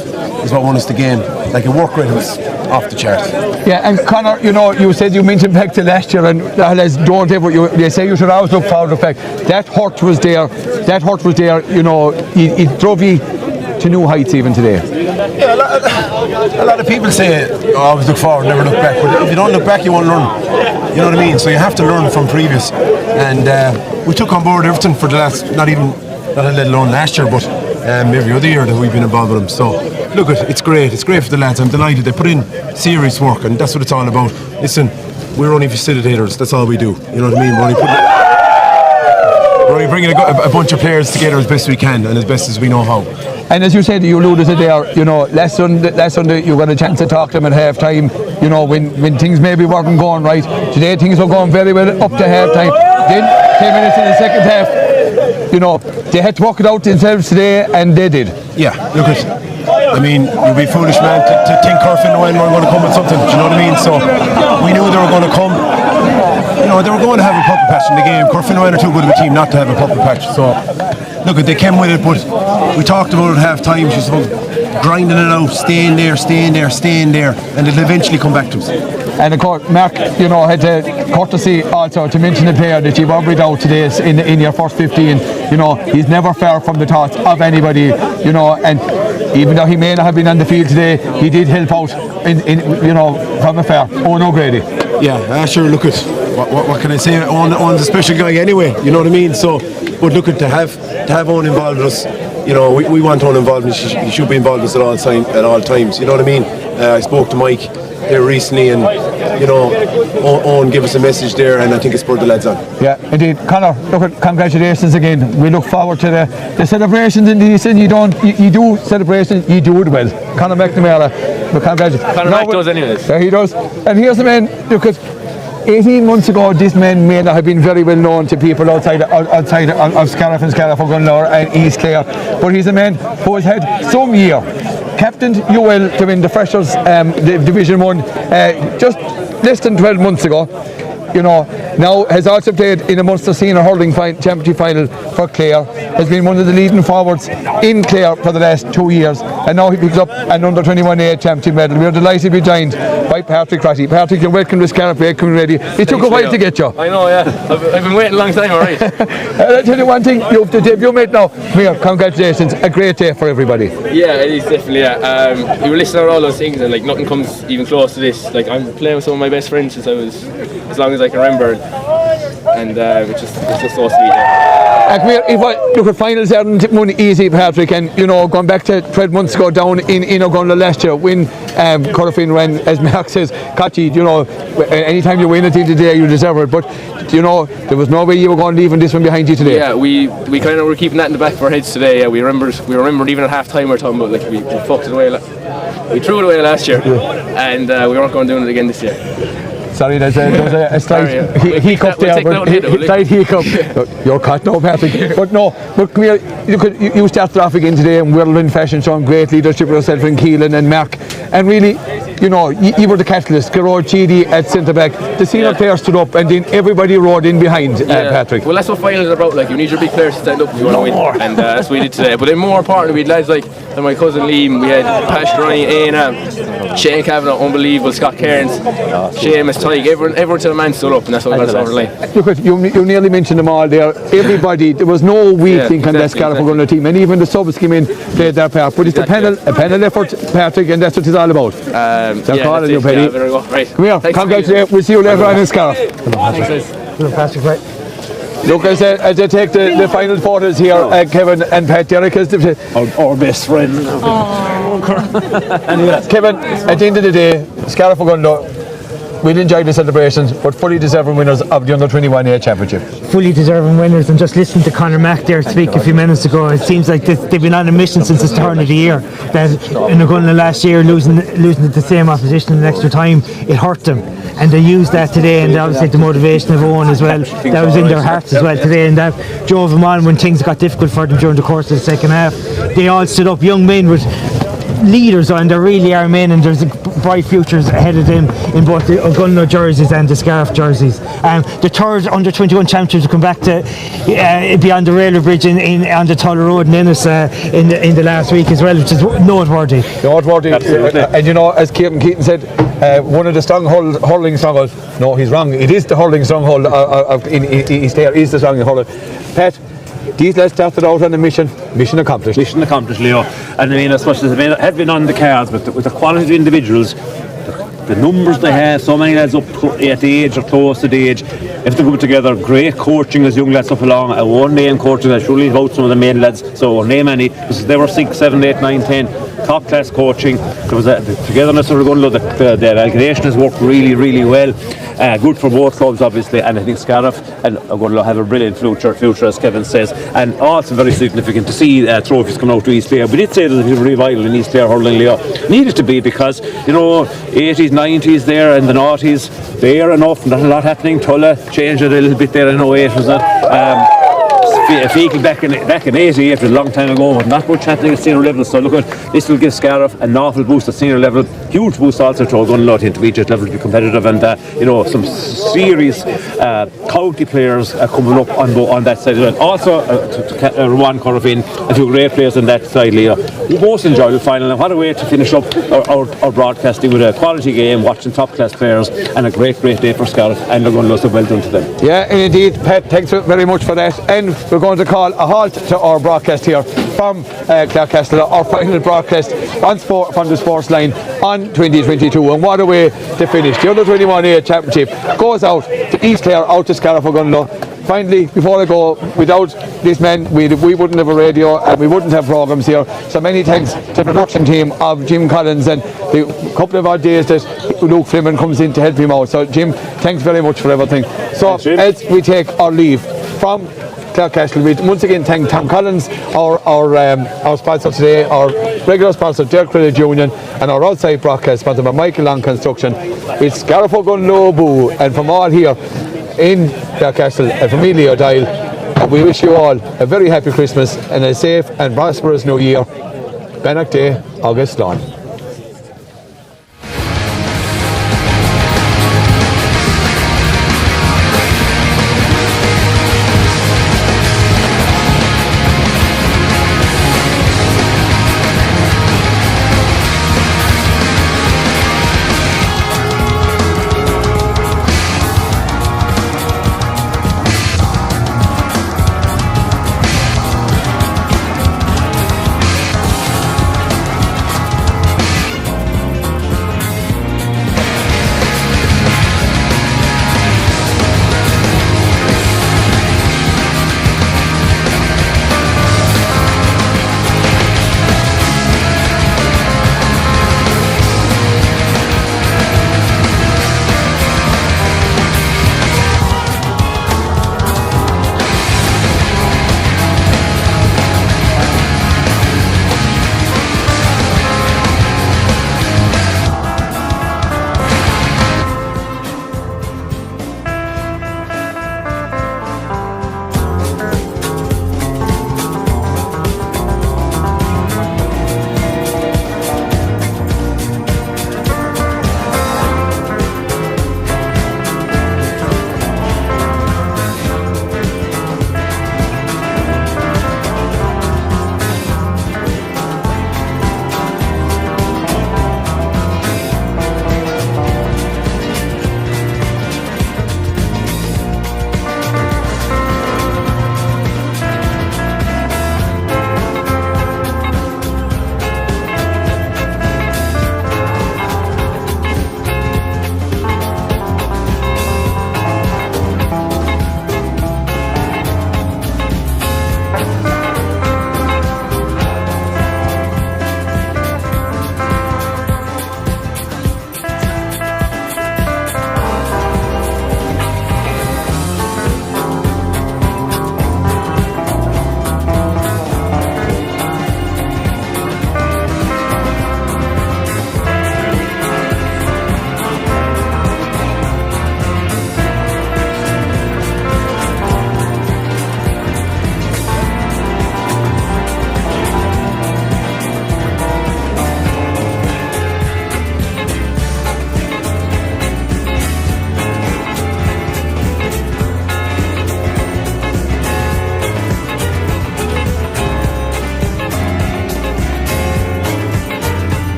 is what won us the game. Like, the work rate was off the chart. Yeah, and Conor, you know, you said you mentioned back to last year, and don't ever. They say you should always look forward to the fact that hurt was there. You know, it drove you to new heights even today. Yeah, a lot of people say, always look forward, never look back. But if you don't look back, you won't learn. You know what I mean? So you have to learn from previous. And we took on board everything for the last, not let alone last year, but every other year that we've been involved with them. So look, it's great. It's great for the lads. I'm delighted. They put in serious work, and that's what it's all about. Listen, we're only facilitators. That's all we do. You know what I mean? We're only bringing a bunch of players together as best we can and as best as we know how. And as you said, you alluded to there, you know, last Sunday you got a chance to talk to them at half time, you know, when things maybe weren't going right. Today things were going very well up to half time. Then 10 minutes in the second half, they had to work it out themselves today, and they did. Yeah, look at. I mean, you'd be foolish, man, to think Corfinaway were going to come with something. Do you know what I mean? So we knew they were going to come. They were going to have a puppet patch in the game. Corfinaway are too good of a team not to have a puppet patch. So look, they came with it, but we talked about it at half time. She's grinding it out, staying there, and it'll eventually come back to us. And of course, Mark, had the courtesy also to mention the player that you've already out today in your first 15. He's never far from the thoughts of anybody. And even though he may not have been on the field today, he did help out from afar. Oh no, Grady. Yeah, sure. Look at what can I say on the special guy anyway. You know what I mean? So, but look at to have Owen involved with us. We want Owen involved. He should be involved with us at all times. You know what I mean? I spoke to Mike there recently, and Owen gave us a message there, and I think it's spurred the lads on. Yeah, indeed. Conor, congratulations again. We look forward to the celebrations in the Eastern. You do celebrations, you do it well. Conor McNamara, but congratulations. Conor Mac does anyways. Yeah, he does. And here's the man, look at 18 months ago, this man may not have been very well known to people outside of Scariff and Scariff O'Gunlow and East Clare, but he's a man who has had some year. Captained UL to win the Freshers Division 1 just less than 12 months ago. Now has also played in a Munster Senior Hurling Championship final for Clare, has been one of the leading forwards in Clare for the last 2 years, and now he picks up an under-21A championship medal. We are delighted to be joined by Patrick Crotty. Patrick, you're welcome to Scariff, coming ready. It took a while to get you. I know, yeah. I've been waiting a long time, alright. I'll tell you one thing, you have the debut mate now. Here, congratulations, a great day for everybody. Yeah, it is definitely, yeah. You were listening to all those things, and nothing comes even close to this. I'm playing with some of my best friends since I was as long as I can remember, and it's just so sweet. Look at finals aren't money easy, Patrick, and going back to 12 months ago down in O'Gunlow last year, when Corofin ran, as Mark says, Kachi, anytime you win a team today you deserve it, but there was no way you were going to leave this one behind you today. Yeah, we kind of were keeping that in the back of our heads today. Yeah, we remembered even at half time we were talking about we fucked it away, we threw it away last year, and we weren't going to do it again this year. Sorry, there was a slight hiccup there, but slight hiccup. You're cut now, Patrick. But come here, you started off again today in whirlwind fashion, showing great leadership with yourself and Keelan and Mark. And really, you were the catalyst. Gerard Cheedy at centre back. The senior players stood up, and then everybody rode in behind Patrick. Well, that's what finals are about. You need your big players to stand up if you want to win, and that's what we did today. But then more importantly, we had lads like my cousin Liam, we had Pash Ryan, Aina, Shane Kavanagh, unbelievable, Scott Cairns, Seamus, Tyke, everyone to the man stood up, and that's what got us over the line. Look, you nearly mentioned them all there. Everybody, there was no weak link on that Scariff O'Gunlow team, and even the subs came in, played their part. But it's a panel effort, Patrick, and that's what it's all about. Calling you, Paddy. Right. Come here, congratulations. We'll see you later on in Scariff. Patrick, right. Look, as they take the final photos here, Kevin and Pat, Derek is our best friend. Kevin, at the end of the day, Scariff O'Gunlow will enjoy the celebrations, but fully deserving winners of the Under-21A Championship. Fully deserving winners, and just listening to Conor Mac there speak a few minutes ago, it seems like they've been on a mission since the start of the year. That in O'Gunlow last year, losing to the same opposition in extra time, it hurt them, and they used that today, and obviously the motivation of Owen as well, that was in their hearts as well today, and that drove them on when things got difficult for them during the course of the second half. They all stood up, young men with leaders on, there really are men, and there's bright futures ahead of them in both the O'Gunlow jerseys and the Scariff jerseys. The third under-21 championships will come back to beyond the railway bridge on the Tuller Road in Ennis in the last week as well, which is noteworthy. And as Kieran Keaton said, one of the hurling strongholds, no, he's wrong, it is the hurling stronghold in East Clare, is the stronghold. Pat, these lads started out on a mission accomplished. Mission accomplished, Leo. And I mean, as much as they have been on the cards, but with the quality of individuals, the numbers they have, so many lads up at the age or close to the age, if they put together great coaching as young lads up along, a one-name coaching that should leave out some of the main lads, so name any, because they were 6, 7, 8, 9, 10, top class coaching. There was the togetherness of the aggregation has worked really, really well. Good for both clubs, obviously, and I think Scariff and O'Gunlow have a brilliant future, as Kevin says, and also very significant to see trophies come out to East Clare. We did say there's a revival in East Clare hurling, Leo. Needed to be, because 80s, 90s there, and the 90s there enough, not a lot happening. Tulla changed it a little bit there in 08, was it? vehicle back in 88, a long time ago, but not much happening at senior level. So look at this will give Scariff an awful boost at senior level, huge boost also to Gunlow intermediate level to be competitive, and some serious county players coming up on that side as well. Also to Rowan Corofin, a few great players on that side, Leo. Most enjoyable final, and what a way to finish up our broadcasting with a quality game, watching top class players, and a great day for Scariff and Gunlow. So well done to them. Yeah, and indeed, Pat, thanks very much for that. And we're going to call a halt to our broadcast here from Clarecastle, our final broadcast from the sports line on 2022. And what a way to finish. The Under 21A Championship goes out to East Clare, out to Scariff Gunlow. Finally, before I go, without this man, we wouldn't have a radio and we wouldn't have programmes here. So many thanks to the production team of Jim Collins and the couple of odd days that Luke Flimmon comes in to help him out. So Jim, thanks very much for everything. So as we take our leave from Clarecastle, we once again thank Tom Collins, our sponsor today, our regular sponsor Derek Credit Union, and our outside broadcast sponsor by Michael Long Construction. It's Scariff Gunlow Boo, and from all here in Clarecastle and from Leo Dial, we wish you all a very happy Christmas and a safe and prosperous New Year. Bannock Day, August Lawn.